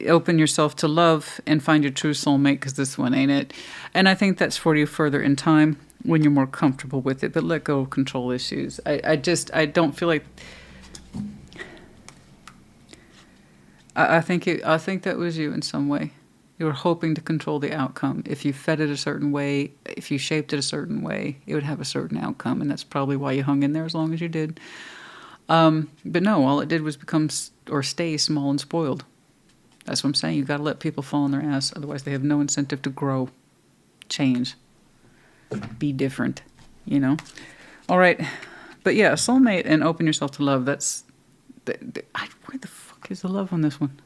Open yourself to love and find your true soulmate, because this one ain't it. And I think that's for you further in time when you're more comfortable with it. But let go of control issues. I don't feel like. I think that was you in some way. You were hoping to control the outcome. If you fed it a certain way, if you shaped it a certain way, it would have a certain outcome, and that's probably why you hung in there as long as you did. But no, all it did was become or stay small and spoiled. That's what I'm saying. You've got to let people fall on their ass. Otherwise, they have no incentive to grow, change, be different, you know? All right. But yeah, soulmate and open yourself to love. That's... where the fuck is the love on this one?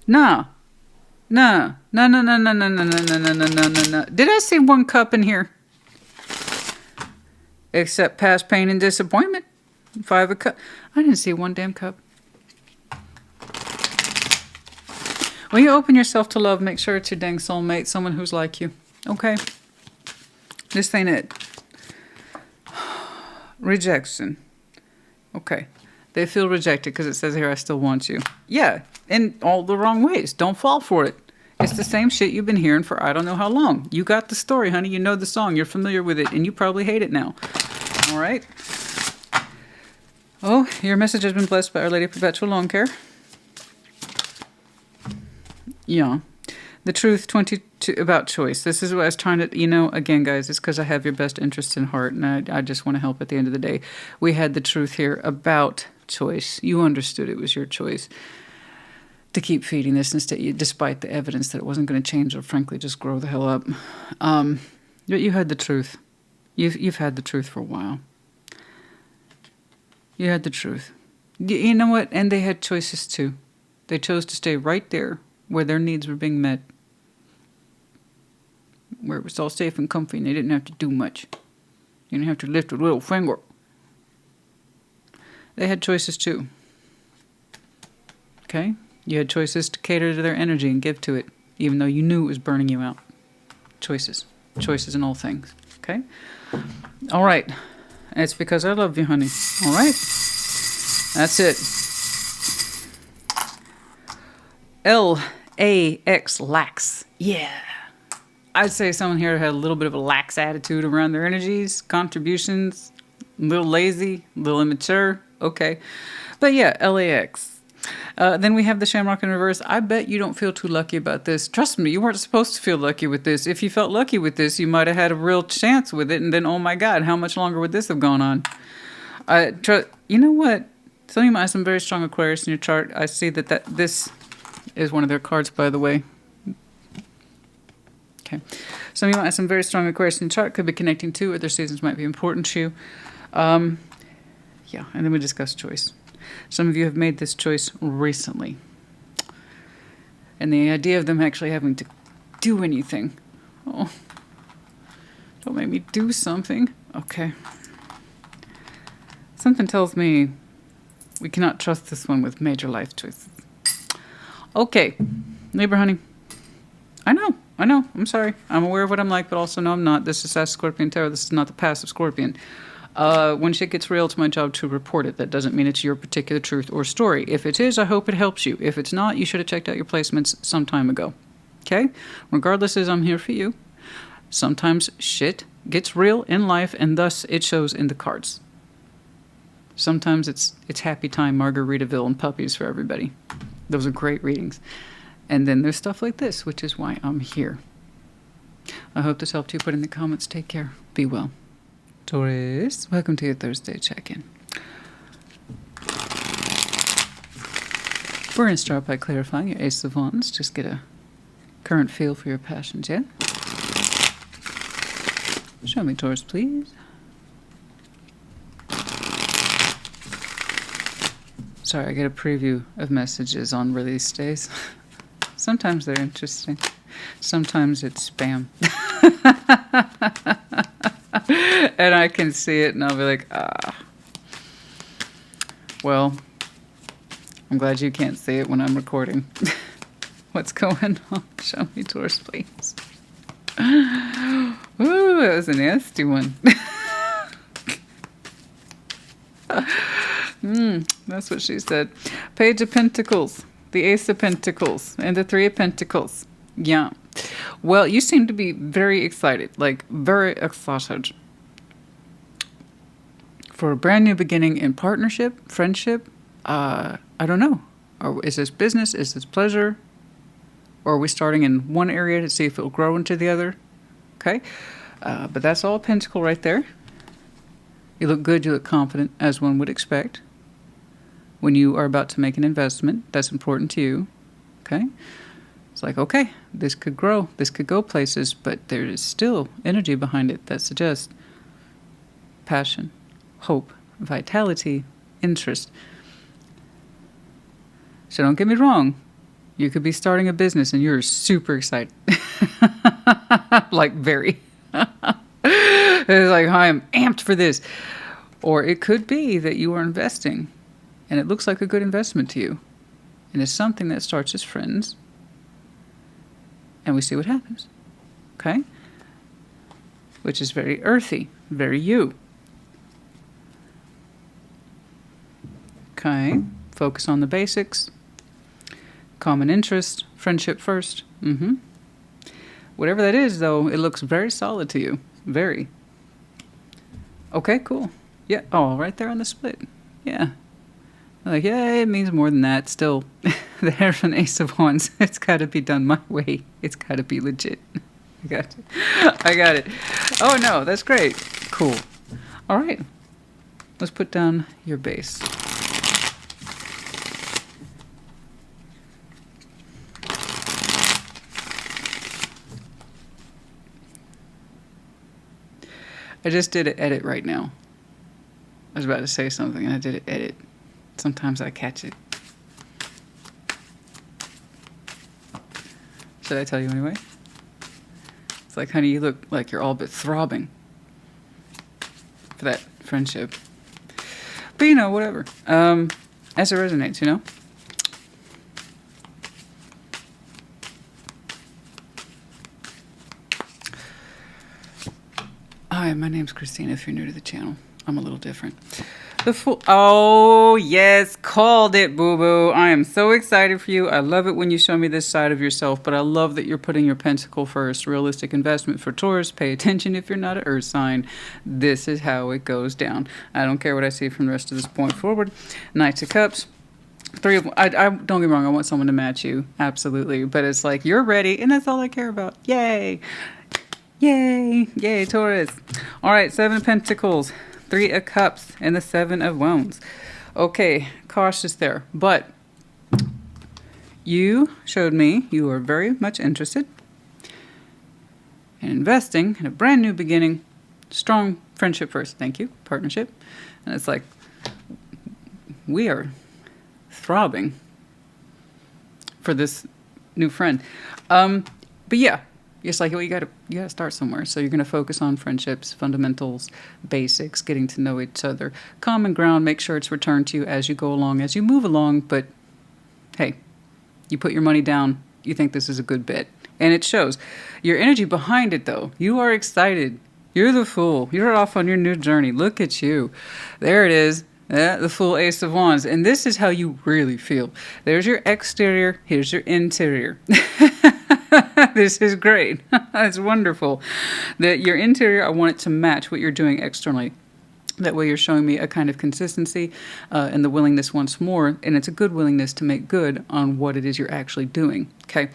No. No. No, no, no, no, no, no, no, no, no, no, no, no, no. Did I see one cup in here? Except past pain and disappointment. 5 of cups. I didn't see one damn cup. When you open yourself to love, make sure it's your dang soulmate, someone who's like you. Okay? This ain't it. Rejection. Okay. They feel rejected because it says here, I still want you. Yeah, in all the wrong ways. Don't fall for it. It's the same shit you've been hearing for I don't know how long. You got the story, honey. You know the song. You're familiar with it, and you probably hate it now. All right. Oh, your message has been blessed by Our Lady of Perpetual Lawn Care. Yeah. The truth 22 about choice. This is what I was trying to, you know, again, guys, it's because I have your best interests in heart, and I just want to help at the end of the day. We had the truth here about choice. You understood it was your choice to keep feeding this instead, despite the evidence that it wasn't going to change or frankly just grow the hell up. But you had the truth. You've had the truth for a while. You had the truth. You know what? And they had choices too. They chose to stay right there where their needs were being met, where it was all safe and comfy and they didn't have to do much. You didn't have to lift a little finger. They had choices too. Okay? You had choices to cater to their energy and give to it, even though you knew it was burning you out. Choices. Choices in all things. Okay? All right. It's because I love you, honey. All right? That's it. LAX, lax. Yeah. I'd say someone here had a little bit of a lax attitude around their energies, contributions, a little lazy, a little immature. Okay. But yeah, LAX. Then we have the Shamrock in reverse. I bet you don't feel too lucky about this. Trust me, you weren't supposed to feel lucky with this. If you felt lucky with this, you might have had a real chance with it. And then, oh my God, how much longer would this have gone on? You know what? Some of you might have some very strong Aquarius in your chart. I see that this is one of their cards, by the way. Okay. Some of you might have some very strong Aquarius in your chart. Could be connecting to, or their seasons might be important to you. Yeah, and then we discuss choice. Some of you have made this choice recently. And the idea of them actually having to do anything. Oh, don't make me do something. Okay. Something tells me we cannot trust this one with major life choices. Okay. Libra, honey. I know. I'm sorry. I'm aware of what I'm like, but also no, I'm not. This is sassyscorpiontarot. This is not the passive scorpion. When shit gets real, it's my job to report it. That doesn't mean it's your particular truth or story. If it is, I hope it helps you. If it's not, you should have checked out your placements some time ago. Okay? Regardless, I'm here for you. Sometimes shit gets real in life, and thus it shows in the cards. Sometimes it's happy time, Margaritaville, and puppies for everybody. Those are great readings. And then there's stuff like this, which is why I'm here. I hope this helped you. Put in the comments. Take care. Be well. Taurus, welcome to your Thursday check-in. We're going to start by clarifying your Ace of Wands. Just get a current feel for your passions, yeah? Show me, Taurus, please. Sorry, I get a preview of messages on release days. Sometimes they're interesting. Sometimes it's spam. And I can see it and I'll be like, well, I'm glad you can't see it when I'm recording. What's going on? Show me, Taurus, please. Ooh, that was a nasty one. That's what she said. Page of Pentacles, the Ace of Pentacles, and the Three of Pentacles. Yeah. Well, you seem to be very excited, like very excited for a brand new beginning in partnership, friendship. I don't know. Or is this business? Is this pleasure? Or are we starting in one area to see if it will grow into the other? Okay. But that's all pentacle right there. You look good. You look confident, as one would expect. When you are about to make an investment, that's important to you. Okay. It's like, okay, this could grow. This could go places, but there is still energy behind it that suggests passion, hope, vitality, interest. So don't get me wrong. You could be starting a business and you're super excited. Like very. It's like, I am amped for this. Or it could be that you are investing and it looks like a good investment to you. And it's something that starts as friends. And we see what happens. Okay? Which is very earthy, very you. Okay. Focus on the basics. Common interest. Friendship first. Whatever that is, though, it looks very solid to you. Very. Okay, cool. Yeah. Oh, right there on the split. Yeah. Like, yeah, it means more than that. Still, there's an Ace of Wands. It's got to be done my way. It's got to be legit. I got it. I got it. Oh, no, that's great. Cool. All right. Let's put down your base. I just did an edit right now. I was about to say something and I did an edit. Sometimes I catch it. Should I tell you anyway? It's like, honey, you look like you're all but throbbing for that friendship. But, you know, whatever. As it resonates, you know? Hi, my name's Christina. If you're new to the channel, I'm a little different. The Fool. Oh, yes. Called it, boo-boo. I am so excited for you. I love it when you show me this side of yourself, but I love that you're putting your pentacle first. Realistic investment for Taurus. Pay attention if you're not an earth sign. This is how it goes down. I don't care what I see from the rest of this point forward. Knights of Cups. Three of... I don't get me wrong. I want someone to match you. Absolutely. But it's like, you're ready, and that's all I care about. Yay. Yay. Yay, Taurus. All right, 7 of Pentacles. 3 of Cups and the 7 of Wands. Okay, cautious there. But you showed me you are very much interested in investing in a brand new beginning. Strong friendship first. Thank you. Partnership. And it's like, we are throbbing for this new friend. But yeah. It's like, well, you gotta start somewhere. So you're gonna focus on friendships, fundamentals, basics, getting to know each other, common ground. Make sure it's returned to you as you go along, as you move along. But hey, you put your money down. You think this is a good bet, and it shows. Your energy behind it, though. You are excited. You're the Fool. You're off on your new journey. Look at you. There it is. The Fool, Ace of Wands. And this is how you really feel. There's your exterior. Here's your interior. This is great. It's wonderful. That your interior, I want it to match what you're doing externally. That way you're showing me a kind of consistency and the willingness once more. And it's a good willingness to make good on what it is you're actually doing. Okay.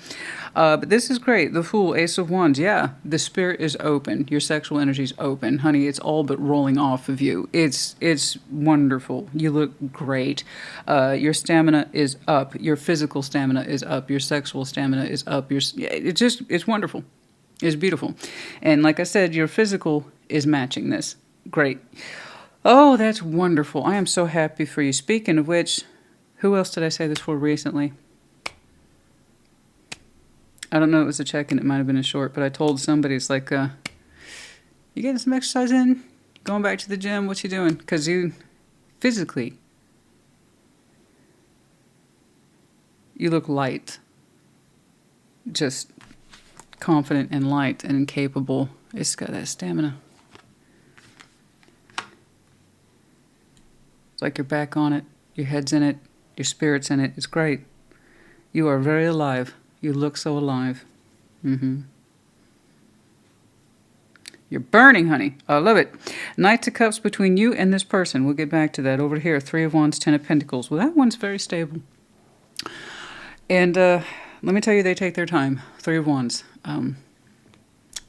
But this is great. The Fool, Ace of Wands. Yeah. The spirit is open. Your sexual energy is open. Honey, it's all but rolling off of you. It's wonderful. You look great. Your stamina is up. Your physical stamina is up. Your sexual stamina is up. It's wonderful. It's beautiful. And like I said, your physical is matching this. Great. Oh, that's wonderful. I am so happy for you. Speaking of which, who else did I say this for recently? I don't know. It was a check-in. It might have been a short, but I told somebody, it's like, you getting some exercise in? Going back to the gym? What you doing? Because you, physically, you look light. Just confident and light and capable. It's got that stamina. Like you're back on it, your head's in it, your spirit's in it. It's great. You are very alive. You look so alive. You're burning, honey. I love it. Knight of Cups between you and this person. We'll get back to that. Over here, 3 of Wands, 10 of Pentacles. Well, that one's very stable. And let me tell you, they take their time. 3 of Wands.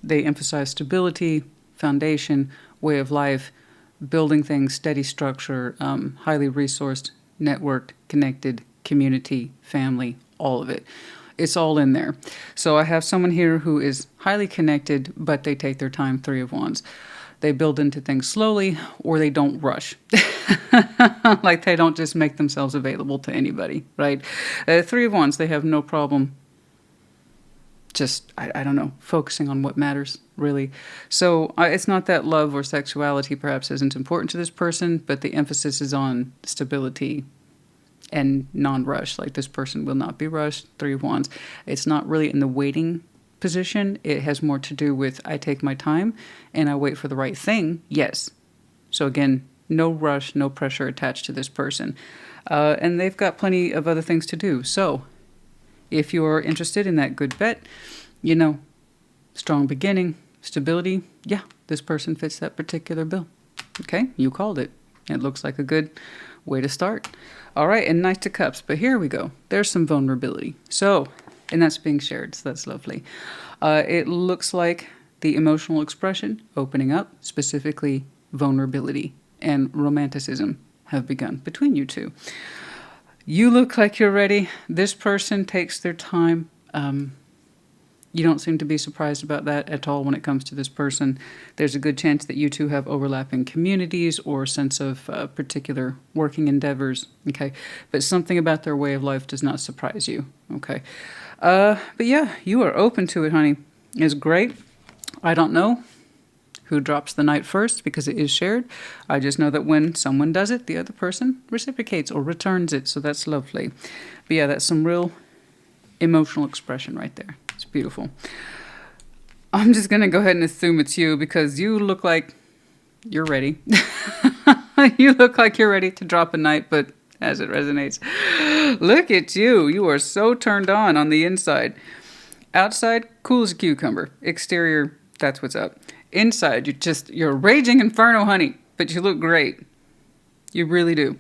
They emphasize stability, foundation, way of life, building things, steady structure, highly resourced, networked, connected, community, family, all of it. It's all in there. So I have someone here who is highly connected, but they take their time, 3 of Wands. They build into things slowly, or they don't rush. Like they don't just make themselves available to anybody, right? 3 of Wands, they have no problem just, I don't know, focusing on what matters, really. So it's not that love or sexuality perhaps isn't important to this person, but the emphasis is on stability and non-rush. Like this person will not be rushed, 3 of Wands. It's not really in the waiting position. It has more to do with I take my time and I wait for the right thing. Yes. So again, No rush, no pressure attached to this person. And they've got plenty of other things to do. So if you're interested in that good bet, you know, strong beginning, stability, yeah, this person fits that particular bill. Okay, you called it. It looks like a good way to start. All right, and Knight of Cups, but here we go. There's some vulnerability. So, and that's being shared, so that's lovely. It looks like the emotional expression opening up, specifically vulnerability and romanticism have begun between you two. You look like you're ready. This person takes their time. You don't seem to be surprised about that at all when it comes to this person. There's a good chance that you two have overlapping communities or sense of particular working endeavors, okay? But something about their way of life does not surprise you, okay? But yeah, you are open to it, honey. It's great. I don't know who drops the Knight first because it is shared. I just know that when someone does it, the other person reciprocates or returns it, so that's lovely. But yeah, that's some real emotional expression right there. It's beautiful. I'm just going to go ahead and assume it's you because you look like you're ready. You look like you're ready to drop a Knight, but as it resonates. Look at you. You are so turned on the inside. Outside, cool as a cucumber. Exterior, that's what's up. Inside, you're a raging inferno, honey, but you look great. You really do.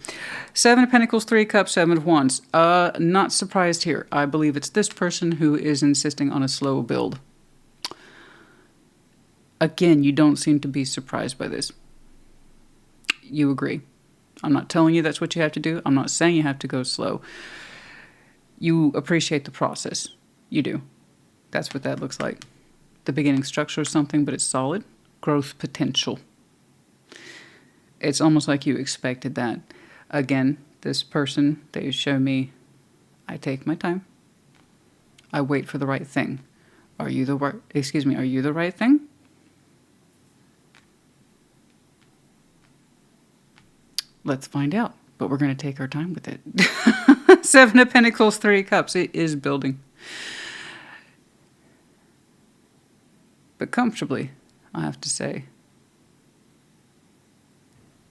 7 of Pentacles, 3 of Cups, 7 of Wands. Not surprised here. I believe it's this person who is insisting on a slow build. Again, you don't seem to be surprised by this. You agree. I'm not telling you that's what you have to do. I'm not saying you have to go slow. You appreciate the process. You do. That's what that looks like. The beginning structure of something, but it's solid. Growth potential. It's almost like you expected that. Again, this person, they show me, I take my time. I wait for the right thing. Are you the right thing? Let's find out, but we're going to take our time with it. 7 of Pentacles, 3 of Cups. It is building. But comfortably, I have to say.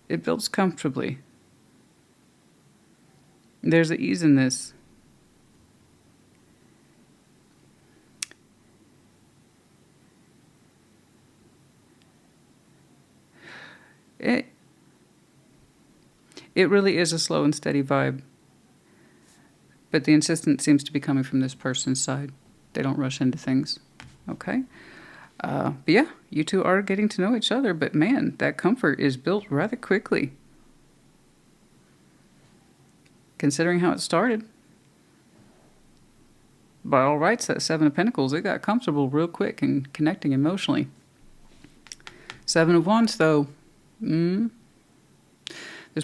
It builds comfortably. There's an ease in this. It really is a slow and steady vibe. But the insistence seems to be coming from this person's side. They don't rush into things. Okay? But yeah, you two are getting to know each other, but man, that comfort is built rather quickly. Considering how it started. By all rights, that 7 of Pentacles, it got comfortable real quick and connecting emotionally. 7 of Wands, though, this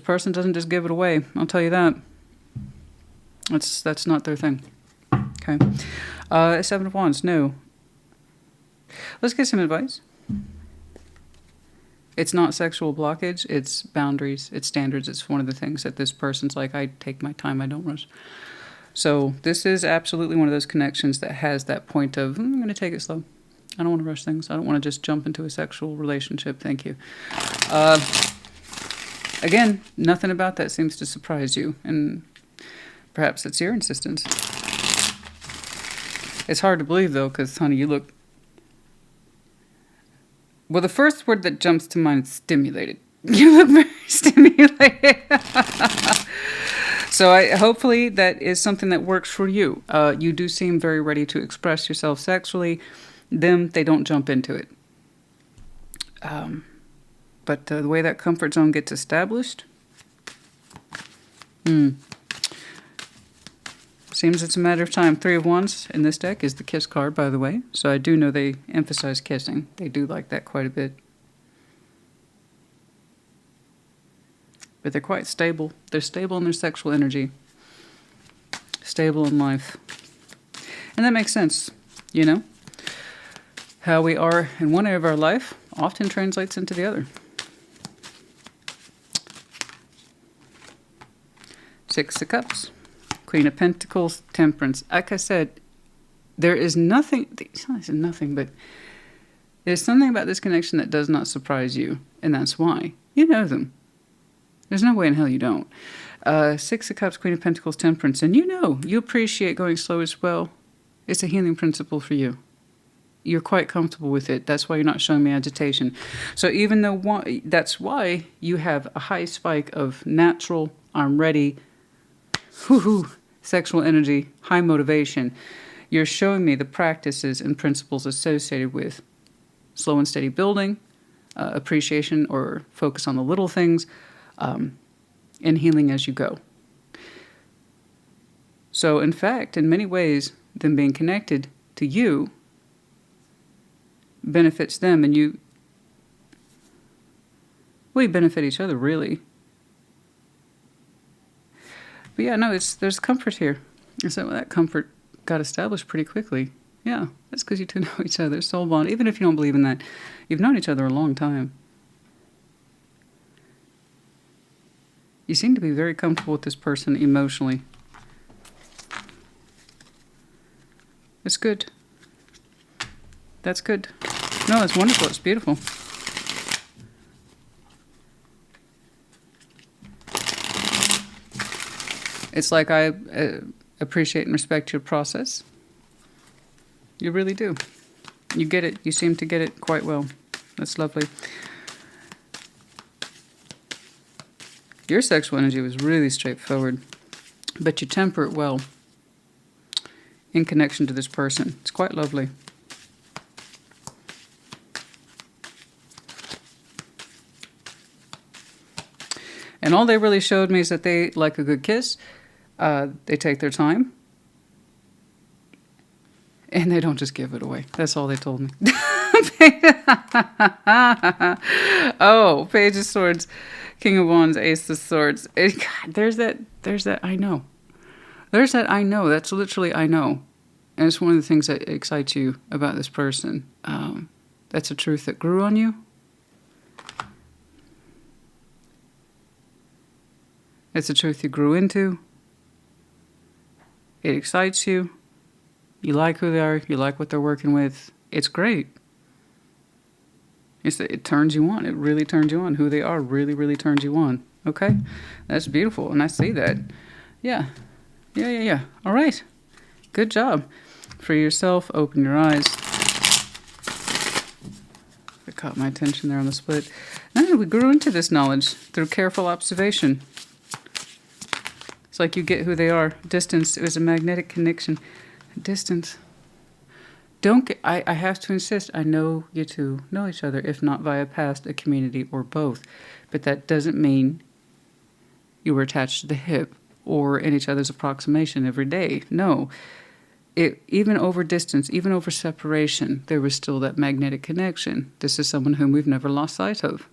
person doesn't just give it away. I'll tell you that. That's not their thing. Okay. 7 of Wands, no. Let's get some advice. It's not sexual blockage. It's boundaries. It's standards. It's one of the things that this person's like, I take my time. I don't rush. So this is absolutely one of those connections that has that point of, I'm going to take it slow. I don't want to rush things. I don't want to just jump into a sexual relationship. Thank you. Again, nothing about that seems to surprise you. And perhaps it's your insistence. It's hard to believe, though, because, honey, you look... Well, the first word that jumps to mind is stimulated. You look very stimulated. So hopefully that is something that works for you. You do seem very ready to express yourself sexually. Them, they don't jump into it. But the way that comfort zone gets established, seems it's a matter of time. 3 of Wands in this deck is the kiss card, by the way. So I do know they emphasize kissing. They do like that quite a bit. But they're quite stable. They're stable in their sexual energy. Stable in life. And that makes sense, you know? How we are in one area of our life often translates into the other. 6 of Cups. Queen of Pentacles, Temperance. Like I said, there is nothing, it's not nothing, but there's something about this connection that does not surprise you. And that's why. You know them. There's no way in hell you don't. Six of Cups, Queen of Pentacles, Temperance. And you know, you appreciate going slow as well. It's a healing principle for you. You're quite comfortable with it. That's why you're not showing me agitation. So even though that's why you have a high spike of natural, I'm ready, sexual energy, high motivation, you're showing me the practices and principles associated with slow and steady building, appreciation or focus on the little things, and healing as you go. So in fact, in many ways, them being connected to you benefits them, and we benefit each other, really. But yeah, no, there's comfort here. And so that comfort got established pretty quickly. Yeah, that's because you two know each other, soul bond. Even if you don't believe in that, you've known each other a long time. You seem to be very comfortable with this person emotionally. It's good. That's good. No, it's wonderful. It's beautiful. It's like I appreciate and respect your process. You really do. You get it. You seem to get it quite well. That's lovely. Your sexual energy was really straightforward, but you temper it well in connection to this person. It's quite lovely. And all they really showed me is that they like a good kiss. They take their time. And they don't just give it away. That's all they told me. Oh, Page of Swords, King of Wands, Ace of Swords. God, there's that I know. There's that I know. That's literally I know. And it's one of the things that excites you about this person. That's a truth that grew on you. It's a truth you grew into. It excites you. You like who they are. You like what they're working with. It's great. It turns you on. It really turns you on. Who they are really, really turns you on. Okay? That's beautiful. And I see that. Yeah. Yeah. All right. Good job. Free yourself. Open your eyes. It caught my attention there on the split. No, we grew into this knowledge through careful observation. It's like you get who they are. Distance. It was a magnetic connection. Distance. I have to insist, I know you two know each other, if not via past, a community, or both. But that doesn't mean you were attached to the hip or in each other's approximation every day. No. Even over distance, even over separation, there was still that magnetic connection. This is someone whom we've never lost sight of.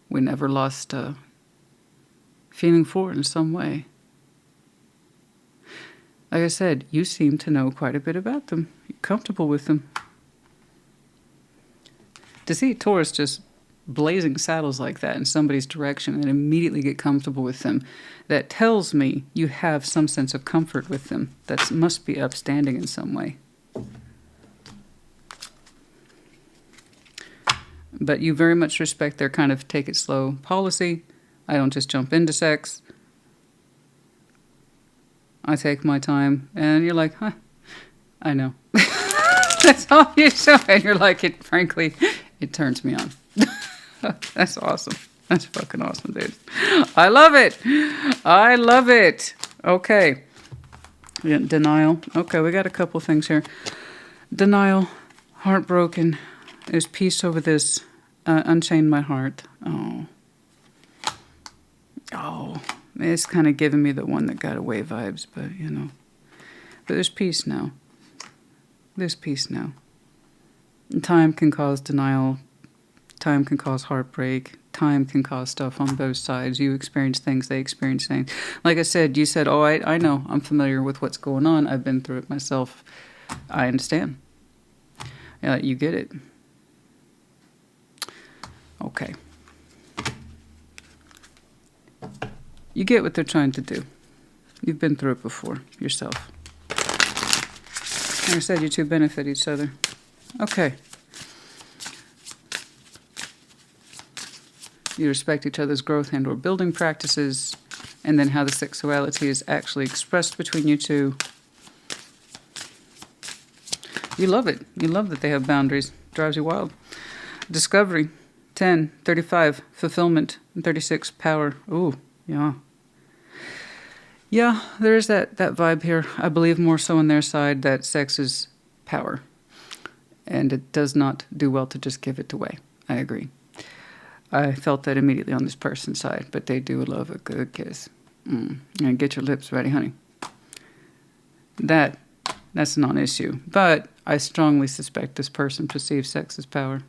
We never lost feeling for in some way. Like I said, you seem to know quite a bit about them. You're comfortable with them. To see Taurus just blazing saddles like that in somebody's direction and immediately get comfortable with them, that tells me you have some sense of comfort with them. That must be upstanding in some way. But you very much respect their kind of take it slow policy. I don't just jump into sex. I take my time, and you're like, huh, I know. That's all you show, and you're like, frankly, it turns me on. That's awesome. That's fucking awesome, dude. I love it. I love it. Okay. Yeah, denial. Okay, we got a couple things here. Denial, heartbroken. There's peace over this. Unchain my heart. Oh. It's kind of giving me the one that got away vibes, but you know. But there's peace now. There's peace now. And time can cause denial. Time can cause heartbreak. Time can cause stuff on both sides. You experience things, they experience things. Like I said, you said, oh, I know. I'm familiar with what's going on. I've been through it myself. I understand. Yeah, you get it. Okay. You get what they're trying to do. You've been through it before yourself. Like I said, you two benefit each other. Okay. You respect each other's growth and or building practices, and then how the sexuality is actually expressed between you two. You love it. You love that they have boundaries. Drives you wild. Discovery, 10, 35, fulfillment, and 36, power. Ooh, yeah. Yeah, there is that vibe here. I believe more so on their side that sex is power. And it does not do well to just give it away. I agree. I felt that immediately on this person's side, but they do love a good kiss. And get your lips ready, honey. That's a non-issue. But I strongly suspect this person perceives sex as power.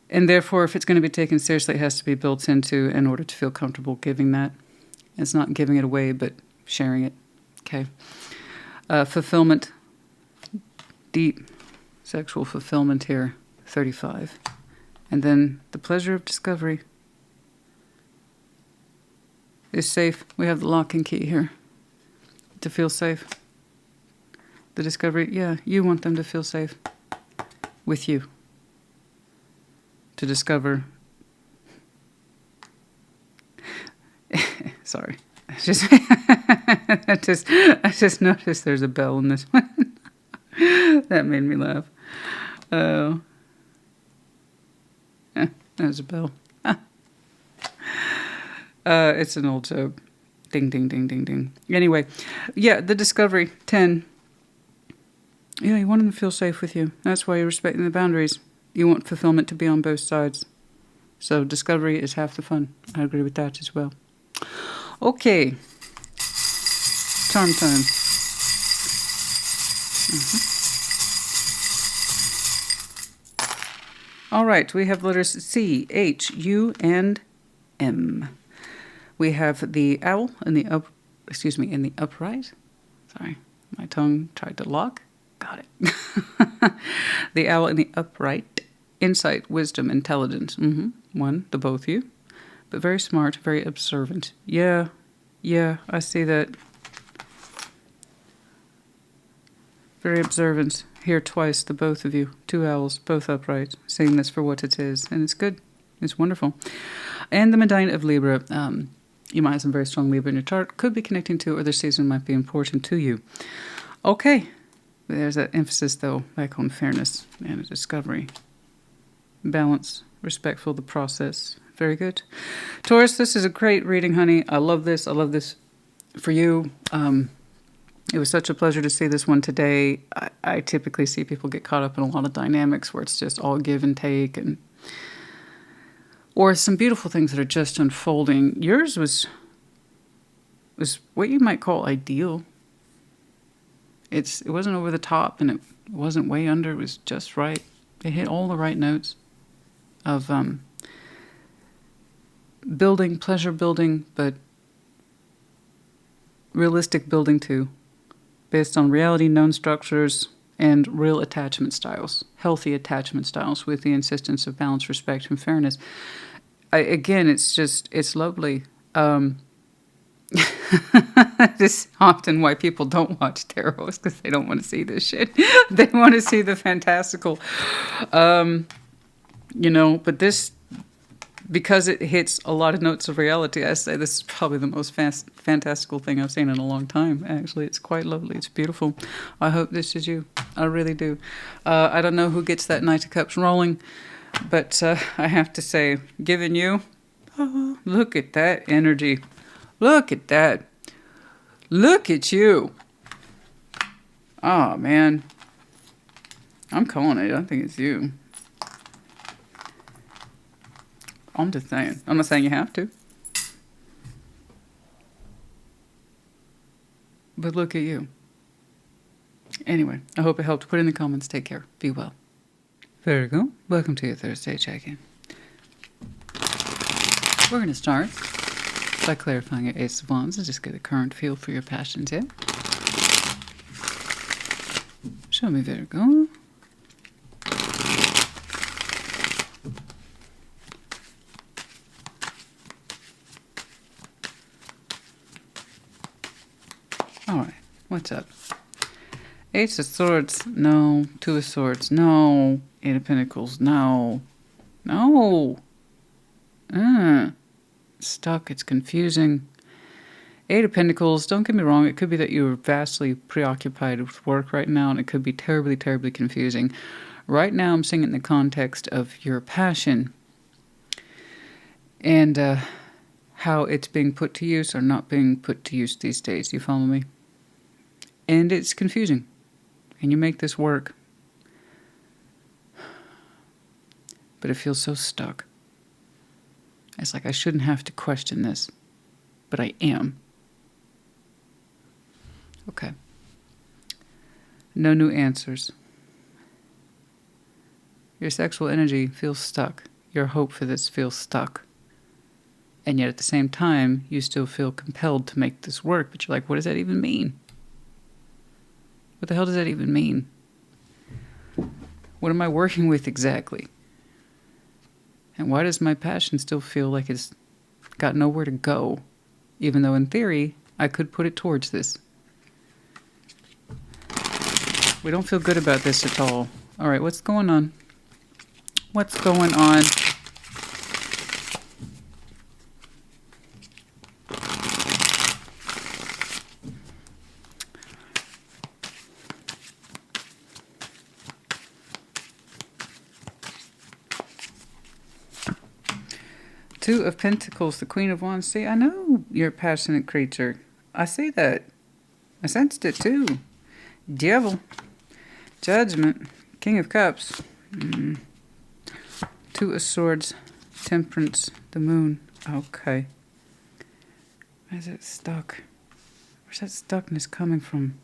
And therefore, if it's going to be taken seriously, it has to be built into in order to feel comfortable giving that. It's not giving it away, but sharing it. Okay. Fulfillment. Deep sexual fulfillment here. 35. And then the pleasure of discovery is safe. We have the lock and key here. To feel safe. The discovery, yeah, you want them to feel safe with you. To discover. Sorry. I just noticed there's a bell in this one. That made me laugh. Oh. There's a bell. It's an old joke. Ding, ding, ding, ding, ding. Anyway, yeah, the discovery, 10. Yeah, you want them to feel safe with you. That's why you're respecting the boundaries. You want fulfillment to be on both sides. So discovery is half the fun. I agree with that as well. Okay. Charm time. All right, we have letters C, H, U, and M. We have the owl in the upright. Sorry, my tongue tried to lock. Got it. The owl in the upright. Insight, wisdom, intelligence. One, the both of you. But very smart, very observant. Yeah, I see that. Very observant. Here twice, the both of you. 2 owls, both upright. Saying this for what it is. And it's good. It's wonderful. And the Medina of Libra. You might have some very strong Libra in your chart. Could be connecting to, or the season might be important to you. Okay. There's that emphasis, though, back on fairness and discovery. Balance. Respectful of the process. Very good. Taurus, this is a great reading, honey. I love this. I love this for you. It was such a pleasure to see this one today. I typically see people get caught up in a lot of dynamics where it's just all give and take, or some beautiful things that are just unfolding. Yours was what you might call ideal. It wasn't over the top, and it wasn't way under. It was just right. It hit all the right notes of building, pleasure building, but realistic building too, based on reality, known structures, and real attachment styles, healthy attachment styles with the insistence of balance, respect, and fairness. Again, it's lovely. This is often why people don't watch tarot, is because they don't want to see this shit. They want to see the fantastical. But this, because it hits a lot of notes of reality, I say this is probably the most fantastical thing I've seen in a long time. Actually, it's quite lovely. It's beautiful. I hope this is you. I really do. I don't know who gets that Knight of Cups rolling, but I have to say, given you, look at that energy. Look at that. Look at you. Oh, man. I'm calling it. I think it's you. I'm just saying. I'm not saying you have to. But look at you. Anyway, I hope it helped. Put it in the comments. Take care. Be well. Virgo, welcome to your Thursday check-in. We're going to start by clarifying your Ace of Wands and just get a current feel for your passions here. Show me, Virgo. All right, what's up? Ace of Swords, no. 2 of Swords, no. 8 of Pentacles, no. No. Stuck. It's confusing. Eight of Pentacles. Don't get me wrong. It could be that you're vastly preoccupied with work right now, and it could be terribly, terribly confusing. Right now, I'm seeing it in the context of your passion and how it's being put to use or not being put to use these days. You follow me? And it's confusing. And you make this work. But it feels so stuck. It's like I shouldn't have to question this, but I am. Okay. No new answers. Your sexual energy feels stuck. Your hope for this feels stuck. And yet at the same time, you still feel compelled to make this work. But you're like, what does that even mean? What the hell does that even mean? What am I working with exactly? And why does my passion still feel like it's got nowhere to go? Even though in theory, I could put it towards this. We don't feel good about this at all. All right, what's going on? What's going on? Two of Pentacles, the Queen of Wands. See, I know you're a passionate creature. I see that. I sensed it too. Devil. Judgment. King of Cups. Two of Swords. Temperance. The Moon. Okay. Why is it stuck? Where's that stuckness coming from?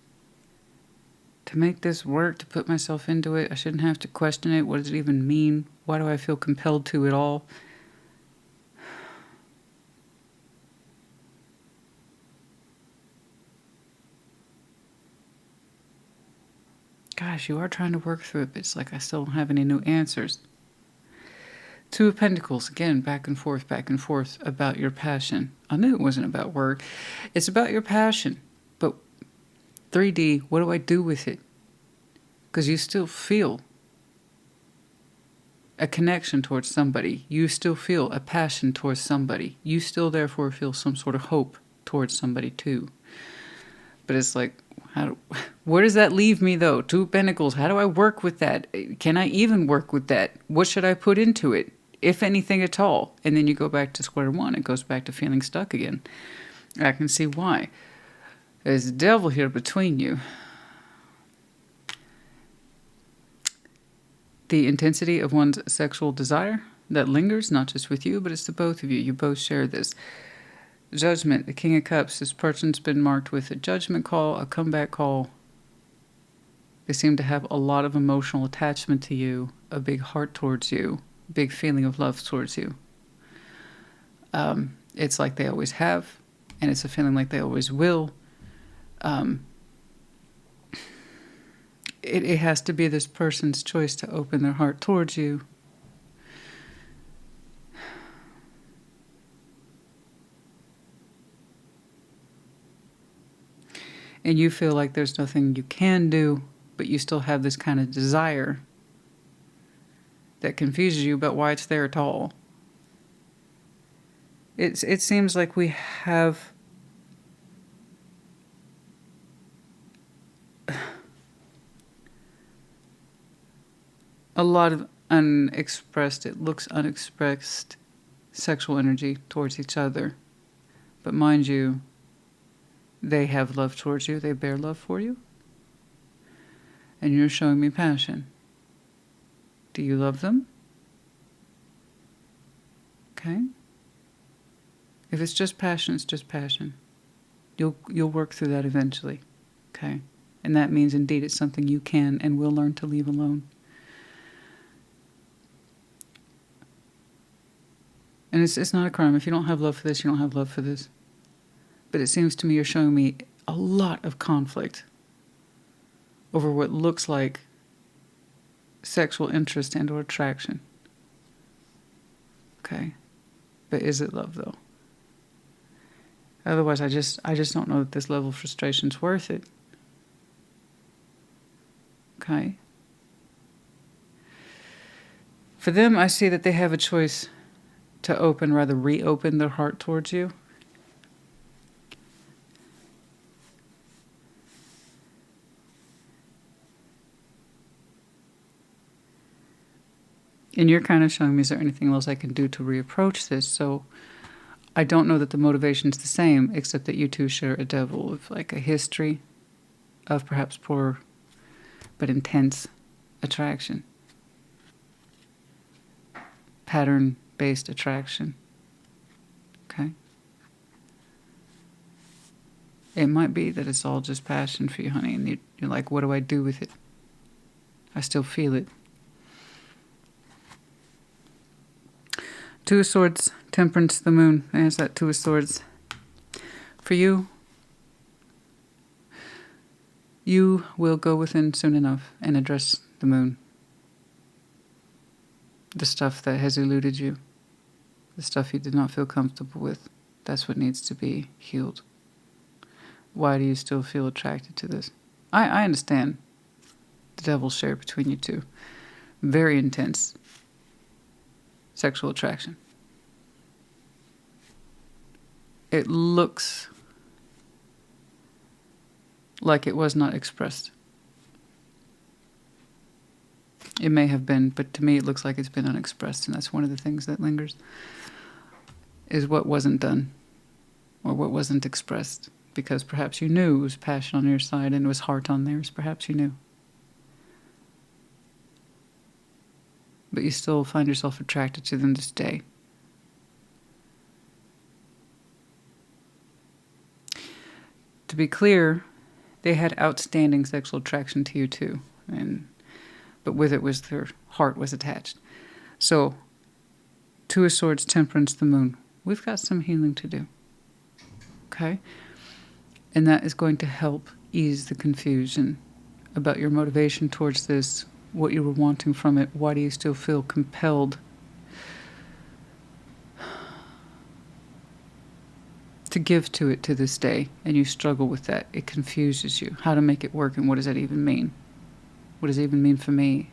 To make this work, to put myself into it, I shouldn't have to question it. What does it even mean? Why do I feel compelled to it all? Gosh, you are trying to work through it, but it's like I still don't have any new answers. Two of Pentacles, again, back and forth about your passion. I knew it wasn't about work. It's about your passion. But 3D, what do I do with it? Because you still feel a connection towards somebody. You still feel a passion towards somebody. You still, therefore, feel some sort of hope towards somebody, too. But it's like, where does that leave me, though? Two of Pentacles, how do I work with that? Can I even work with that? What should I put into it, if anything at all? And then you go back to square one. It goes back to feeling stuck again. I can see why. There's a devil here between you. The intensity of one's sexual desire that lingers, not just with you, but it's the both of you. You both share this. Judgment, the King of Cups. This person's been marked with a judgment call, a comeback call. They seem to have a lot of emotional attachment to you, a big heart towards you, big feeling of love towards you. It's like they always have, and it's a feeling like they always will. It has to be this person's choice to open their heart towards you. And you feel like there's nothing you can do, but you still have this kind of desire that confuses you about why it's there at all. It seems like we have a lot of unexpressed, it looks unexpressed sexual energy towards each other. But mind you, they have love towards you. They bear love for you. And you're showing me passion. Do you love them? Okay. If it's just passion, it's just passion. You'll work through that eventually. Okay. And that means indeed it's something you can and will learn to leave alone. And it's not a crime. If you don't have love for this, you don't have love for this. But it seems to me you're showing me a lot of conflict over what looks like sexual interest and or attraction. Okay. But is it love, though? Otherwise, I just don't know that this level of frustration's worth it. Okay. For them, I see that they have a choice to open, rather reopen their heart towards you. And you're kind of showing me, is there anything else I can do to reapproach this? So I don't know that the motivation's the same, except that you two share a devil with like a history of perhaps poor but intense attraction. Pattern-based attraction. Okay? It might be that it's all just passion for you, honey, and you're like, what do I do with it? I still feel it. Two of Swords, Temperance, the Moon. There's that Two of Swords. For you, you will go within soon enough and address the Moon. The stuff that has eluded you. The stuff you did not feel comfortable with. That's what needs to be healed. Why do you still feel attracted to this? I understand the devil's share between you two. Very intense sexual attraction. It looks like it was not expressed. It may have been, but to me it looks like it's been unexpressed, and that's one of the things that lingers, is what wasn't done, or what wasn't expressed, because perhaps you knew it was passion on your side and it was heart on theirs. Perhaps you knew. But you still find yourself attracted to them this day. To be clear, they had outstanding sexual attraction to you too, but with it was their heart was attached. So, Two of Swords, Temperance, the Moon. We've got some healing to do. Okay? And that is going to help ease the confusion about your motivation towards this, what you were wanting from it. Why do you still feel compelled to give to it to this day? And you struggle with that. It confuses you. How to make it work, and what does that even mean? What does it even mean for me?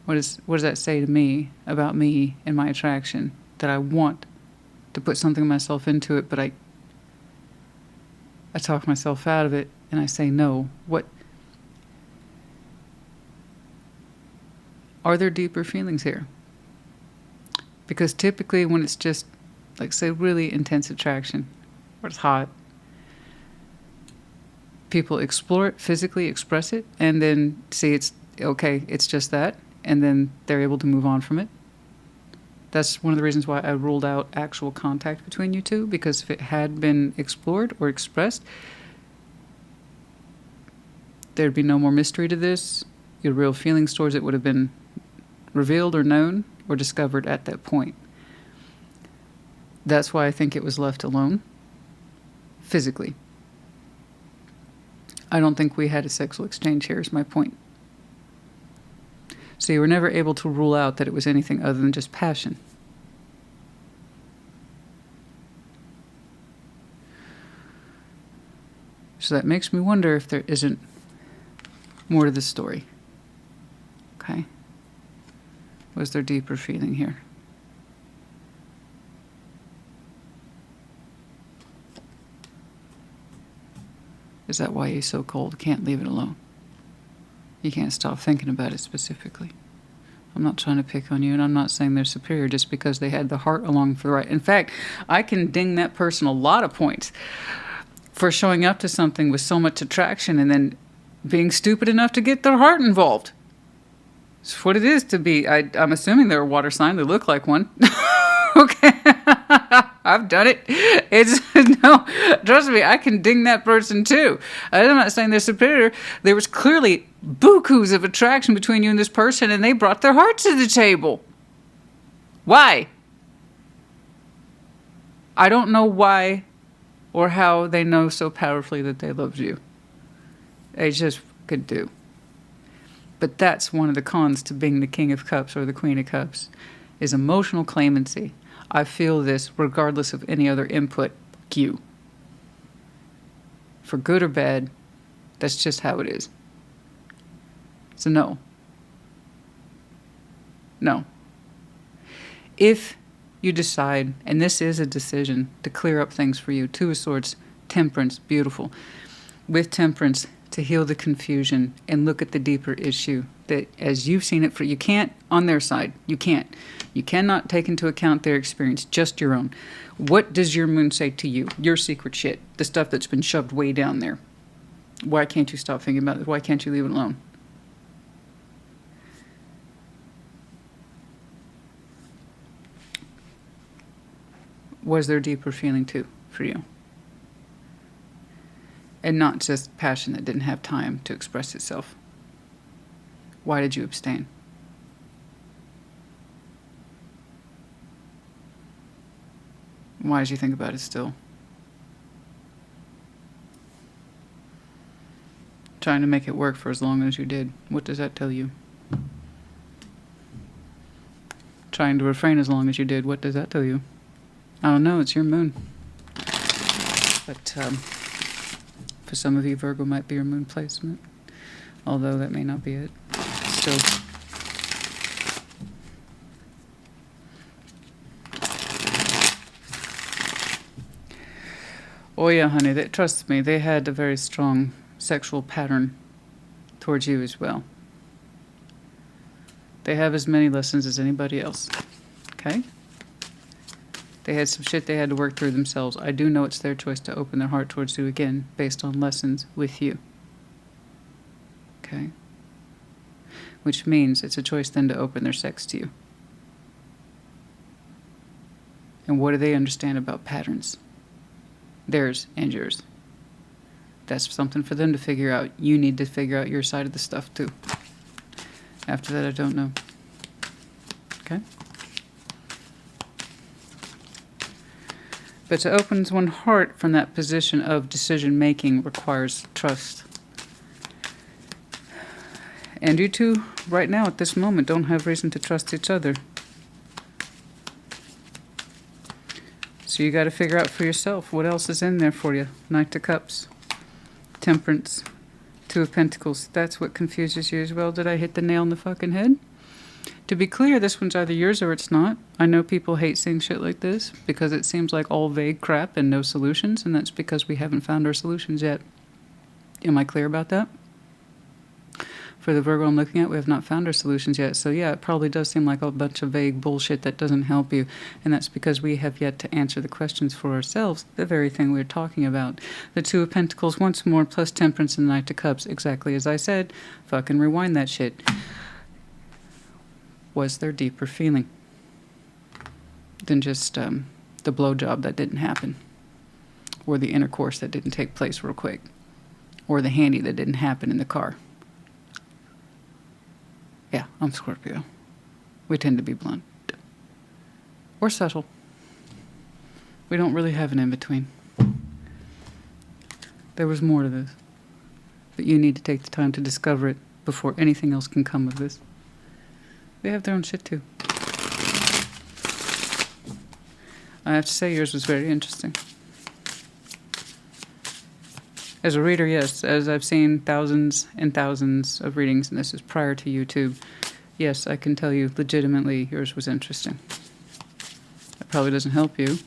What does that say to me about me and my attraction? That I want to put something of myself into it, but I talk myself out of it, and I say no. What are there deeper feelings here? Because typically when it's just, like, say, really intense attraction, or it's hot, people explore it, physically express it, and then see it's okay, it's just that, and then they're able to move on from it. That's one of the reasons why I ruled out actual contact between you two, because if it had been explored or expressed, there'd be no more mystery to this. Your real feelings towards it would have been revealed or known or discovered at that point. That's why I think it was left alone, physically. I don't think we had a sexual exchange here, is my point. So you were never able to rule out that it was anything other than just passion. So that makes me wonder if there isn't more to the story. Okay? Was there deeper feeling here? Is that why you're so cold? Can't leave it alone. You can't stop thinking about it specifically. I'm not trying to pick on you, and I'm not saying they're superior just because they had the heart along for the right. In fact, I can ding that person a lot of points for showing up to something with so much attraction and then being stupid enough to get their heart involved. It's what it is to be. I'm assuming they're a water sign. They look like one. Okay. I've done it. It's no, trust me, I can ding that person too. I'm not saying they're superior. There was clearly bukus of attraction between you and this person, and they brought their hearts to the table. Why? I don't know why or how they know so powerfully that they loved you. They just could do. But that's one of the cons to being the King of Cups or the Queen of Cups, is emotional claimancy. I feel this regardless of any other input. You. For good or bad, that's just how it is. So no. No. If you decide, and this is a decision, to clear up things for you, Two of Swords, Temperance, beautiful. With Temperance, to heal the confusion and look at the deeper issue that as you've seen it, for you can't on their side. You can't. You cannot take into account their experience, just your own. What does your moon say to you? Your secret shit, the stuff that's been shoved way down there. Why can't you stop thinking about it? Why can't you leave it alone? Was there a deeper feeling too for you? And not just passion that didn't have time to express itself. Why did you abstain? Why did you think about it still? Trying to make it work for as long as you did. What does that tell you? Trying to refrain as long as you did. What does that tell you? I don't know. It's your moon. But for some of you, Virgo might be your moon placement. Although that may not be it. Still. Oh yeah, honey. Trust me, they had a very strong sexual pattern towards you as well. They have as many lessons as anybody else. Okay? They had some shit they had to work through themselves. I do know it's their choice to open their heart towards you again based on lessons with you. Okay? Which means it's a choice then to open their sex to you. And what do they understand about patterns? Theirs and yours. That's something for them to figure out. You need to figure out your side of the stuff too. After that, I don't know. Okay? But to open one's heart from that position of decision-making requires trust. And you two, right now, at this moment, don't have reason to trust each other. So you got to figure out for yourself what else is in there for you. Knight of Cups, Temperance, Two of Pentacles. That's what confuses you as well. Did I hit the nail on the fucking head? To be clear, this one's either yours or it's not. I know people hate seeing shit like this because it seems like all vague crap and no solutions, and that's because we haven't found our solutions yet. Am I clear about that? For the Virgo I'm looking at, we have not found our solutions yet. So yeah, it probably does seem like a bunch of vague bullshit that doesn't help you. And that's because we have yet to answer the questions for ourselves, the very thing we're talking about. The Two of Pentacles once more, plus Temperance and the Knight of Cups. Exactly as I said. Fucking rewind that shit. Was there deeper feeling than just the blowjob that didn't happen? Or the intercourse that didn't take place real quick? Or the handy that didn't happen in the car? Yeah, I'm Scorpio. We tend to be blunt. Or subtle. We don't really have an in-between. There was more to this. But you need to take the time to discover it before anything else can come of this. They have their own shit too. I have to say yours was very interesting. As a reader, yes. As I've seen thousands and thousands of readings, and this is prior to YouTube, yes, I can tell you legitimately yours was interesting. That probably doesn't help you,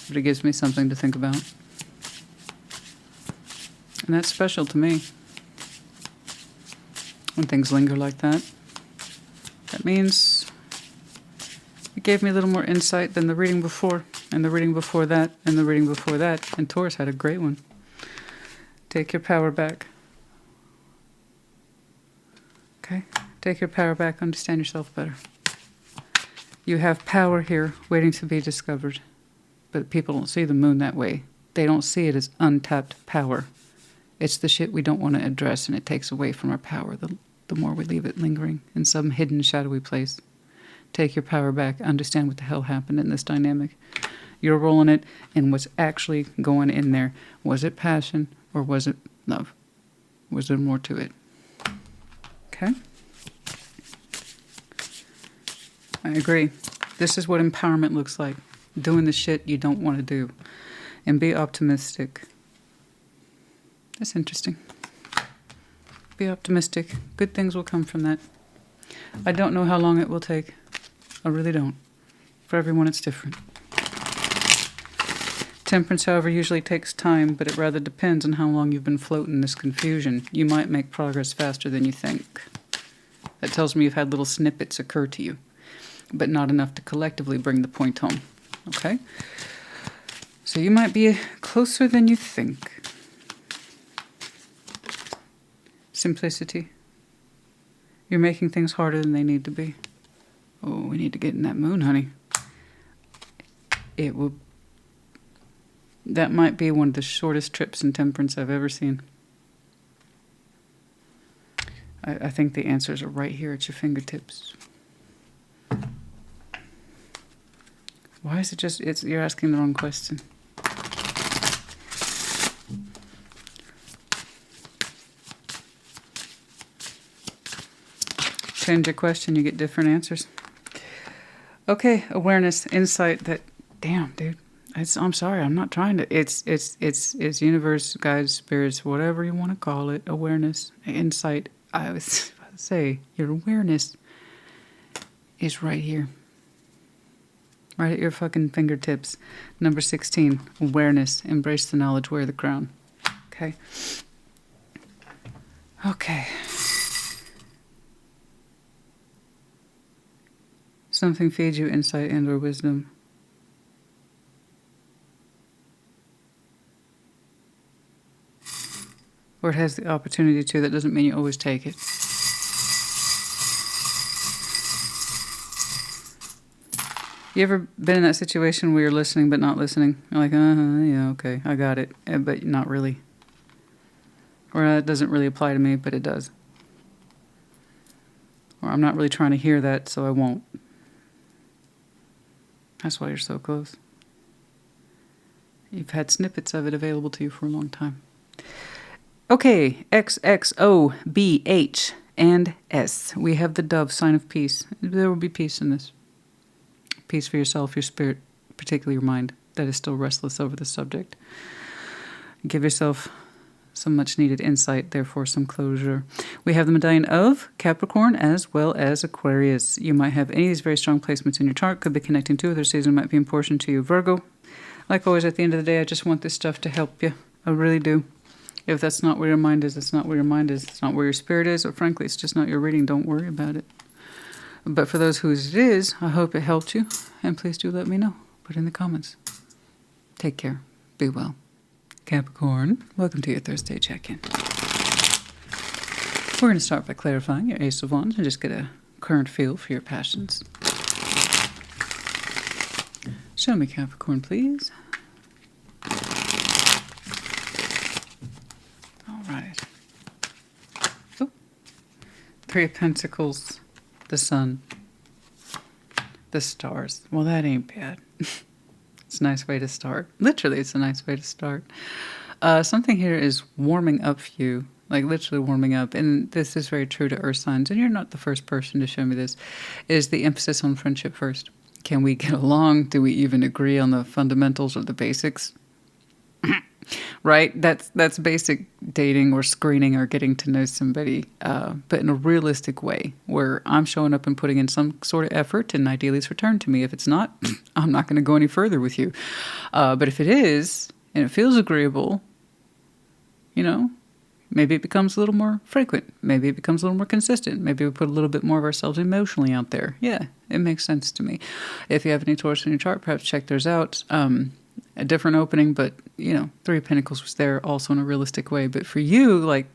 but it gives me something to think about. And that's special to me. When things linger like that. That means it gave me a little more insight than the reading before, and the reading before that, and the reading before that, and Taurus had a great one. Take your power back. Okay? Take your power back. Understand yourself better. You have power here waiting to be discovered. But people don't see the moon that way. They don't see it as untapped power. It's the shit we don't want to address, and it takes away from our power the more we leave it lingering in some hidden, shadowy place. Take your power back. Understand what the hell happened in this dynamic. You're rolling it, and what's actually going in there. Was it passion? Or was it love? Was there more to it? Okay? I agree. This is what empowerment looks like. Doing the shit you don't want to do. And be optimistic. That's interesting. Be optimistic. Good things will come from that. I don't know how long it will take. I really don't. For everyone, it's different. Temperance, however, usually takes time, but it rather depends on how long you've been floating this confusion. You might make progress faster than you think. That tells me you've had little snippets occur to you, but not enough to collectively bring the point home. Okay? So you might be closer than you think. Simplicity. You're making things harder than they need to be. Oh, we need to get in that moon, honey. It will... That might be one of the shortest trips in temperance I've ever seen. I think the answers are right here at your fingertips. Why is it just... You're asking the wrong question. Change your question, you get different answers. Okay, awareness, insight that... Damn, dude. I'm sorry, I'm not trying to... It's universe, guides, spirits, whatever you want to call it. Awareness, insight. I was about to say, your awareness is right here. Right at your fucking fingertips. Number 16, awareness. Embrace the knowledge, wear the crown. Okay. Okay. Something feeds you insight and or wisdom. Or it has the opportunity to. That doesn't mean you always take it. You ever been in that situation where you're listening but not listening? You're like, yeah, okay, I got it. But not really. Or that doesn't really apply to me, but it does. Or I'm not really trying to hear that, so I won't. That's why you're so close. You've had snippets of it available to you for a long time. Okay, X, X, O, B, H, and S. We have the dove, sign of peace. There will be peace in this. Peace for yourself, your spirit, particularly your mind, that is still restless over the subject. Give yourself some much needed insight, therefore some closure. We have the medallion of Capricorn as well as Aquarius. You might have any of these very strong placements in your chart. Could be connecting to other season, might be important to you. Virgo, like always, at the end of the day, I just want this stuff to help you. I really do. If that's not where your mind is, it's not where your mind is. It's not where your spirit is, or frankly, it's just not your reading. Don't worry about it. But for those whose it is, I hope it helped you. And please do let me know. Put it in the comments. Take care. Be well. Capricorn, welcome to your Thursday check-in. We're going to start by clarifying your Ace of Wands and just get a current feel for your passions. Show me Capricorn, please. All right. Oh. Three of Pentacles, the Sun, the stars. Well, that ain't bad. It's a nice way to start. Literally, it's a nice way to start. Something here is warming up for you, like literally warming up. And this is very true to earth signs. And you're not the first person to show me this. Is the emphasis on friendship first. Can we get along? Do we even agree on the fundamentals or the basics? Right? That's basic dating or screening or getting to know somebody, but in a realistic way where I'm showing up and putting in some sort of effort and ideally it's returned to me. If it's not, I'm not going to go any further with you. But if it is, and it feels agreeable, you know, maybe it becomes a little more frequent. Maybe it becomes a little more consistent. Maybe we put a little bit more of ourselves emotionally out there. Yeah, it makes sense to me. If you have any Taurus in your chart, perhaps check theirs out. A different opening, but, you know, Three of Pentacles was there also in a realistic way. But for you, like,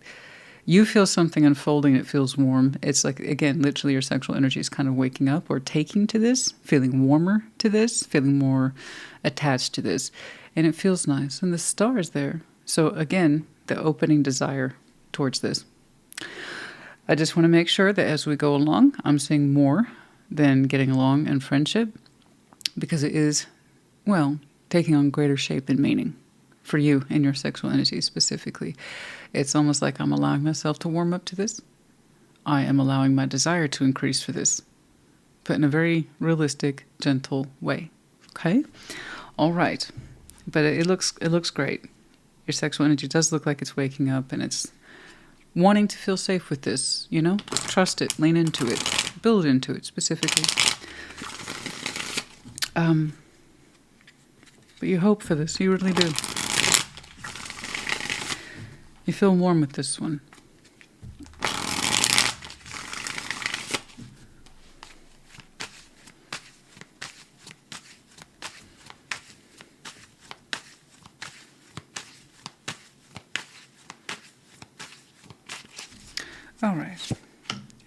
you feel something unfolding. It feels warm. It's like, again, literally your sexual energy is kind of waking up or taking to this, feeling warmer to this, feeling more attached to this. And it feels nice. And the star is there. So, again, the opening desire towards this. I just want to make sure that as we go along, I'm seeing more than getting along and friendship, because it is, well, taking on greater shape and meaning for you and your sexual energy specifically. It's almost like I'm allowing myself to warm up to this. I am allowing my desire to increase for this, but in a very realistic, gentle way. Okay? All right. But it looks great. Your sexual energy does look like it's waking up and it's wanting to feel safe with this, you know? Trust it. Lean into it. build into it specifically. But you hope for this. You really do. You feel warm with this one. All right.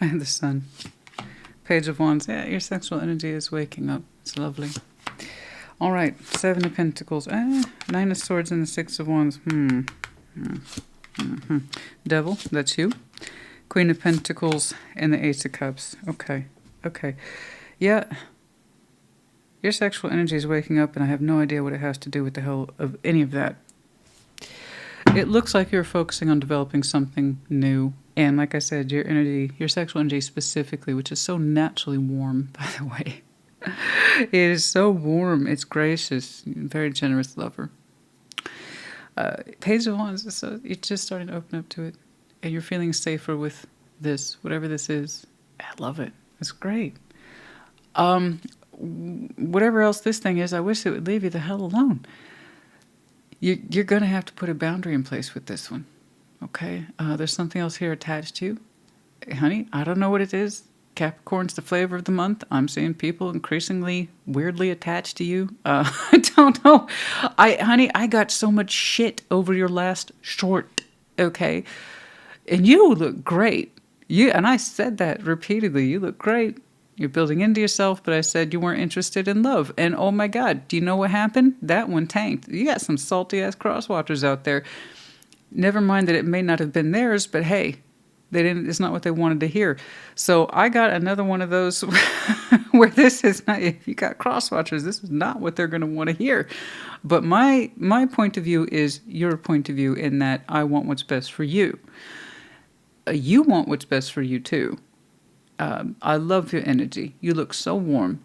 And the Sun. Page of Wands. Yeah, your sexual energy is waking up. It's lovely. All right. 7 of Pentacles. 9 of Swords and the 6 of Wands. Devil, that's you. Queen of Pentacles and the Ace of Cups. Okay. Okay. Yeah. Your sexual energy is waking up, and I have no idea what it has to do with the hell of any of that. It looks like you're focusing on developing something new. And like I said, your energy, your sexual energy specifically, which is so naturally warm, by the way. It is so warm. It's gracious. Very generous lover. Page of Wands, so you're just starting to open up to it. And you're feeling safer with this, whatever this is. I love it. It's great. Whatever else this thing is, I wish it would leave you the hell alone. You're going to have to put a boundary in place with this one. Okay? There's something else here attached to you. Honey, I don't know what it is. Capricorn's the flavor of the month. I'm seeing people increasingly weirdly attached to you. I don't know. Honey, I got so much shit over your last short. Okay? And you look great. And I said that repeatedly. You look great. You're building into yourself, but I said you weren't interested in love. And oh my God, do you know what happened? That one tanked. You got some salty-ass crosswatchers out there. Never mind that it may not have been theirs, but hey, they didn't. It's not what they wanted to hear. So I got another one of those where this is not, if you got crosswatchers, this is not what they're going to want to hear. But my point of view is your point of view in that I want what's best for you. You want what's best for you too. I love your energy. You look so warm.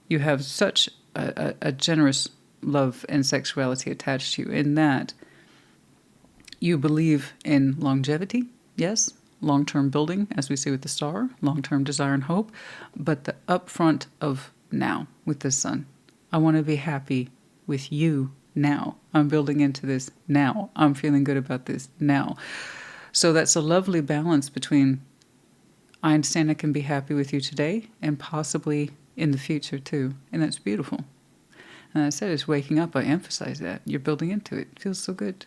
You have such a generous love and sexuality attached to you in that you believe in longevity, yes, long-term building, as we see with the Star, long-term desire and hope, but the upfront of now with the Sun. I want to be happy with you now. I'm building into this now. I'm feeling good about this now. So that's a lovely balance between I understand I can be happy with you today and possibly in the future too. And that's beautiful. And I said it's waking up. I emphasize that. You're building into it. It feels so good.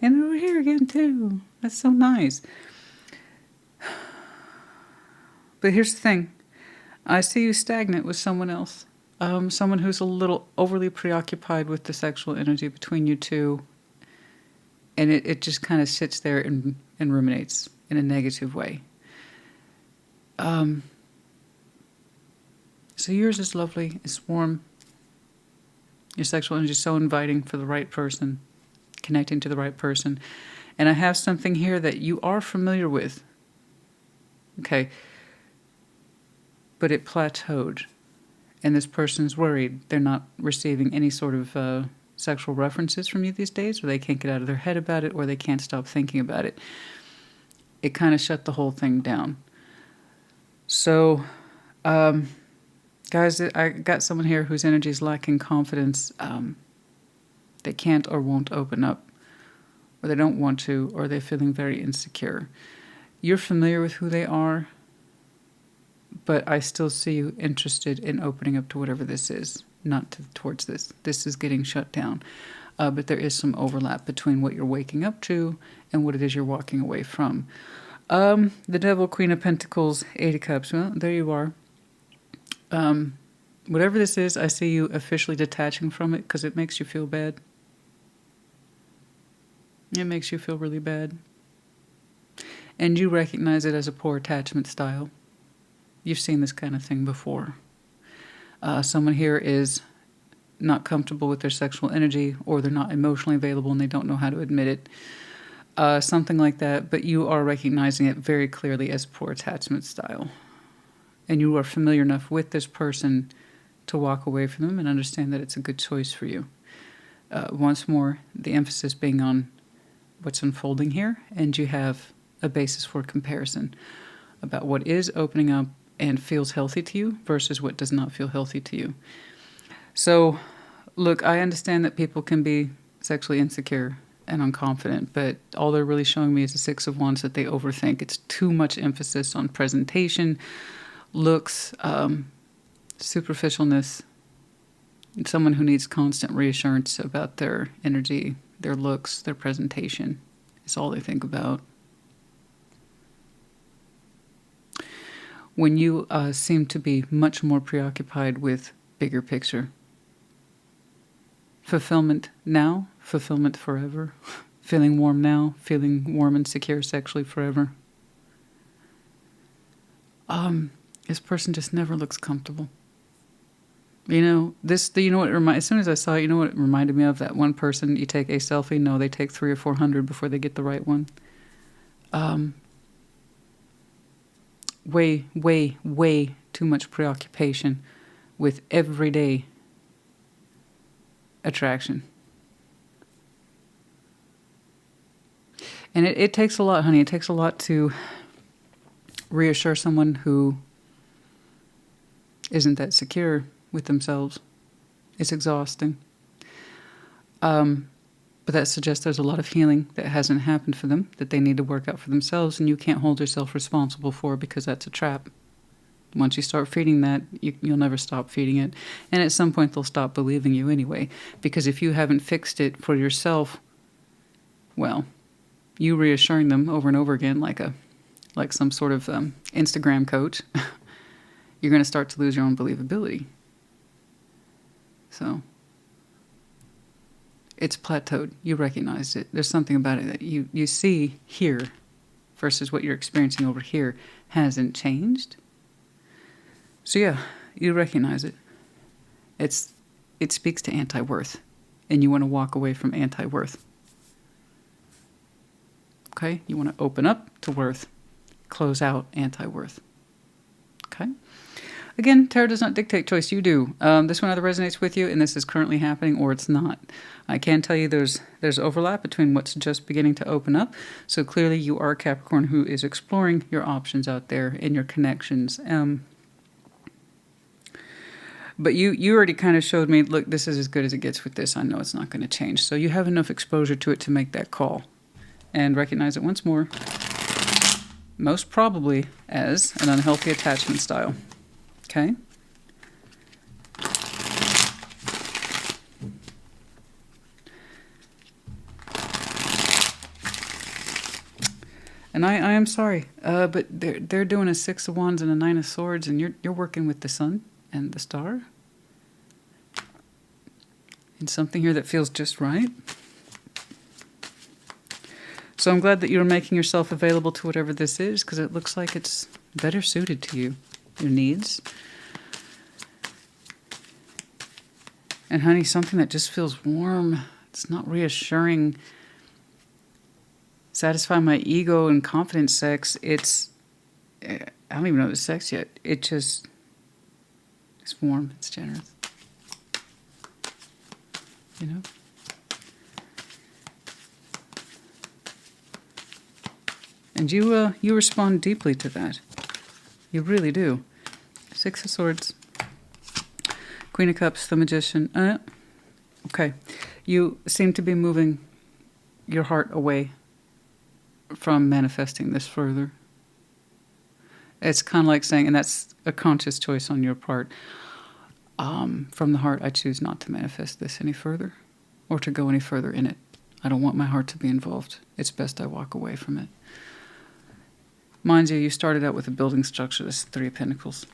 And we're here again too. That's so nice. But here's the thing. I see you stagnant with someone else. Someone who's a little overly preoccupied with the sexual energy between you two. And it just kind of sits there and ruminates in a negative way. So yours is lovely. It's warm. Your sexual energy is so inviting for the right person, connecting to the right person. And I have something here that you are familiar with. Okay. But it plateaued. And this person's worried they're not receiving any sort of sexual references from you these days, or they can't get out of their head about it, or they can't stop thinking about it. It kind of shut the whole thing down. So, guys, I got someone here whose energy is lacking confidence. They can't or won't open up, or they don't want to, or they're feeling very insecure. You're familiar with who they are, but I still see you interested in opening up to whatever this is, not towards this. This is getting shut down. But there is some overlap between what you're waking up to and what it is you're walking away from. The Devil, Queen of Pentacles, 8 of Cups. Well, there you are. Whatever this is, I see you officially detaching from it because it makes you feel bad. It makes you feel really bad. And you recognize it as a poor attachment style. You've seen this kind of thing before. Someone here is not comfortable with their sexual energy, or they're not emotionally available and they don't know how to admit it. Something like that, but you are recognizing it very clearly as poor attachment style. And you are familiar enough with this person to walk away from them and understand that it's a good choice for you. Once more, the emphasis being on what's unfolding here, and you have a basis for comparison about what is opening up and feels healthy to you versus what does not feel healthy to you. So, look, I understand that people can be sexually insecure and unconfident, but all they're really showing me is the Six of Wands that they overthink. It's too much emphasis on presentation, looks, superficialness. Someone who needs constant reassurance about their energy, their looks, their presentation is all they think about. When you seem to be much more preoccupied with bigger picture. Fulfillment now, fulfillment forever. Feeling warm now, feeling warm and secure sexually forever. This person just never looks comfortable. You know, you know what as soon as I saw it, you know what it reminded me of? That one person, you take a selfie, no, they take 300 or 400 before they get the right one. Way, way, way too much preoccupation with everyday attraction. And it takes a lot, honey. It takes a lot to reassure someone who isn't that secure with themselves. It's exhausting. But that suggests there's a lot of healing that hasn't happened for them, that they need to work out for themselves, and you can't hold yourself responsible for, because that's a trap. Once you start feeding that, you'll never stop feeding it. And at some point, they'll stop believing you anyway. Because if you haven't fixed it for yourself, well, you reassuring them over and over again like some sort of Instagram coach, you're going to start to lose your own believability. So it's plateaued. You recognize it. There's something about it that you see here versus what you're experiencing over here hasn't changed. So yeah, you recognize it. It speaks to anti-worth, and you want to walk away from anti-worth. Okay? You want to open up to worth, close out anti-worth. Okay? Again, tarot does not dictate choice. You do. This one either resonates with you, and this is currently happening, or it's not. I can tell you there's overlap between what's just beginning to open up. So clearly you are a Capricorn who is exploring your options out there and your connections. But you already kind of showed me, look, this is as good as it gets with this. I know it's not going to change. So you have enough exposure to it to make that call. And recognize it once more, most probably as an unhealthy attachment style. Okay? And I am sorry, but they're doing a Six of Wands and a Nine of Swords, and you're working with the Sun and the Star. And something here that feels just right. So I'm glad that you're making yourself available to whatever this is, because it looks like it's better suited to you, your needs. And honey, something that just feels warm. It's not reassuring. Satisfy my ego and confidence sex. I don't even know the sex yet. It's warm. It's generous. You know? And you respond deeply to that. You really do. Six of Swords. Queen of Cups, the Magician. Okay. You seem to be moving your heart away from manifesting this further. It's kind of like saying, and that's a conscious choice on your part, from the heart, I choose not to manifest this any further or to go any further in it. I don't want my heart to be involved. It's best I walk away from it. Mind you, you started out with a building structure. This is Three of Pentacles.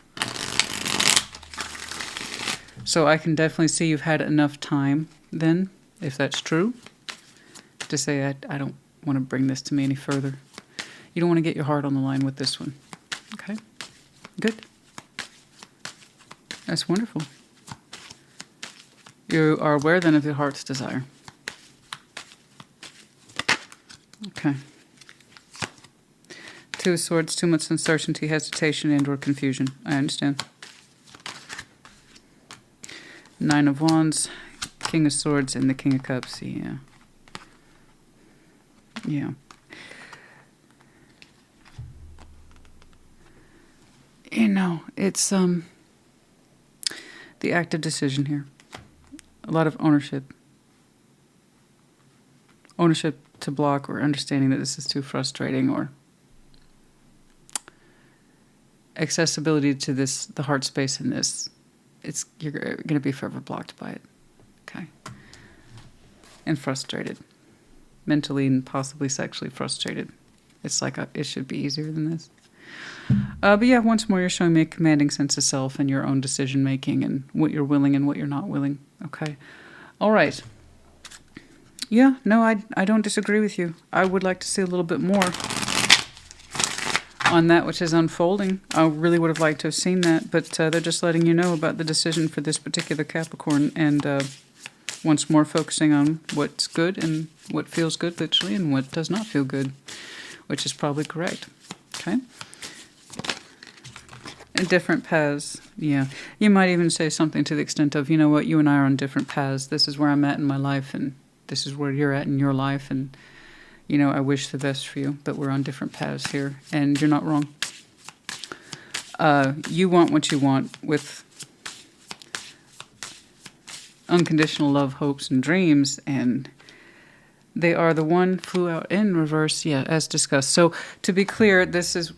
So I can definitely see you've had enough time then, if that's true, to say I don't want to bring this to me any further. You don't want to get your heart on the line with this one. Okay? Good. That's wonderful. You are aware then of your heart's desire. Okay. Two of Swords, too much uncertainty, hesitation, and or confusion. I understand. Nine of Wands, King of Swords, and the King of Cups. Yeah. Yeah. You know, it's the active decision here. A lot of ownership. Ownership to block, or understanding that this is too frustrating, or accessibility to this, the heart space in this. You're going to be forever blocked by it. Okay. And frustrated. Mentally and possibly sexually frustrated. It's like it should be easier than this. But yeah, once more, you're showing me a commanding sense of self and your own decision making and what you're willing and what you're not willing. Okay. All right. Yeah, no, I don't disagree with you. I would like to see a little bit more on that which is unfolding. I really would have liked to have seen that, but they're just letting you know about the decision for this particular Capricorn, and once more focusing on what's good and what feels good, literally, and what does not feel good, which is probably correct. Okay? And different paths. Yeah. You might even say something to the extent of, you know what, you and I are on different paths. This is where I'm at in my life, and this is where you're at in your life, and, you know, I wish the best for you, but we're on different paths here, and you're not wrong. You want what you want with unconditional love, hopes, and dreams, and they are the one flew out in reverse, yeah, as discussed. So to be clear, this is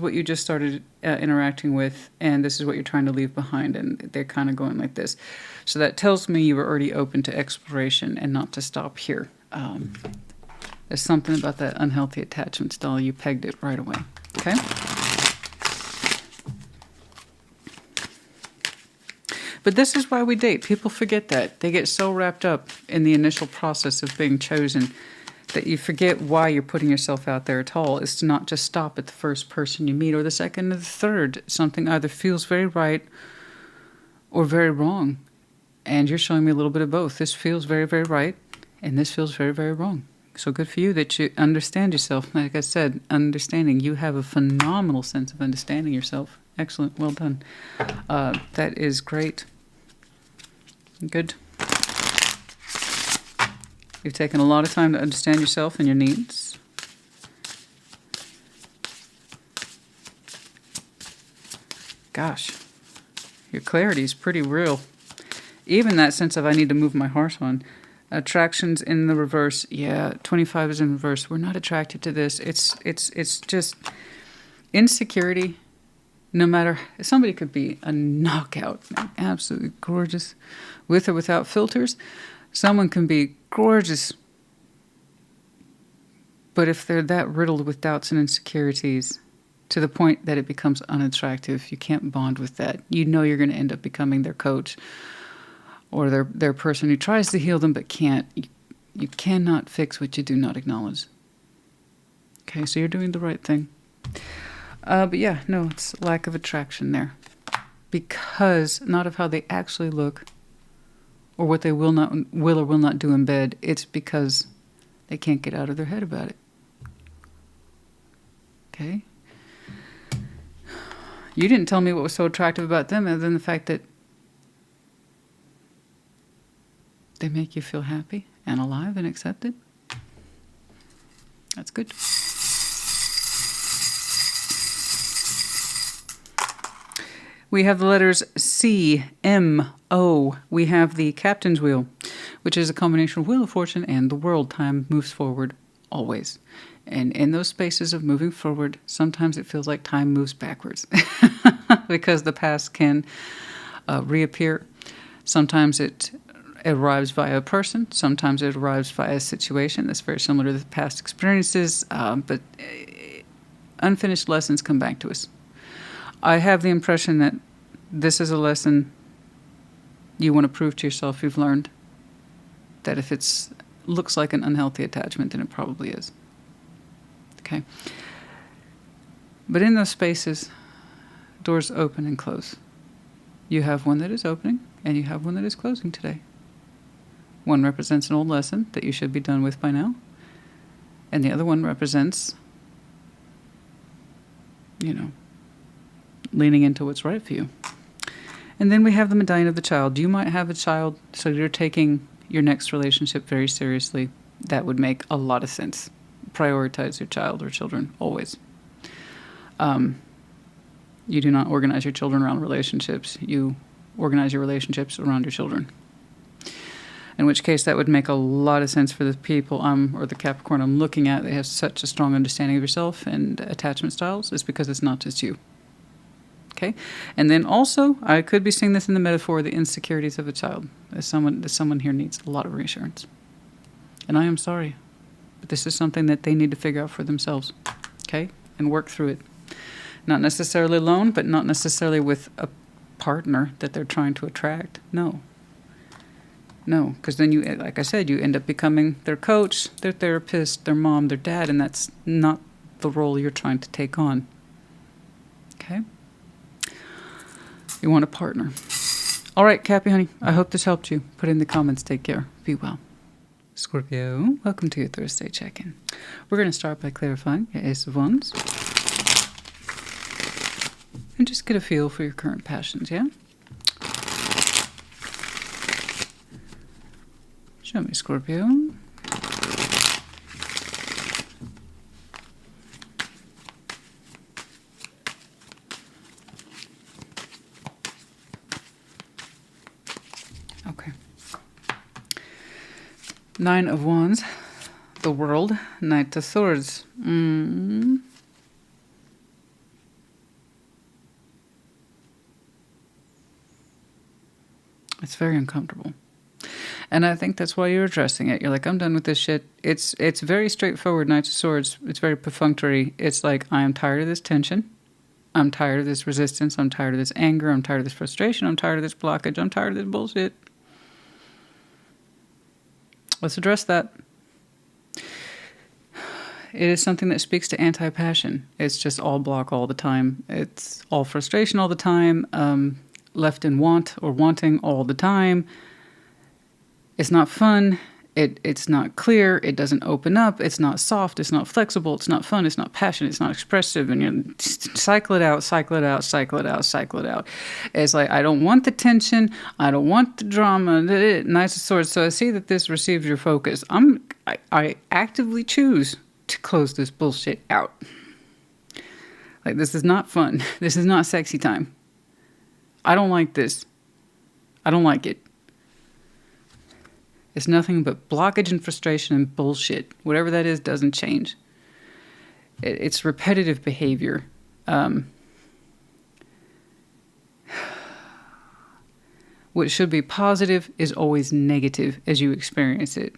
what you just started interacting with, and this is what you're trying to leave behind, and they're kind of going like this. So that tells me you were already open to exploration and not to stop here. There's something about that unhealthy attachment style. You pegged it right away. Okay? But this is why we date. People forget that. They get so wrapped up in the initial process of being chosen that you forget why you're putting yourself out there at all. It's to not just stop at the first person you meet or the second or the third. Something either feels very right or very wrong. And you're showing me a little bit of both. This feels very, very right, and this feels very, very wrong. So good for you that you understand yourself. Like I said, understanding. You have a phenomenal sense of understanding yourself. Excellent. Well done. That is great. Good. You've taken a lot of time to understand yourself and your needs. Gosh, your clarity is pretty real. Even that sense of I need to move my heart on. Attractions in the reverse. Yeah, 25 is in reverse. We're not attracted to this. It's just insecurity. No matter, somebody could be a knockout, absolutely gorgeous, with or without filters. Someone can be gorgeous, but if they're that riddled with doubts and insecurities to the point that it becomes unattractive, you can't bond with that. You know you're going to end up becoming their coach or their person who tries to heal them but can't. You cannot fix what you do not acknowledge. Okay, so you're doing the right thing. But yeah, no, it's lack of attraction there. Because, not of how they actually look or what they will or will not do in bed. It's because they can't get out of their head about it. Okay? You didn't tell me what was so attractive about them other than the fact that they make you feel happy and alive and accepted. That's good. We have the letters C, M, O. We have the Captain's Wheel, which is a combination of Wheel of Fortune and the World. Time moves forward always. And in those spaces of moving forward, sometimes it feels like time moves backwards because the past can reappear. Sometimes it arrives via a person. Sometimes it arrives via a situation that's very similar to the past experiences. But unfinished lessons come back to us. I have the impression that this is a lesson you want to prove to yourself you've learned. That if it looks like an unhealthy attachment, then it probably is. Okay? But in those spaces, doors open and close. You have one that is opening, and you have one that is closing today. One represents an old lesson that you should be done with by now, and the other one represents, leaning into what's right for you. And then we have the medallion of the child. You might have a child, so you're taking your next relationship very seriously. That would make a lot of sense. Prioritize your child or children, always. You do not organize your children around relationships. You organize your relationships around your children. In which case, that would make a lot of sense for the people or the Capricorn I'm looking at. They have such a strong understanding of yourself and attachment styles. It's because it's not just you. Okay? And then also, I could be seeing this in the metaphor, the insecurities of a child. Someone here needs a lot of reassurance. And I am sorry, but this is something that they need to figure out for themselves. Okay? And work through it. Not necessarily alone, but not necessarily with a partner that they're trying to attract. No, because then you, like I said, you end up becoming their coach, their therapist, their mom, their dad, and that's not the role you're trying to take on. Okay? You want a partner. All right, Cappy, honey, I hope this helped you. Put in the comments. Take care. Be well. Scorpio, welcome to your Thursday check-in. We're going to start by clarifying your Ace of Wands. And just get a feel for your current passions, yeah? Show me, Scorpio. Okay. Nine of Wands, the World, Knight of Swords. It's very uncomfortable. And I think that's why you're addressing it. You're like, I'm done with this shit. It's very straightforward, Knight of Swords. It's very perfunctory. It's like, I am tired of this tension. I'm tired of this resistance. I'm tired of this anger. I'm tired of this frustration. I'm tired of this blockage. I'm tired of this bullshit. Let's address that. It is something that speaks to anti-passion. It's just all block all the time. It's all frustration all the time. Left in want or wanting all the time. It's not fun. It's not clear. It doesn't open up. It's not soft. It's not flexible. It's not fun. It's not passionate. It's not expressive. And you cycle it out, cycle it out, cycle it out, cycle it out. It's like, I don't want the tension. I don't want the drama. Knight of Swords. So I see that this receives your focus. I actively choose to close this bullshit out. Like, this is not fun. This is not sexy time. I don't like this. I don't like it. It's nothing but blockage and frustration and bullshit. Whatever that is doesn't change. It's repetitive behavior. What should be positive is always negative as you experience it.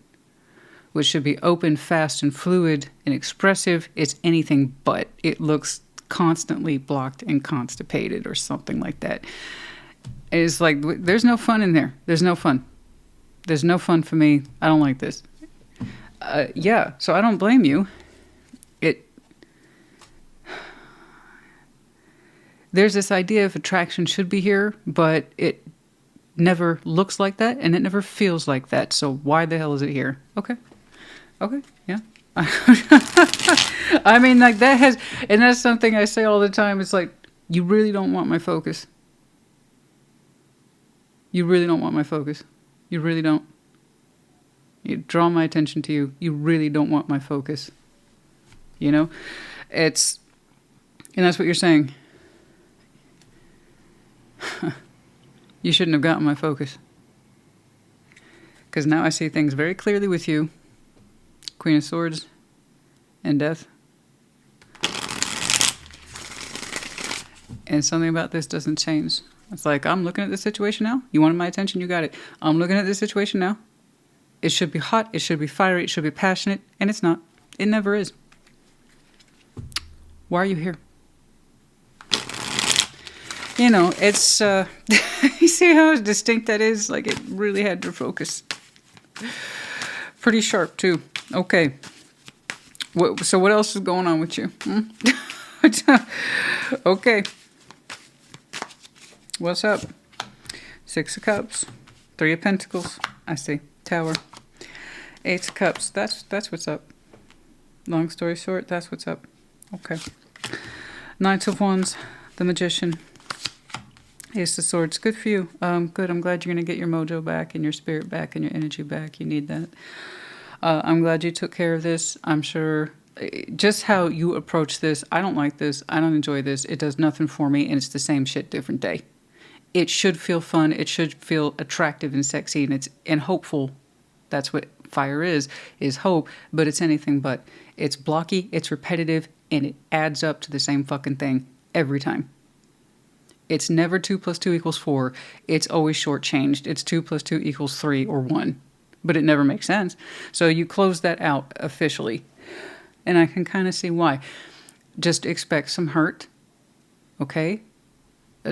What should be open, fast, and fluid and expressive is anything but. It looks constantly blocked and constipated or something like that. It's like, there's no fun in there. There's no fun. There's no fun for me. I don't like this. Yeah, so I don't blame you. There's this idea of attraction should be here, but it never looks like that, and it never feels like that. So why the hell is it here? Okay, yeah. I mean, like, that has, and that's something I say all the time. It's like, you really don't want my focus. You really don't want my focus. You really don't. You draw my attention to you. You really don't want my focus. You know? And that's what you're saying. You shouldn't have gotten my focus. Because now I see things very clearly with you. Queen of Swords and Death. And something about this doesn't change. It's like, I'm looking at this situation now. You wanted my attention, you got it. I'm looking at this situation now. It should be hot, it should be fiery, it should be passionate, and it's not. It never is. Why are you here? You know, it's, you see how distinct that is? Like, it really had your focus. Pretty sharp, too. Okay. So what else is going on with you? Okay. What's up? Six of Cups. Three of Pentacles. I see. Tower. Eight of Cups. That's what's up. Long story short, that's what's up. Okay. Knight of Wands. The Magician. Ace of Swords. Good for you. Good. I'm glad you're going to get your mojo back and your spirit back and your energy back. You need that. I'm glad you took care of this. I'm sure just how you approach this. I don't like this. I don't enjoy this. It does nothing for me, and it's the same shit, different day. It should feel fun. It should feel attractive and sexy, and hopeful. That's what fire is hope, but it's anything but. It's blocky, it's repetitive, and it adds up to the same fucking thing every time. It's never 2 + 2 = 4. It's always shortchanged. It's 2 + 2 = 3 or 1. But it never makes sense. So you close that out officially. And I can kind of see why. Just expect some hurt, okay?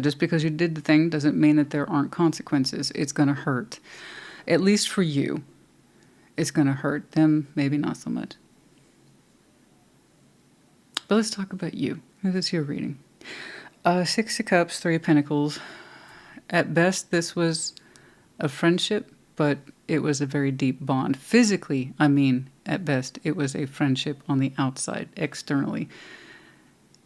Just because you did the thing doesn't mean that there aren't consequences. It's going to hurt. At least for you. It's going to hurt them, maybe not so much. But let's talk about you. This is your reading. 6 of Cups, 3 of Pentacles. At best, this was a friendship, but it was a very deep bond. Physically, I mean, at best, it was a friendship on the outside, externally.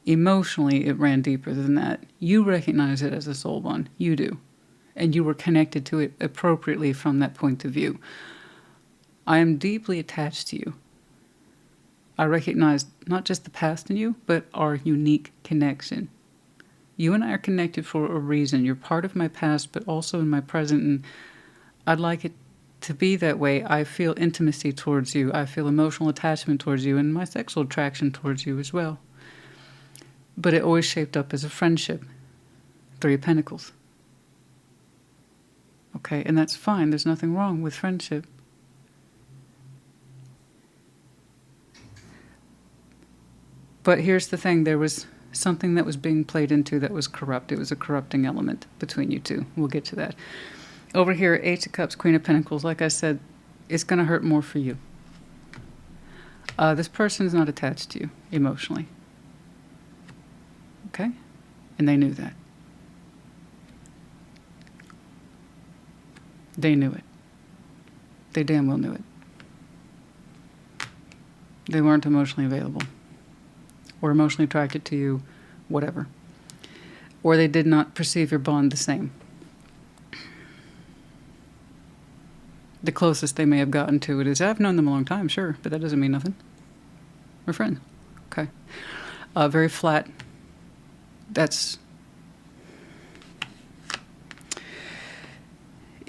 Emotionally, it ran deeper than that. You recognize it as a soul bond. You do. And you were connected to it appropriately from that point of view. I am deeply attached to you. I recognize not just the past in you, but our unique connection. You and I are connected for a reason. You're part of my past, but also in my present, and I'd like it to be that way. I feel intimacy towards you. I feel emotional attachment towards you, and my sexual attraction towards you as well. But it always shaped up as a friendship. 3 of Pentacles. Okay, and that's fine. There's nothing wrong with friendship. But here's the thing. There was something that was being played into that was corrupt. It was a corrupting element between you two. We'll get to that. Over here, 8 of Cups, Queen of Pentacles. Like I said, it's going to hurt more for you. This person is not attached to you emotionally. Okay? And they knew that. They knew it. They damn well knew it. They weren't emotionally available. Or emotionally attracted to you, whatever. Or they did not perceive your bond the same. The closest they may have gotten to it is, I've known them a long time, sure, but that doesn't mean nothing. We're friends. Okay. Very flat. That's...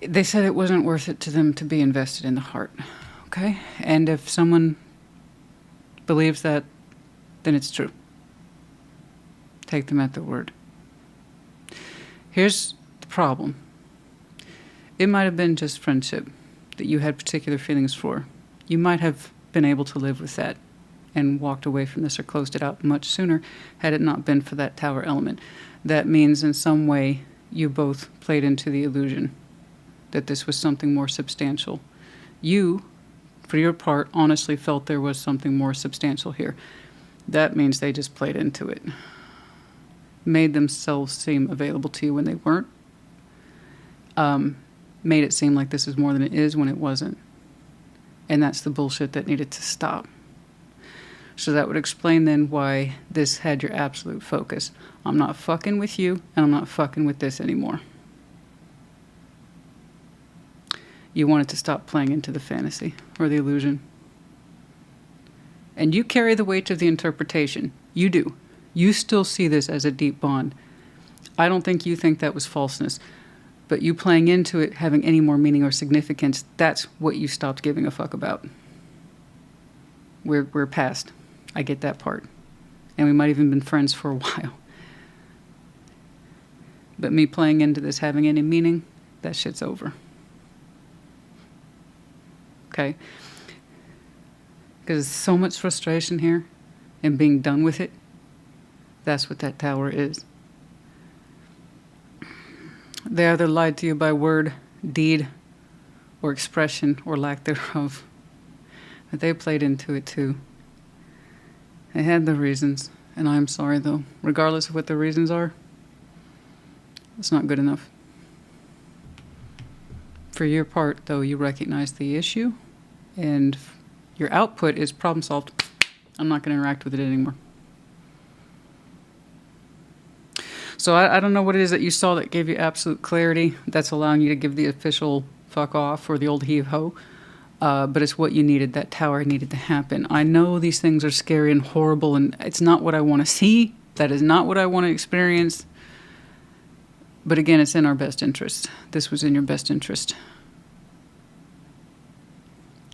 They said it wasn't worth it to them to be invested in the heart. Okay? And if someone believes that, then it's true. Take them at their word. Here's the problem. It might have been just friendship that you had particular feelings for. You might have been able to live with that and walked away from this or closed it out much sooner had it not been for that Tower element. That means in some way you both played into the illusion that this was something more substantial. You, for your part, honestly felt there was something more substantial here. That means they just played into it. Made themselves seem available to you when they weren't. Made it seem like this is more than it is when it wasn't. And that's the bullshit that needed to stop. So that would explain then why this had your absolute focus. I'm not fucking with you, and I'm not fucking with this anymore. You wanted to stop playing into the fantasy or the illusion. And you carry the weight of the interpretation. You do. You still see this as a deep bond. I don't think you think that was falseness. But you playing into it having any more meaning or significance, that's what you stopped giving a fuck about. We're past. I get that part. And we might even been friends for a while. But me playing into this having any meaning, that shit's over. Okay? Because there's so much frustration here and being done with it. That's what that Tower is. They either lied to you by word, deed, or expression, or lack thereof. But they played into it too. They had the reasons, and I'm sorry though. Regardless of what the reasons are, it's not good enough. For your part, though, you recognize the issue, and your output is problem solved. I'm not going to interact with it anymore. So I don't know what it is that you saw that gave you absolute clarity, that's allowing you to give the official fuck off or the old heave ho. But it's what you needed. That tower needed to happen. I know these things are scary and horrible, and it's not what I want to see. That is not what I want to experience. But again, it's in our best interest. This was in your best interest.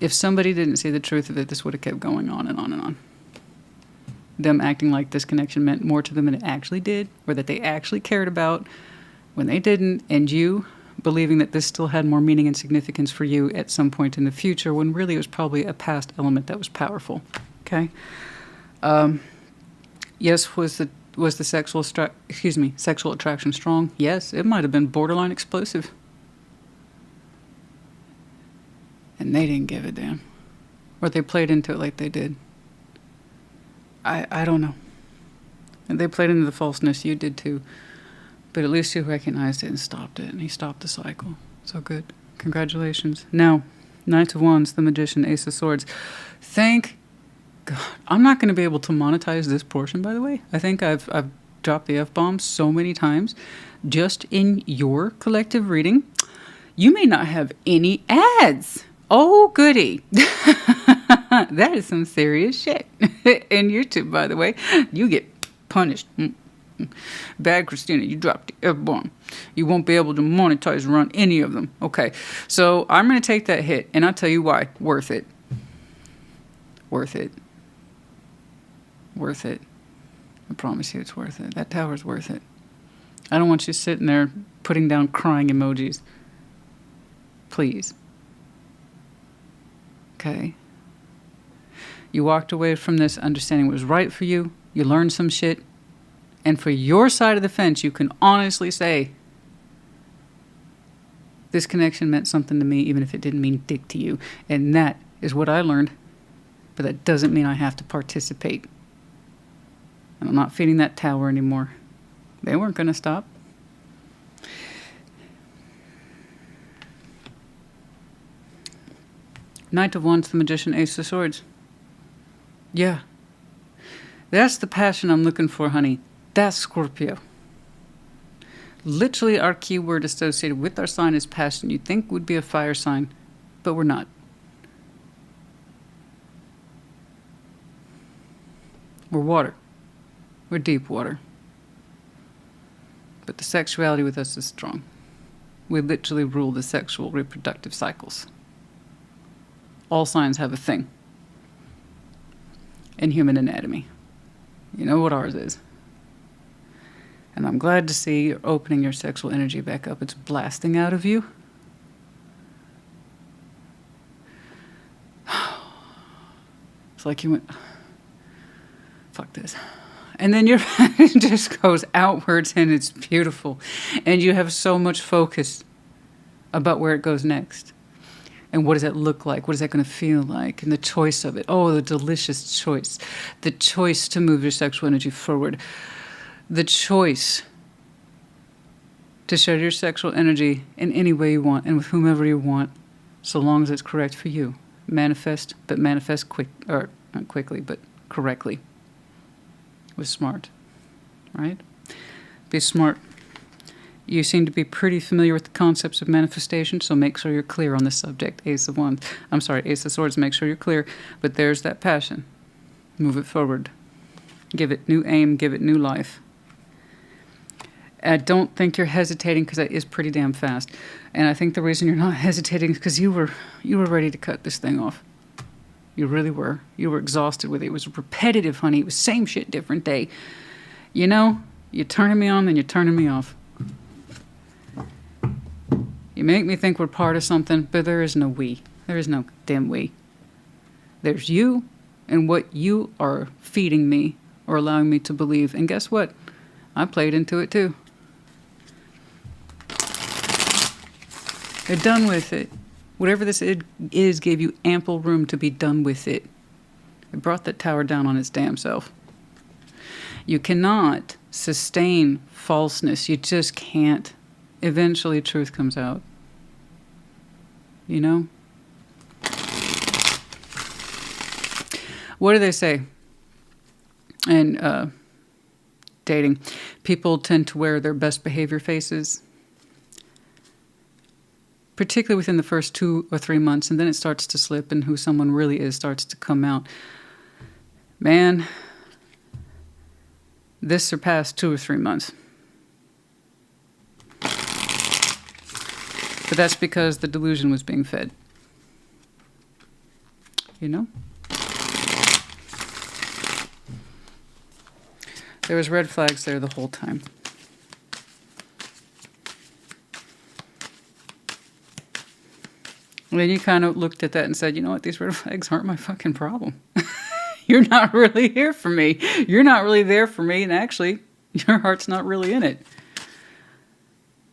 If somebody didn't see the truth of it, this would have kept going on and on and on. Them acting like this connection meant more to them than it actually did, or that they actually cared about when they didn't, and you believing that this still had more meaning and significance for you at some point in the future, when really it was probably a past element that was powerful. Okay? Yes, was the sexual attraction strong? Yes, it might have been borderline explosive. And they didn't give a damn. Or they played into it like they did. I don't know. And they played into the falseness. You did too. But at least you recognized it and stopped it. And he stopped the cycle. So good. Congratulations. Now, Knight of Wands, the Magician, Ace of Swords. Thank God. I'm not going to be able to monetize this portion, by the way. I think I've dropped the F-bomb so many times. Just in your collective reading, you may not have any ads. Oh, goody. That is some serious shit. And YouTube, by the way, you get punished. Bad Christina, you dropped the F-bomb. You won't be able to monetize around any of them. Okay, so I'm going to take that hit, and I'll tell you why. Worth it. Worth it. Worth it. I promise you it's worth it. That tower's worth it. I don't want you sitting there putting down crying emojis. Please. Okay. You walked away from this understanding what was right for you. You learned some shit. And for your side of the fence, you can honestly say, this connection meant something to me, even if it didn't mean dick to you. And that is what I learned. But that doesn't mean I have to participate. And I'm not feeding that tower anymore. They weren't going to stop. Knight of Wands, the Magician, Ace of Swords. Yeah. That's the passion I'm looking for, honey. That's Scorpio. Literally, our keyword associated with our sign is passion. You'd think would be a fire sign, but we're not. We're water. We're deep water. But the sexuality with us is strong. We literally rule the sexual reproductive cycles. All signs have a thing in human anatomy. You know what ours is. And I'm glad to see you're opening your sexual energy back up. It's blasting out of you. It's like you went, fuck this. And then your it just goes outwards and it's beautiful. And you have so much focus about where it goes next. And what does that look like? What is that going to feel like? And the choice of it. Oh, the delicious choice. The choice to move your sexual energy forward. The choice to share your sexual energy in any way you want and with whomever you want, so long as it's correct for you. Manifest, but manifest quick, or not quickly, but correctly. With smart, right? Be smart. You seem to be pretty familiar with the concepts of manifestation, so make sure you're clear on this subject. Ace of Wands. I'm sorry, Ace of Swords, make sure you're clear. But there's that passion. Move it forward. Give it new aim, give it new life. I don't think you're hesitating because that is pretty damn fast. And I think the reason you're not hesitating is because you were ready to cut this thing off. You really were. You were exhausted with it. It was repetitive, honey. It was same shit, different day. You know, you're turning me on, then you're turning me off. You make me think we're part of something, but there is no we. There is no damn we. There's you and what you are feeding me or allowing me to believe. And guess what? I played into it too. You're done with it. Whatever this is gave you ample room to be done with it. It brought that tower down on its damn self. You cannot sustain falseness. You just can't. Eventually truth comes out. You know? What do they say in dating? People tend to wear their best behavior faces. particularly within the first 2 or 3 months, and then it starts to slip, and who someone really is starts to come out. Man, this surpassed 2 or 3 months. But that's because the delusion was being fed. You know? There was red flags there the whole time. And then you kind of looked at that and said, you know what, these red flags aren't my fucking problem. You're not really here for me. You're not really there for me, and actually, your heart's not really in it.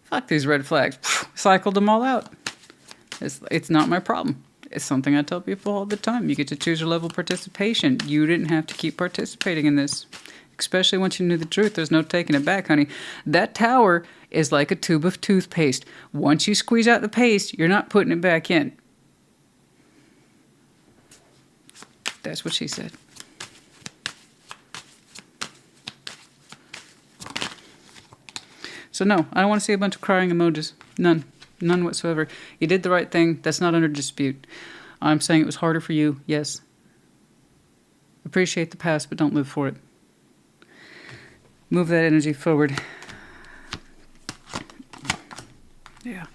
Fuck these red flags. Cycled them all out. It's not my problem. It's something I tell people all the time. You get to choose your level of participation. You didn't have to keep participating in this. Especially once you knew the truth. There's no taking it back, honey. That tower is like a tube of toothpaste. Once you squeeze out the paste, you're not putting it back in. That's what she said. So no, I don't want to see a bunch of crying emojis. None. None whatsoever. You did the right thing. That's not under dispute. I'm saying it was harder for you. Yes. Appreciate the past, but don't live for it. Move that energy forward. Yeah.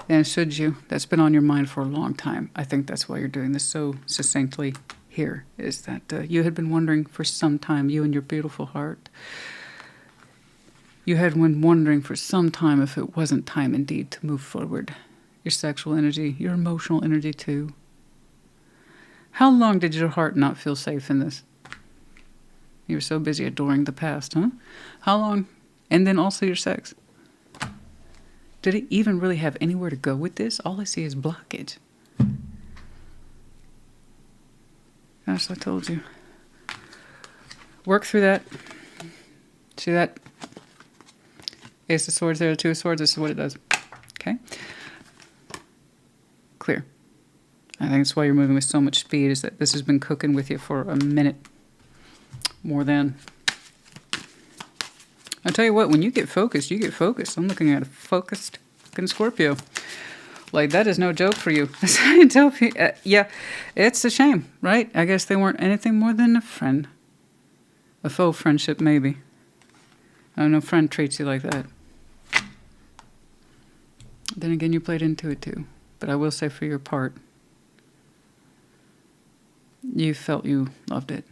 And should you, that's been on your mind for a long time. I think that's why you're doing this so succinctly here, is that you had been wondering for some time, you and your beautiful heart, you had been wondering for some time if it wasn't time indeed to move forward. Your sexual energy, your emotional energy too. How long did your heart not feel safe in this? You were so busy adoring the past, huh? How long? And then also your sex. Did it even really have anywhere to go with this? All I see is blockage. Gosh, I told you. Work through that. See that? Ace of Swords there, the Two of Swords. This is what it does. Okay? Clear. I think that's why you're moving with so much speed, is that this has been cooking with you for a minute. More than. I'll tell you what, when you get focused, you get focused. I'm looking at a focused fucking Scorpio. Like, that is no joke for you. That's how you tell people. Yeah, it's a shame, right? I guess they weren't anything more than a friend. A faux friendship, maybe. I don't know, friend treats you like that. Then again, you played into it too. But I will say for your part, you felt you loved it.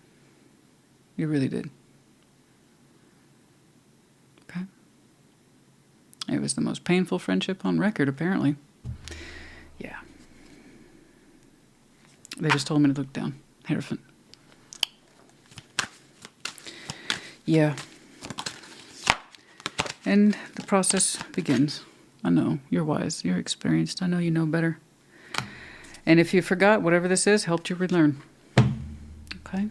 You really did. Okay. It was the most painful friendship on record, apparently. Yeah. They just told me to look down. Hierophant. Yeah. And the process begins. I know. You're wise. You're experienced. I know you know better. And if you forgot, whatever this is, helped you relearn. Okay?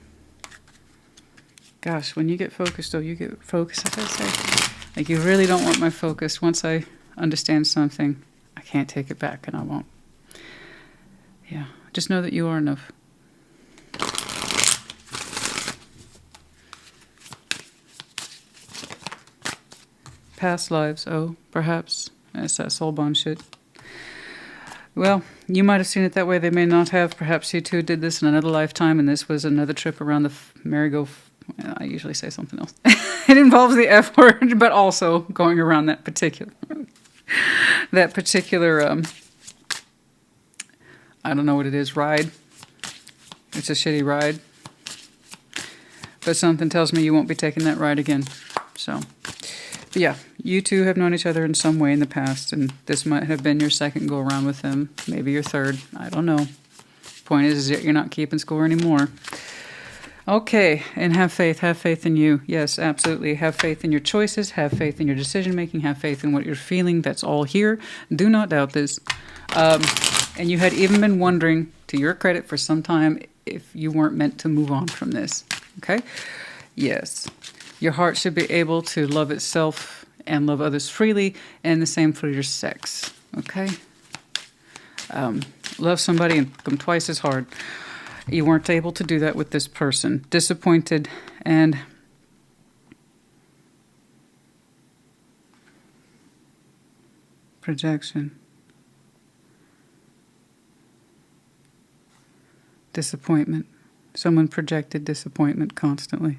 Gosh, when you get focused, though, you get focused, as I say. Like, you really don't want my focus. Once I understand something, I can't take it back, and I won't. Yeah, just know that you are enough. Past lives, oh, perhaps. That's that soul bond shit. Well, you might have seen it that way. They may not have. Perhaps you two did this in another lifetime, and this was another trip around the merry-go. I usually say something else. It involves the F word, but also going around that particular, I don't know what it is, ride. It's a shitty ride. But something tells me you won't be taking that ride again. So, but yeah, you two have known each other in some way in the past, and this might have been your second go-around with them, maybe your third. I don't know. Point is that you're not keeping score anymore. Okay, and have faith in you. Yes, absolutely. Have faith in your choices, have faith in your decision-making, have faith in what you're feeling. That's all here. Do not doubt this. And you had even been wondering, to your credit, for some time, if you weren't meant to move on from this. Okay? Yes. Your heart should be able to love itself and love others freely, and the same for your sex. Okay? Love somebody and fuck them twice as hard. You weren't able to do that with this person. Disappointed and projection. Disappointment. Someone projected disappointment constantly.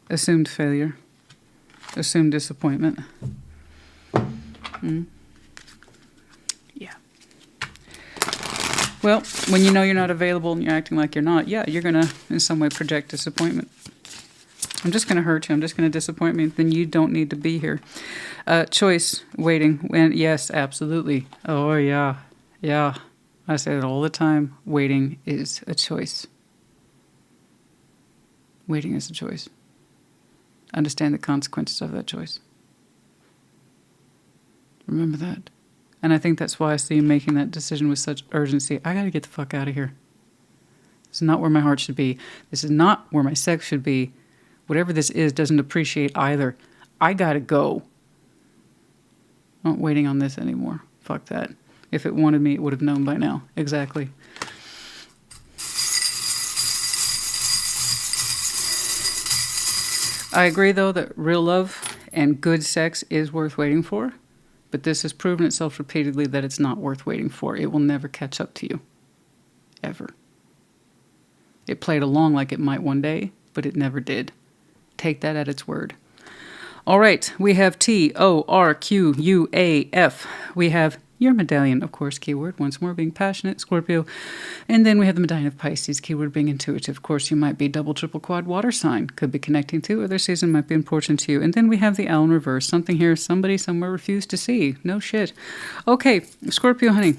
Assumed failure. Assumed disappointment. Yeah. Well, when you know you're not available and you're acting like you're not, yeah, you're going to in some way project disappointment. I'm just going to hurt you. I'm just going to disappoint me. Then you don't need to be here. Choice, waiting. When, yes, absolutely. Oh, yeah. Yeah. I say it all the time. Waiting is a choice. Waiting is a choice. Understand the consequences of that choice. Remember that. And I think that's why I see you making that decision with such urgency. I got to get the fuck out of here. This is not where my heart should be. This is not where my sex should be. Whatever this is doesn't appreciate either. I got to go. I'm not waiting on this anymore. Fuck that. If it wanted me, it would have known by now. Exactly. I agree, though, that real love and good sex is worth waiting for. But this has proven itself repeatedly that it's not worth waiting for. It will never catch up to you. Ever. It played along like it might one day, but it never did. Take that at its word. All right, we have TORQUAF. We have your medallion, of course, keyword, once more being passionate, Scorpio. And then we have the medallion of Pisces, keyword being intuitive. Of course, you might be double, triple, quad water sign. Could be connecting to, or their season might be important to you. And then we have the owl in reverse. Something here somebody somewhere refused to see. No shit. Okay, Scorpio, honey.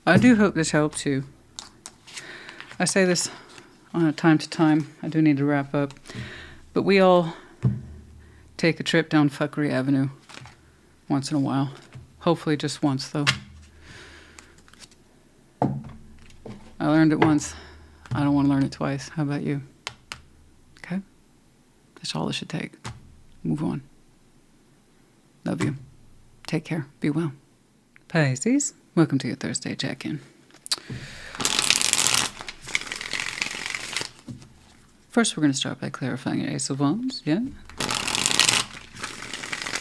I do hope this helps you. I say this on a time to time. I do need to wrap up. But we all take a trip down Fuckery Avenue once in a while. Hopefully just once, though. I learned it once. I don't want to learn it twice. How about you? Okay? That's all it should take. Move on. Love you. Take care. Be well. Pisces, welcome to your Thursday check-in. First, we're going to start by clarifying your Ace of Wands, yeah?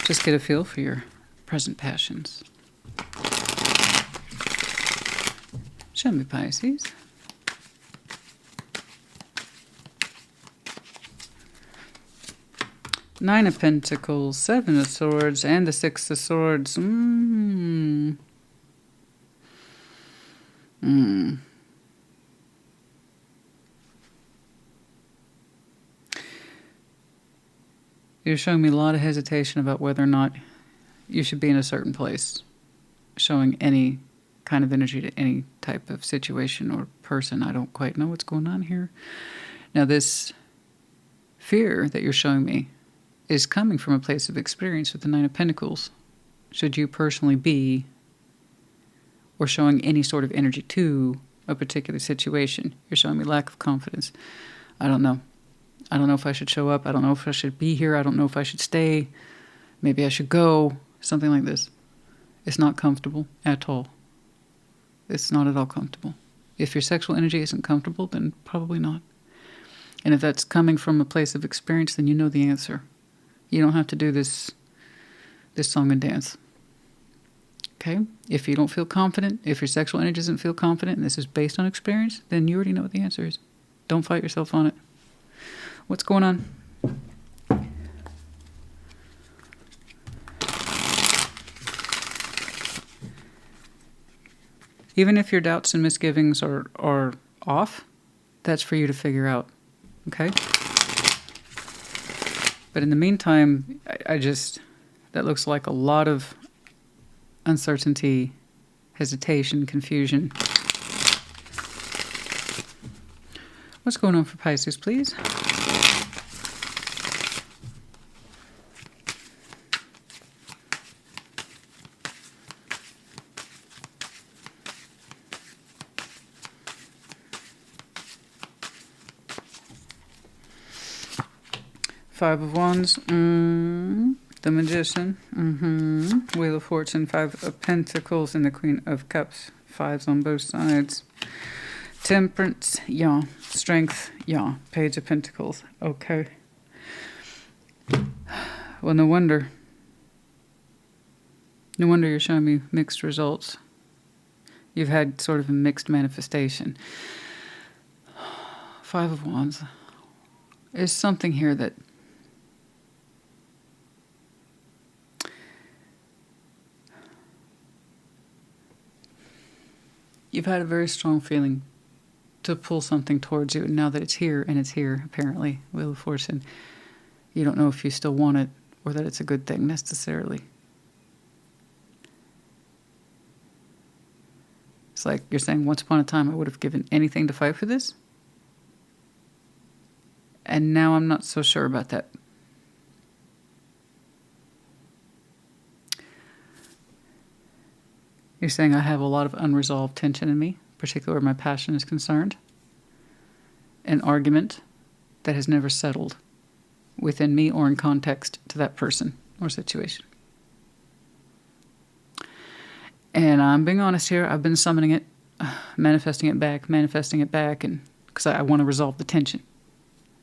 Just get a feel for your present passions. Show me, Pisces. Nine of Pentacles, Seven of Swords, and the Six of Swords. You're showing me a lot of hesitation about whether or not you should be in a certain place. Showing any kind of energy to any type of situation or person. I don't quite know what's going on here. Now, this fear that you're showing me is coming from a place of experience with the Nine of Pentacles. Should you personally be or showing any sort of energy to a particular situation? You're showing me lack of confidence. I don't know. I don't know if I should show up. I don't know if I should be here. I don't know if I should stay. Maybe I should go. Something like this. It's not comfortable at all. It's not at all comfortable. If your sexual energy isn't comfortable, then probably not. And if that's coming from a place of experience, then you know the answer. You don't have to do this song and dance. Okay? If you don't feel confident, if your sexual energy doesn't feel confident, and this is based on experience, then you already know what the answer is. Don't fight yourself on it. What's going on? Even if your doubts and misgivings are off, that's for you to figure out. Okay? But in the meantime, that looks like a lot of uncertainty, hesitation, confusion. What's going on for Pisces, please? Five of Wands, the Magician, Wheel of Fortune, Five of Pentacles, and the Queen of Cups. Fives on both sides. Temperance, yeah. Strength, yeah. Page of Pentacles, okay. Well, no wonder. No wonder you're showing me mixed results. You've had sort of a mixed manifestation. Five of Wands. There's something here that you've had a very strong feeling to pull something towards you, and now that it's here, and it's here, apparently, Wheel of Fortune, you don't know if you still want it or that it's a good thing necessarily. It's like you're saying, once upon a time I would have given anything to fight for this, and now I'm not so sure about that. You're saying I have a lot of unresolved tension in me, particularly where my passion is concerned. An argument that has never settled within me or in context to that person or situation. And I'm being honest here, I've been summoning it, manifesting it back, and because I want to resolve the tension,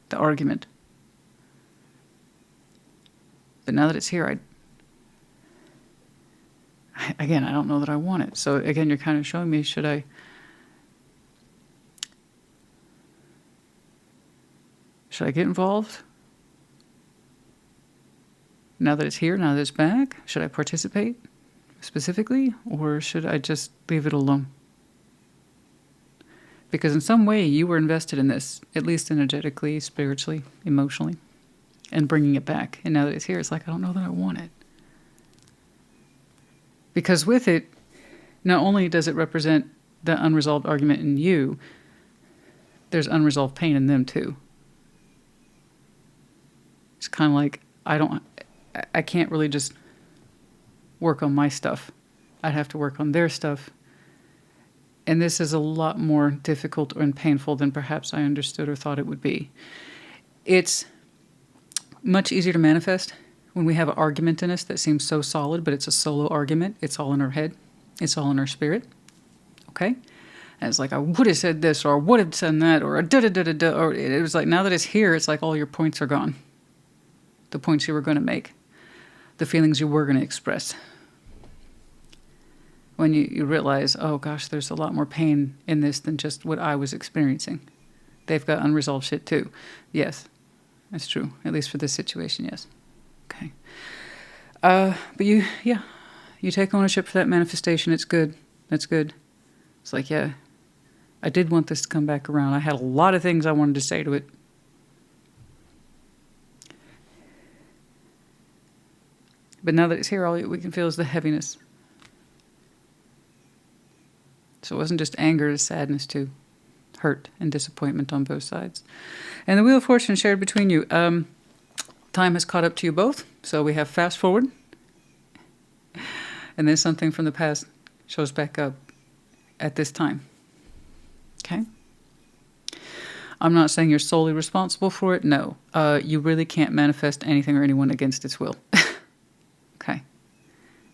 the argument. But now that it's here, again, I don't know that I want it. So again, you're kind of showing me, should I get involved? Now that it's here, now that it's back, should I participate specifically, or should I just leave it alone? Because in some way you were invested in this, at least energetically, spiritually, emotionally, and bringing it back. And now that it's here, it's like, I don't know that I want it. Because with it, not only does it represent the unresolved argument in you, there's unresolved pain in them too. It's kind of like, I can't really just work on my stuff. I'd have to work on their stuff. And this is a lot more difficult and painful than perhaps I understood or thought it would be. It's much easier to manifest when we have an argument in us that seems so solid, but it's a solo argument. It's all in our head. It's all in our spirit. Okay? And it's like, I would have said this, or I would have said that, or da-da-da-da-da. Or it was like, now that it's here, it's like all your points are gone. The points you were going to make. The feelings you were going to express. When you realize, oh gosh, there's a lot more pain in this than just what I was experiencing. They've got unresolved shit too. Yes, that's true. At least for this situation, yes. Okay. But you take ownership for that manifestation. It's good. That's good. It's like, yeah, I did want this to come back around. I had a lot of things I wanted to say to it. But now that it's here, all we can feel is the heaviness. So it wasn't just anger, it's sadness too. Hurt and disappointment on both sides. And the Wheel of Fortune shared between you. Time has caught up to you both, so we have fast forward. And then something from the past shows back up at this time. Okay? I'm not saying you're solely responsible for it. No. You really can't manifest anything or anyone against its will. Okay?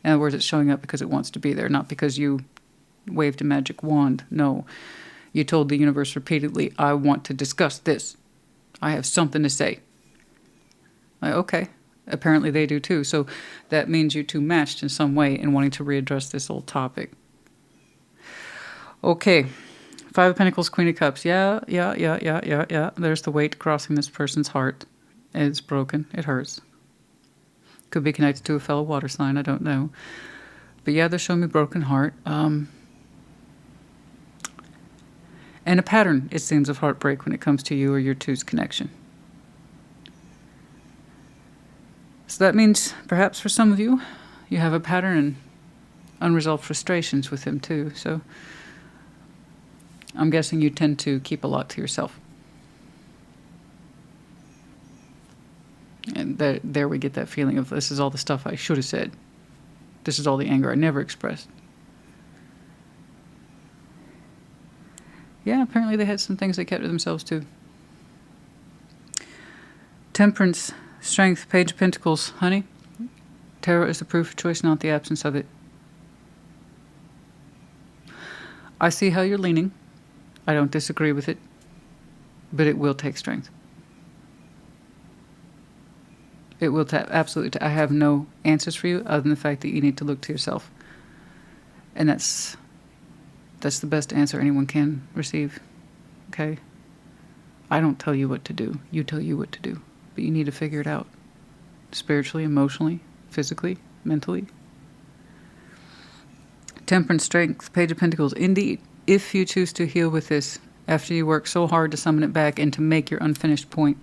In other words, it's showing up because it wants to be there, not because you waved a magic wand. No. You told the universe repeatedly, I want to discuss this. I have something to say. Okay. Apparently they do too. So that means you two matched in some way in wanting to readdress this old topic. Okay. Five of Pentacles, Queen of Cups. Yeah. There's the weight crossing this person's heart. It's broken. It hurts. Could be connected to a fellow water sign. I don't know. But yeah, they're showing me broken heart. And a pattern, it seems, of heartbreak when it comes to you or your two's connection. So that means, perhaps for some of you, you have a pattern and unresolved frustrations with him too. So I'm guessing you tend to keep a lot to yourself. And there we get that feeling of, this is all the stuff I should have said. This is all the anger I never expressed. Yeah, apparently they had some things they kept to themselves too. Temperance, Strength, Page of Pentacles. Honey, tarot is the proof of choice, not the absence of it. I see how you're leaning. I don't disagree with it. But it will take strength. It will absolutely. I have no answers for you other than the fact that you need to look to yourself. And that's the best answer anyone can receive. Okay? I don't tell you what to do. You tell you what to do. But you need to figure it out. Spiritually, emotionally, physically, mentally. Temperance, strength, Page of Pentacles. Indeed, if you choose to heal with this, after you work so hard to summon it back and to make your unfinished point,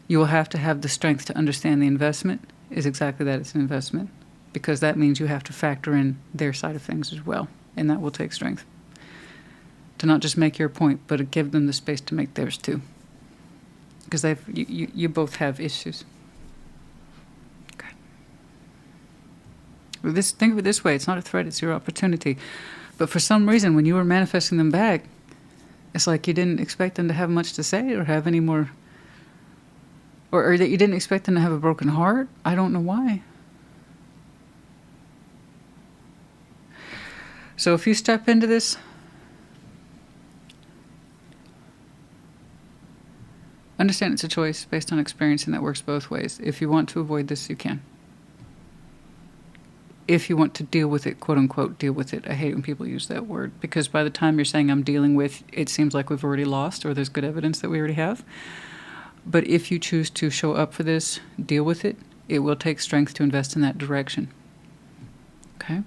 you will have to have the strength to understand the investment is exactly that. It's an investment. Because that means you have to factor in their side of things as well. And that will take strength. To not just make your point, but to give them the space to make theirs too. Because you both have issues. Okay. Think of it this way. It's not a threat. It's your opportunity. But for some reason, when you were manifesting them back, it's like you didn't expect them to have much to say or have any more... Or that you didn't expect them to have a broken heart. I don't know why. So if you step into this, understand it's a choice based on experience, and that works both ways. If you want to avoid this, you can. If you want to deal with it, quote unquote, deal with it. I hate when people use that word, because by the time you're saying I'm dealing with, it seems like we've already lost, or there's good evidence that we already have. But if you choose to show up for this, deal with it, it will take strength to invest in that direction. Okay?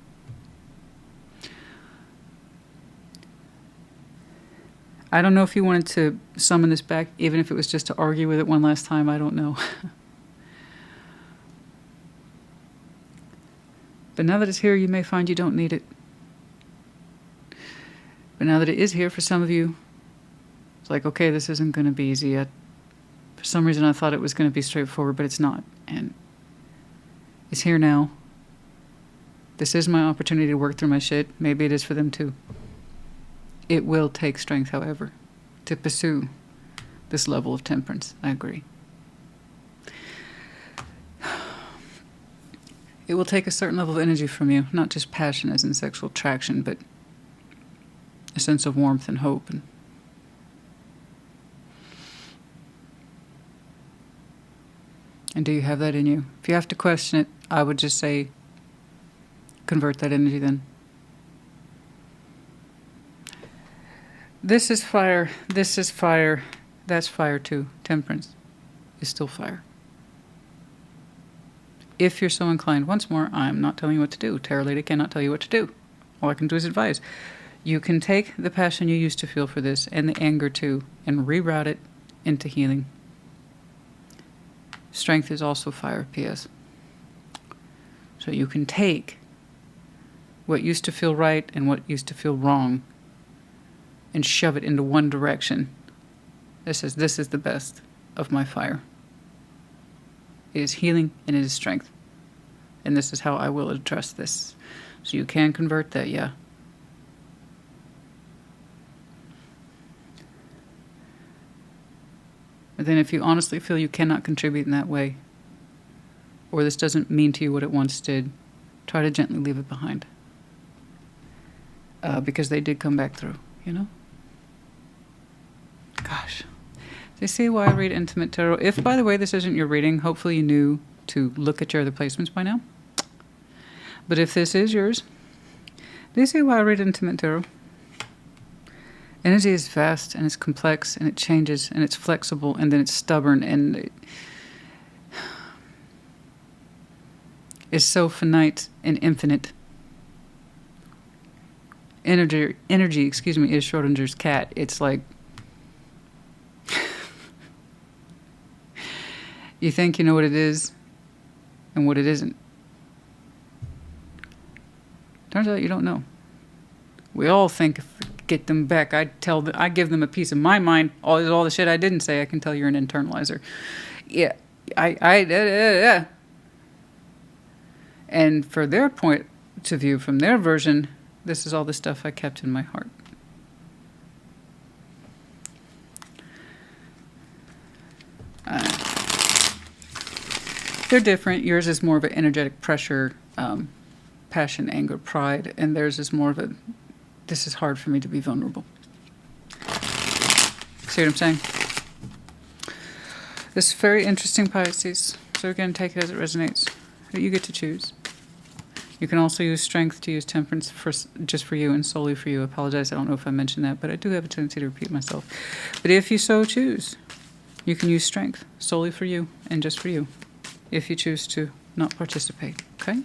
I don't know if you wanted to summon this back, even if it was just to argue with it one last time. I don't know. But now that it's here, you may find you don't need it. But now that it is here, for some of you, it's like, okay, this isn't going to be easy yet. For some reason, I thought it was going to be straightforward, but it's not. And it's here now. This is my opportunity to work through my shit. Maybe it is for them too. It will take strength, however, to pursue this level of temperance. I agree. It will take a certain level of energy from you, not just passion as in sexual attraction, but a sense of warmth and hope. And do you have that in you? If you have to question it, I would just say, convert that energy then. This is fire, this is fire, that's fire too. Temperance is still fire. If you're so inclined, once more, I'm not telling you what to do. Tarot Lady cannot tell you what to do. All I can do is advise. You can take the passion you used to feel for this, and the anger too, and reroute it into healing. Strength is also fire, P.S. So you can take what used to feel right and what used to feel wrong and shove it into one direction that says, this is the best of my fire. It is healing and it is strength. And this is how I will address this. So you can convert that, yeah. But then if you honestly feel you cannot contribute in that way, or this doesn't mean to you what it once did, try to gently leave it behind. Because they did come back through, you know? Gosh. Do you see why I read Intimate Tarot? If, by the way, this isn't your reading, hopefully you knew to look at your other placements by now. But if this is yours, do you see why I read Intimate Tarot? Energy is vast, and it's complex, and it changes, and it's flexible, and then it's stubborn, and it's so finite and infinite. Energy, is Schrodinger's cat. It's like you think you know what it is and what it isn't. Turns out you don't know. We all think if we get them back, I give them a piece of my mind. All the shit I didn't say, I can tell you're an internalizer. Yeah, And for their point of view, from their version, this is all the stuff I kept in my heart. They're different. Yours is more of an energetic pressure, passion, anger, pride, and theirs is more of a, this is hard for me to be vulnerable. See what I'm saying? This is very interesting, Pisces. So again, take it as it resonates. You get to choose. You can also use strength to use temperance for just for you and solely for you. I apologize, I don't know if I mentioned that, but I do have a tendency to repeat myself. But if you so choose, you can use strength solely for you and just for you, if you choose to not participate, okay?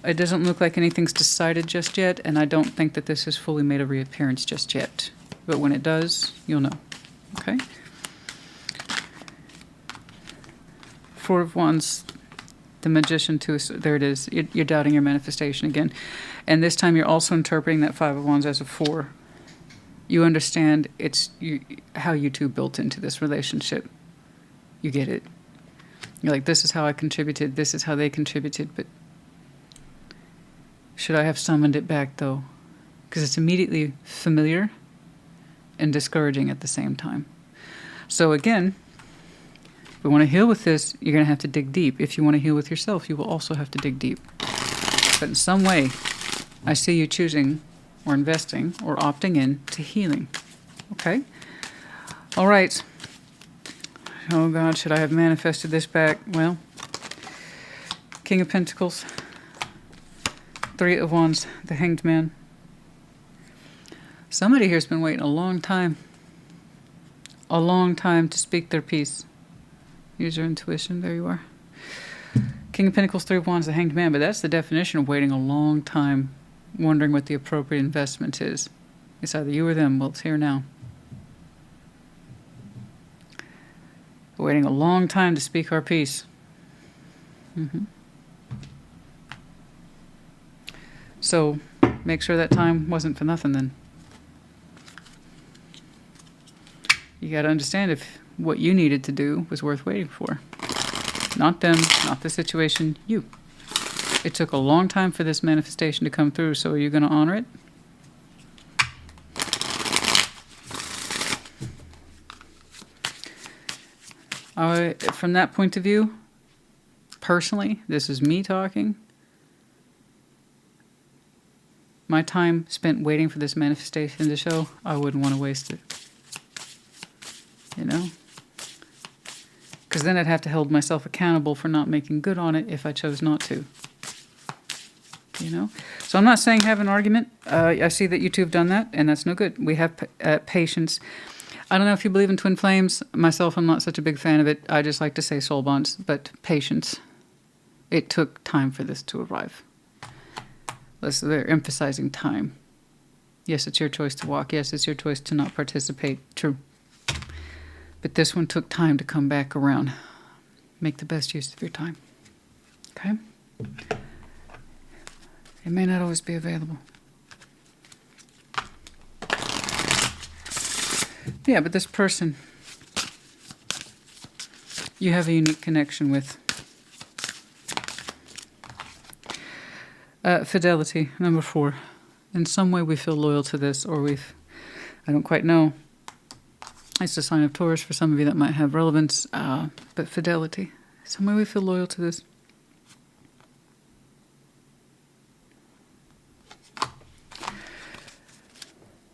It doesn't look like anything's decided just yet, and I don't think that this has fully made a reappearance just yet. But when it does, you'll know, okay? Four of Wands, the Magician, too. There it is. You're doubting your manifestation again. And this time you're also interpreting that Five of Wands as a 4. You understand how you two built into this relationship. You get it. You're like, this is how I contributed. This is how they contributed. But should I have summoned it back, though? Because it's immediately familiar and discouraging at the same time. So again, if we want to heal with this, you're going to have to dig deep. If you want to heal with yourself, you will also have to dig deep. But in some way, I see you choosing or investing or opting in to healing. Okay? All right. Oh, God, should I have manifested this back? Well, King of Pentacles, Three of Wands, the Hanged Man. Somebody here's been waiting a long time to speak their piece. Use your intuition. There you are. King of Pentacles, Three of Wands, the Hanged Man. But that's the definition of waiting a long time, wondering what the appropriate investment is. It's either you or them. Well, it's here now. Waiting a long time to speak our piece. So make sure that time wasn't for nothing then. You got to understand if what you needed to do was worth waiting for. Not them, not the situation, you. It took a long time for this manifestation to come through, so are you going to honor it? From that point of view, personally, this is me talking. My time spent waiting for this manifestation to show, I wouldn't want to waste it. You know? Because then I'd have to hold myself accountable for not making good on it if I chose not to. You know? So I'm not saying have an argument. I see that you two have done that, and that's no good. We have patience. I don't know if you believe in twin flames. Myself, I'm not such a big fan of it. I just like to say soul bonds, but patience. It took time for this to arrive. They're emphasizing time. Yes, it's your choice to walk. Yes, it's your choice to not participate. True. But this one took time to come back around. Make the best use of your time. Okay? It may not always be available. Yeah, but this person you have a unique connection with. Fidelity, number 4. In some way we feel loyal to this, or I don't quite know. It's a sign of Taurus for some of you that might have relevance, but fidelity. Some way we feel loyal to this.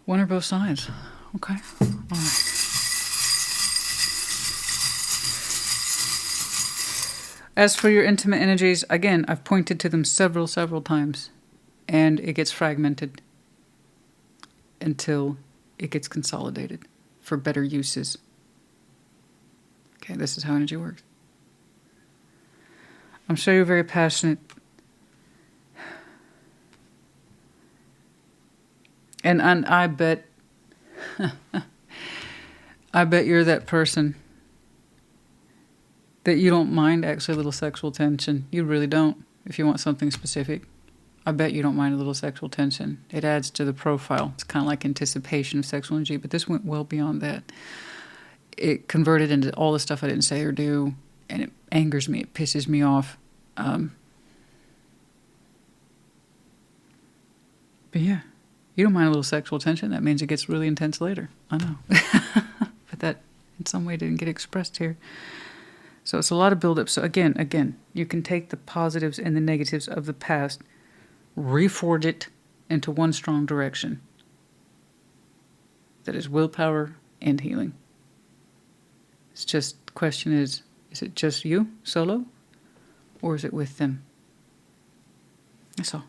One or both sides. Okay. All right. As for your intimate energies, again, I've pointed to them several times, and it gets fragmented until it gets consolidated for better uses. Okay, this is how energy works. I'm sure you're very passionate. And I bet, I bet you're that person that you don't mind actually a little sexual tension. You really don't, if you want something specific. I bet you don't mind a little sexual tension. It adds to the profile. It's kind of like anticipation of sexual energy, but this went well beyond that. It converted into all the stuff I didn't say or do, and it angers me. It pisses me off. But yeah, you don't mind a little sexual tension. That means it gets really intense later. I know. But that in some way didn't get expressed here. So it's a lot of buildup. So again, you can take the positives and the negatives of the past, reforge it into one strong direction. That is willpower and healing. It's just question is it just you, solo? Or is it with them? That's all.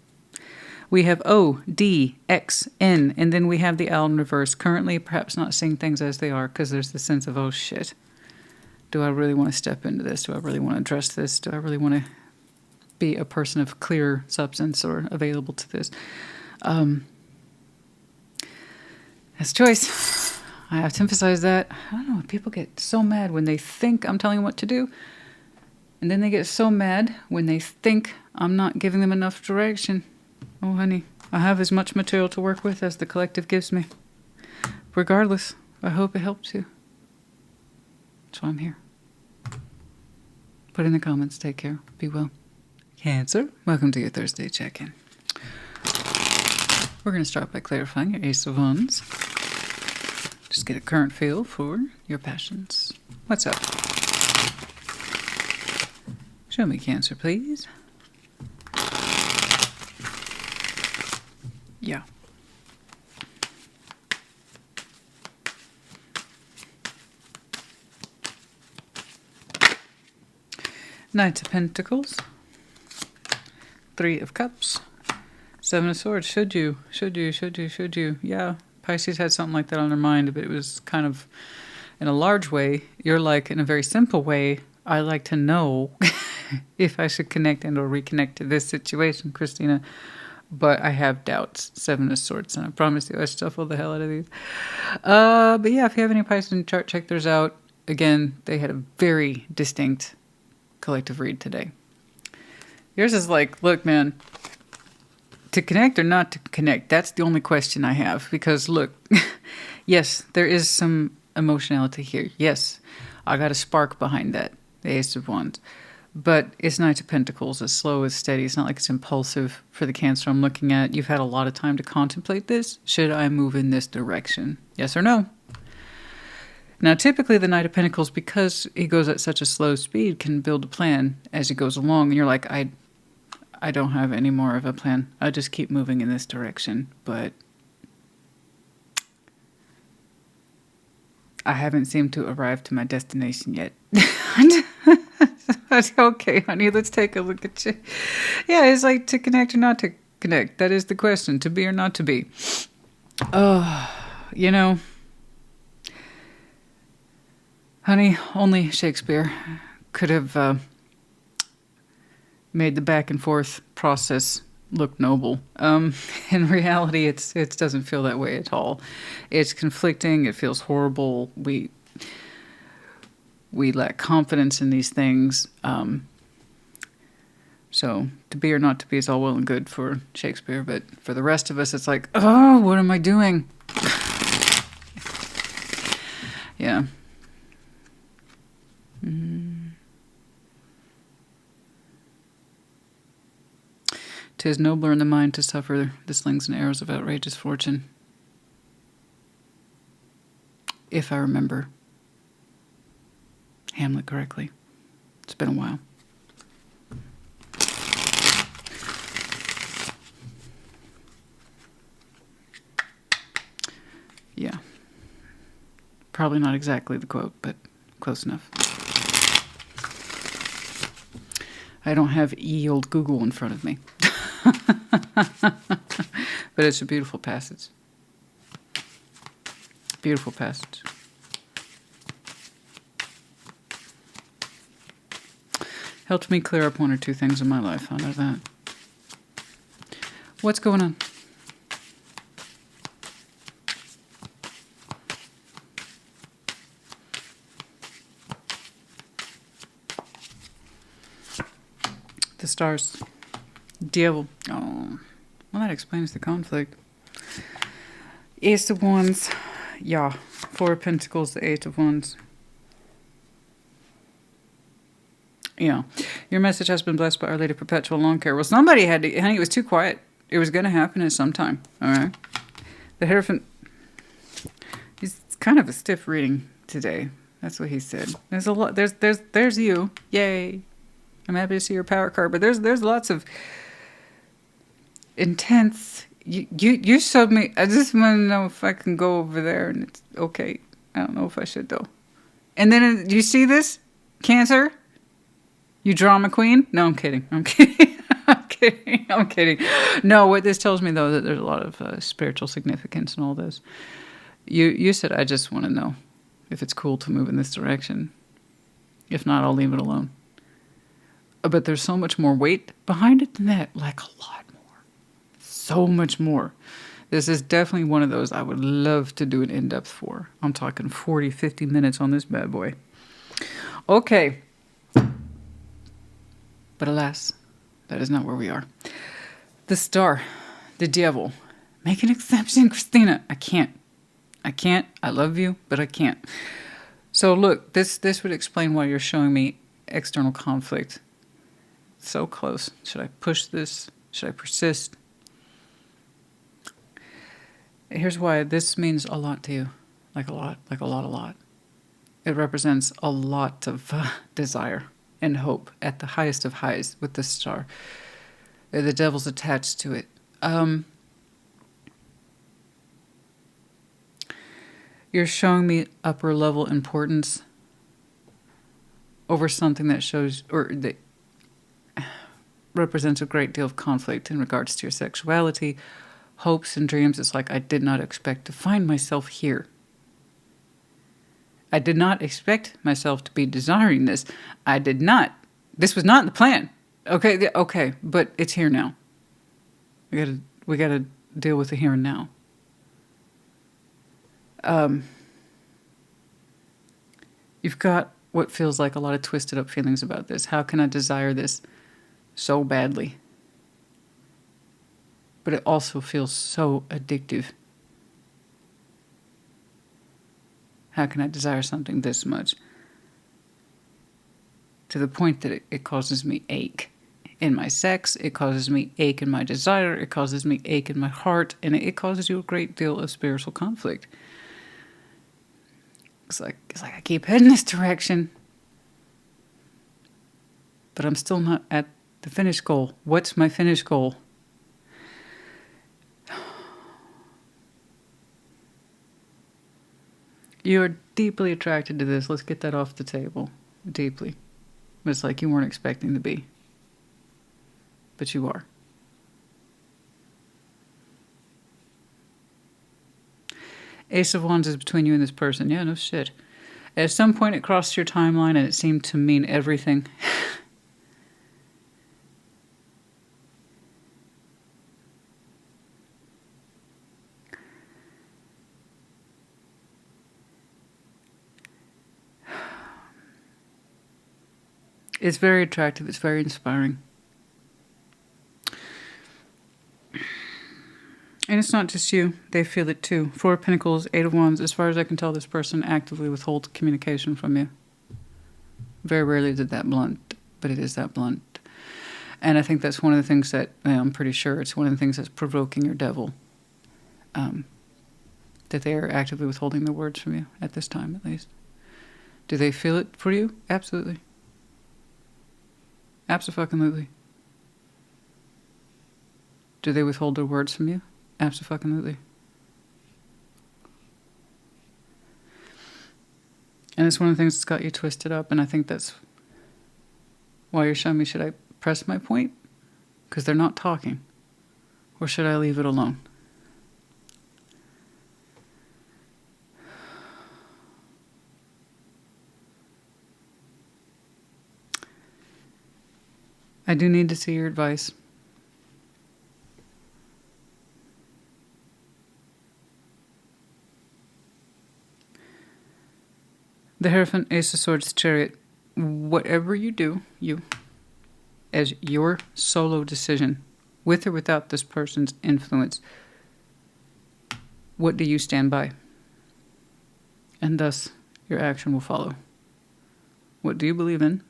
We have O, D, X, N, and then we have the L in reverse. Currently, perhaps not seeing things as they are because there's the sense of, oh shit. Do I really want to step into this? Do I really want to address this? Do I really want to be a person of clear substance or available to this? That's choice. I have to emphasize that. I don't know, people get so mad when they think I'm telling them what to do. And then they get so mad when they think I'm not giving them enough direction. Oh, honey, I have as much material to work with as the collective gives me. Regardless, I hope it helps you. That's why I'm here. Put in the comments. Take care. Be well. Cancer, welcome to your Thursday check-in. We're going to start by clarifying your Ace of Wands. Just get a current feel for your passions. What's up? Show me Cancer, please. Yeah. Knight of Pentacles. 3 of Cups. 7 of Swords. Should you? Yeah. Pisces had something like that on their mind, but it was kind of in a large way. You're like, in a very simple way, I like to know if I should connect and or reconnect to this situation, Christina. But I have doubts. 7 of Swords, and I promise you I shuffled the hell out of these. But yeah, if you have any Pisces in the chart, check theirs out. Again, they had a very distinct collective read today. Yours is like, look, man, to connect or not to connect, that's the only question I have. Because look, yes, there is some emotionality here. Yes, I got a spark behind that, the Ace of Wands. But it's Knight of Pentacles. It's slow, it's steady. It's not like it's impulsive for the Cancer I'm looking at. You've had a lot of time to contemplate this. Should I move in this direction? Yes or no? Now, typically the Knight of Pentacles, because he goes at such a slow speed, can build a plan as he goes along. And you're like, I don't have any more of a plan. I just keep moving in this direction. But I haven't seemed to arrive to my destination yet. Okay, honey, let's take a look at you. Yeah, it's like to connect or not to connect. That is the question. To be or not to be. Oh, you know, honey, only Shakespeare could have made the back and forth process look noble. In reality, it doesn't feel that way at all. It's conflicting. It feels horrible. We lack confidence in these things. So to be or not to be is all well and good for Shakespeare, but for the rest of us, it's like, oh, what am I doing? Yeah. Mm. 'Tis nobler in the mind to suffer the slings and arrows of outrageous fortune. If I remember Hamlet correctly. It's been a while. Yeah. Probably not exactly the quote, but close enough. I don't have ye old Google in front of me. But it's a beautiful passage. Beautiful passage. Helped me clear up 1 or 2 things in my life. I know that. What's going on? The stars. Devil. Oh, well, that explains the conflict. Ace of Wands. Yeah. 4 of Pentacles, the 8 of Wands. Yeah. Your message has been blessed by Our Lady of Perpetual Lawn Care. Well, somebody had to, honey, it was too quiet. It was going to happen at some time. All right. The Hierophant, he's kind of a stiff reading today. That's what he said. There's a lot. There's you. Yay. I'm happy to see your power card, but there's lots of intense. You showed me. I just want to know if I can go over there, and it's okay. I don't know if I should though. And then you see this? Cancer? You drama queen? No, I'm kidding. I'm kidding. I'm kidding. I'm kidding. No, what this tells me, though, that there's a lot of spiritual significance in all this. You said, I just want to know if it's cool to move in this direction. If not, I'll leave it alone. But there's so much more weight behind it than that. Like a lot more. So much more. This is definitely one of those I would love to do an in-depth for. I'm talking 40, 50 minutes on this bad boy. Okay. But alas, that is not where we are. The star, the devil. Make an exception, Christina. I can't. I love you, but I can't. So look, this would explain why you're showing me external conflict. So close. Should I push this? Should I persist? Here's why this means a lot to you. Like a lot. It represents a lot of desire and hope at the highest of highs with the star. The devil's attached to it. You're showing me upper level importance over something that shows, or that represents a great deal of conflict in regards to your sexuality, hopes and dreams. It's like, I did not expect to find myself here. I did not expect myself to be desiring this. I did not. This was not the plan. Okay, but it's here now. We gotta deal with the here and now. You've got what feels like a lot of twisted up feelings about this. How can I desire this so badly? But it also feels so addictive. How can I desire something this much? To the point that it causes me ache in my sex, it causes me ache in my desire, it causes me ache in my heart, and it causes you a great deal of spiritual conflict. It's like I keep heading this direction, but I'm still not at the finish goal. What's my finish goal? You're deeply attracted to this. Let's get that off the table. Deeply. But it's like you weren't expecting to be. But you are. Ace of Wands is between you and this person. Yeah, no shit. At some point it crossed your timeline and it seemed to mean everything. It's very attractive. It's very inspiring. And it's not just you. They feel it too. Four of Pentacles, Eight of Wands. As far as I can tell, this person actively withholds communication from you. Very rarely is it that blunt, but it is that blunt. And I think that's one of the things that, I'm pretty sure it's one of the things that's provoking your devil. That they are actively withholding their words from you, at this time at least. Do they feel it for you? Absolutely. Abso-fucking-lutely. Do they withhold their words from you? Abso-fucking-lutely. And it's one of the things that's got you twisted up, and I think that's why you're showing me, should I press my point? Because they're not talking. Or should I leave it alone? I do need to see your advice. The Hierophant, Ace of Swords, Chariot. Whatever you do, as your solo decision, with or without this person's influence, what do you stand by? And thus, your action will follow. What do you believe in?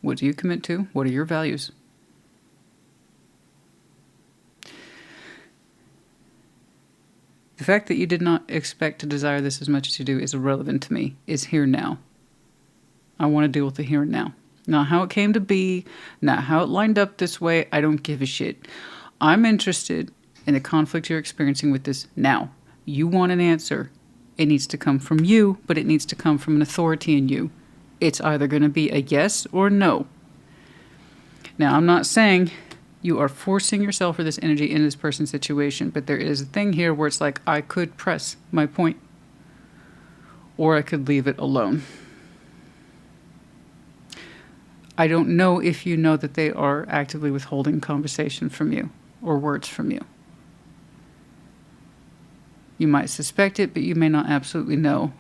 What do you commit to? What are your values? The fact that you did not expect to desire this as much as you do is irrelevant to me. It's here now. I want to deal with the here and now. Not how it came to be, not how it lined up this way. I don't give a shit. I'm interested in the conflict you're experiencing with this now. You want an answer. It needs to come from you, but it needs to come from an authority in you. It's either going to be a yes or no. Now, I'm not saying you are forcing yourself or this energy in this person's situation, but there is a thing here where it's like, I could press my point, or I could leave it alone. I don't know if you know that they are actively withholding conversation from you or words from you. You might suspect it, but you may not absolutely know.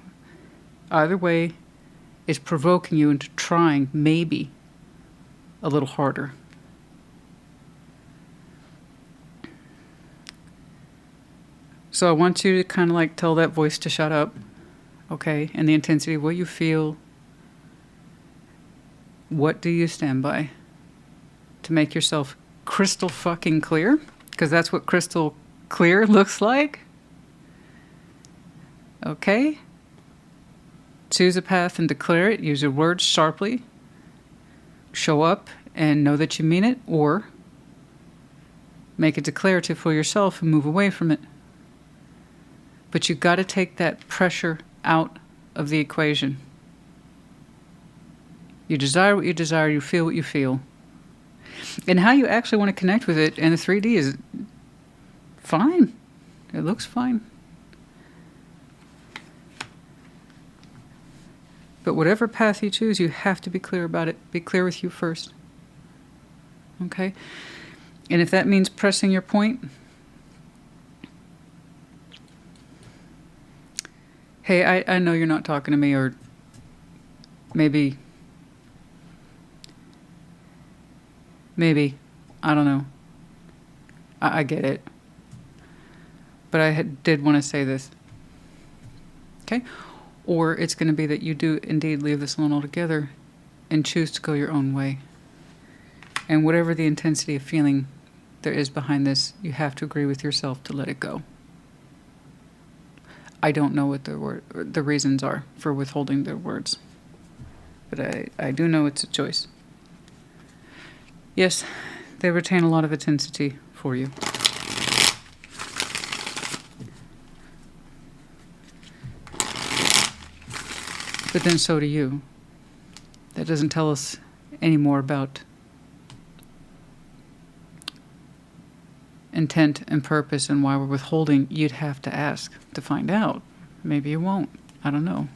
Either way, it's provoking you into trying, maybe, a little harder. So I want you to kind of like tell that voice to shut up, okay? And the intensity of what you feel. What do you stand by? To make yourself crystal fucking clear, because that's what crystal clear looks like. Okay? Choose a path and declare it. Use your words sharply. Show up and know that you mean it, or make it declarative for yourself and move away from it. But you've got to take that pressure out of the equation. You desire what you desire, you feel what you feel. And how you actually want to connect with it in the 3D is fine. It looks fine. But whatever path you choose, you have to be clear about it. Be clear with you first. Okay? And if that means pressing your point, hey, I know you're not talking to me, or maybe, I don't know. I get it. But I did want to say this. Okay? Or it's going to be that you do indeed leave this alone altogether and choose to go your own way. And whatever the intensity of feeling there is behind this, you have to agree with yourself to let it go. I don't know what the reasons are for withholding their words. But I do know it's a choice. Yes, they retain a lot of intensity for you. But then so do you. That doesn't tell us any more about intent and purpose and why we're withholding. You'd have to ask to find out. Maybe you won't. I don't know.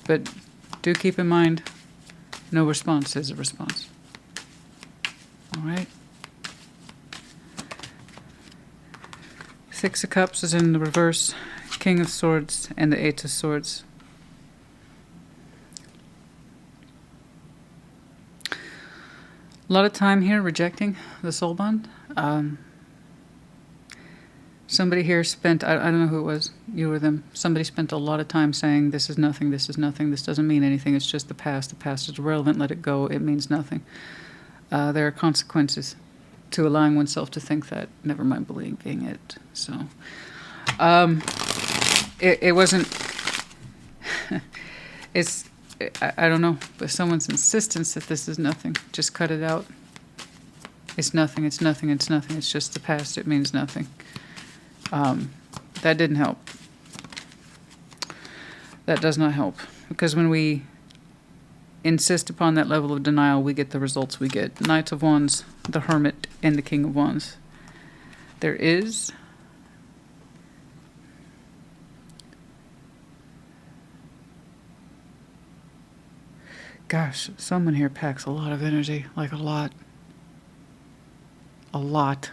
But do keep in mind, no response is a response. All right? Six of Cups is in the reverse, King of Swords, and the Eight of Swords. A lot of time here rejecting the soul bond. Somebody here spent, I don't know who it was, you or them, somebody spent a lot of time saying, this is nothing, this doesn't mean anything, it's just the past is irrelevant, let it go, it means nothing. There are consequences to allowing oneself to think that, never mind believing it. So, it wasn't, I don't know, but someone's insistence that this is nothing, just cut it out. It's nothing, it's just the past, it means nothing. That didn't help. That does not help. Because when we insist upon that level of denial, we get the results we get. Knight of Wands, the Hermit, and the King of Wands. There is gosh, someone here packs a lot of energy, like a lot. A lot.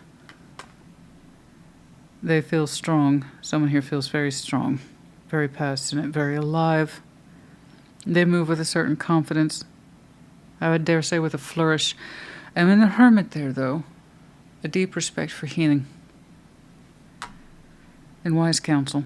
They feel strong. Someone here feels very strong, very passionate, very alive. They move with a certain confidence. I would dare say with a flourish. And in the Hermit there, though, a deep respect for healing and wise counsel.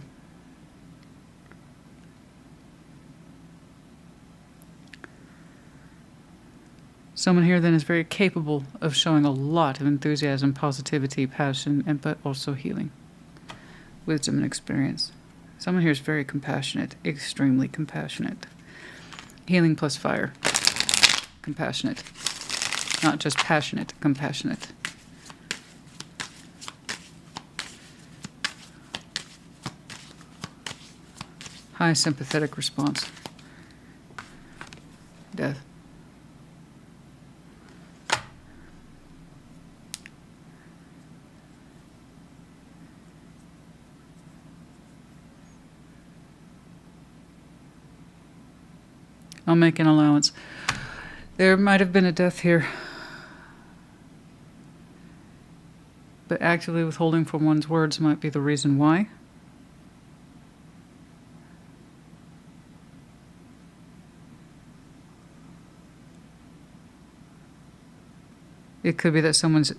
Someone here then is very capable of showing a lot of enthusiasm, positivity, passion, but also healing, wisdom, and experience. Someone here is very compassionate, extremely compassionate. Healing plus fire. Compassionate. Not just passionate, compassionate. High sympathetic response. Death. I'll make an allowance. There might have been a death here, but actively withholding from one's words might be the reason why. It could be that someone's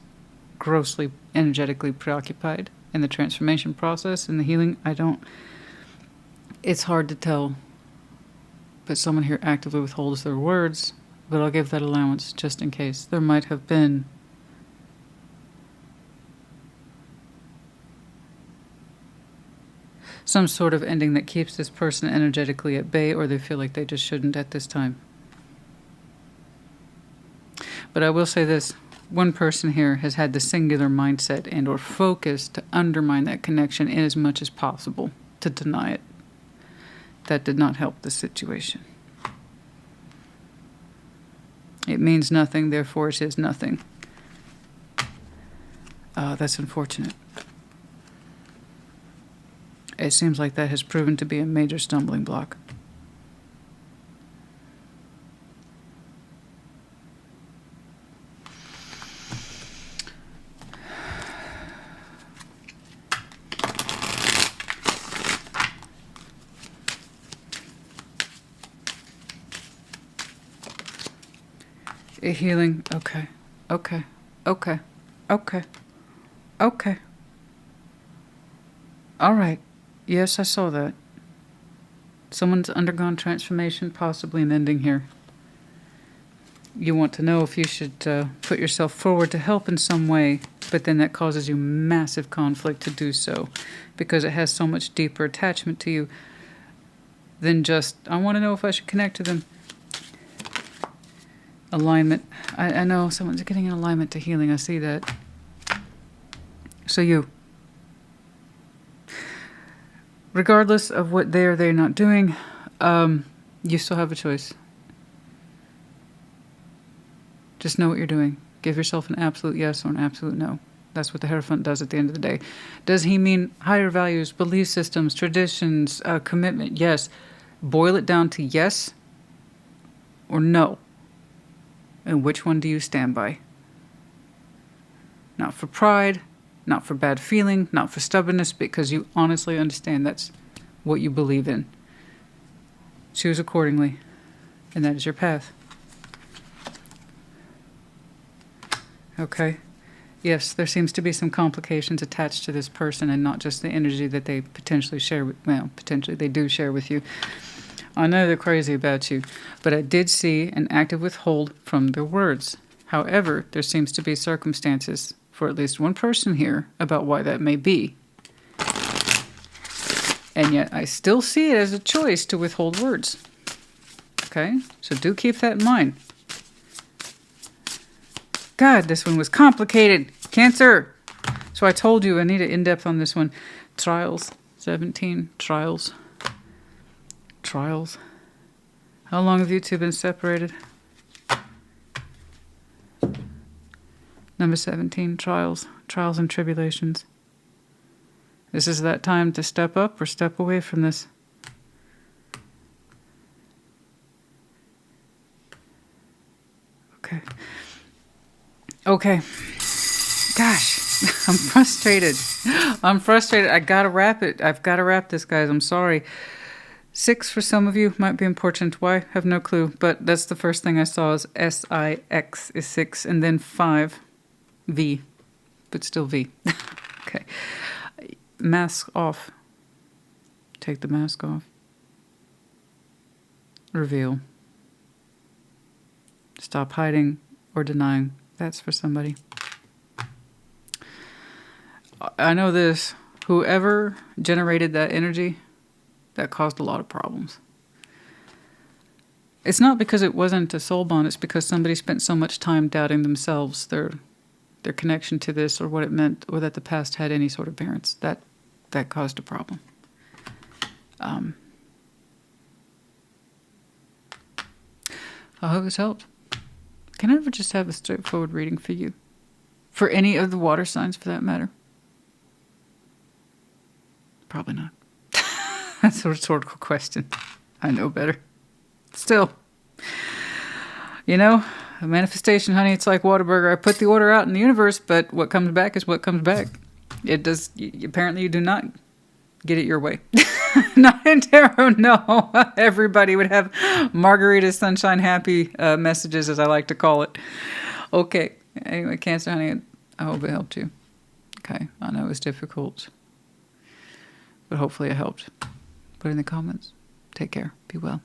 grossly energetically preoccupied in the transformation process and the healing. It's hard to tell. But someone here actively withholds their words, but I'll give that allowance just in case. There might have been some sort of ending that keeps this person energetically at bay, or they feel like they just shouldn't at this time. But I will say this. One person here has had the singular mindset and or focus to undermine that connection in as much as possible, to deny it. That did not help the situation. It means nothing, therefore it is nothing. That's unfortunate. It seems like that has proven to be a major stumbling block. A healing. Okay. Okay. Okay. Okay. Okay. All right. Yes, I saw that. Someone's undergone transformation, possibly an ending here. You want to know if you should put yourself forward to help in some way, but then that causes you massive conflict to do so because it has so much deeper attachment to you than just, I want to know if I should connect to them. Alignment. I know someone's getting in alignment to healing. I see that. So regardless of what they're not doing, you still have a choice. Just know what you're doing. Give yourself an absolute yes or an absolute no. That's what the Hierophant does at the end of the day. Does he mean higher values, belief systems, traditions, commitment? Yes. Boil it down to yes or no. And which one do you stand by? Not for pride, not for bad feeling, not for stubbornness, because you honestly understand that's what you believe in. Choose accordingly, and that is your path. Okay? Yes, there seems to be some complications attached to this person and not just the energy that they potentially share with, well, potentially they do share with you. I know they're crazy about you, but I did see an active withhold from their words. However, there seems to be circumstances for at least one person here about why that may be. And yet I still see it as a choice to withhold words. Okay? So do keep that in mind. God, this one was complicated. Cancer. So I told you I need an in-depth on this one. Trials. 17. Trials. Trials. How long have you two been separated? Number 17. Trials. Trials and tribulations. This is that time to step up or step away from this. Okay. Okay. Gosh, I'm frustrated. I'm frustrated. I gotta wrap it. I've gotta wrap this, guys. I'm sorry. 6 for some of you might be important. Why? Have no clue. But that's the first thing I saw is S-I-X is 6, and then 5, V, but still V. Okay. Mask off. Take the mask off. Reveal. Stop hiding or denying. That's for somebody. I know this. Whoever generated that energy, that caused a lot of problems. It's not because it wasn't a soul bond. It's because somebody spent so much time doubting themselves, their connection to this, or what it meant, or that the past had any sort of bearance. That caused a problem. I hope this helped. Can I ever just have a straightforward reading for you? For any of the water signs, for that matter? Probably not. That's a rhetorical question. I know better. Still, you know, a manifestation, honey, it's like Whataburger. I put the order out in the universe, but what comes back is what comes back. It does. Apparently, you do not get it your way. Not in tarot, no. Everybody would have margarita sunshine happy messages, as I like to call it. Okay. Anyway, Cancer, honey, I hope it helped you. Okay. I know it's difficult, but hopefully it helped. Put it in the comments. Take care. Be well.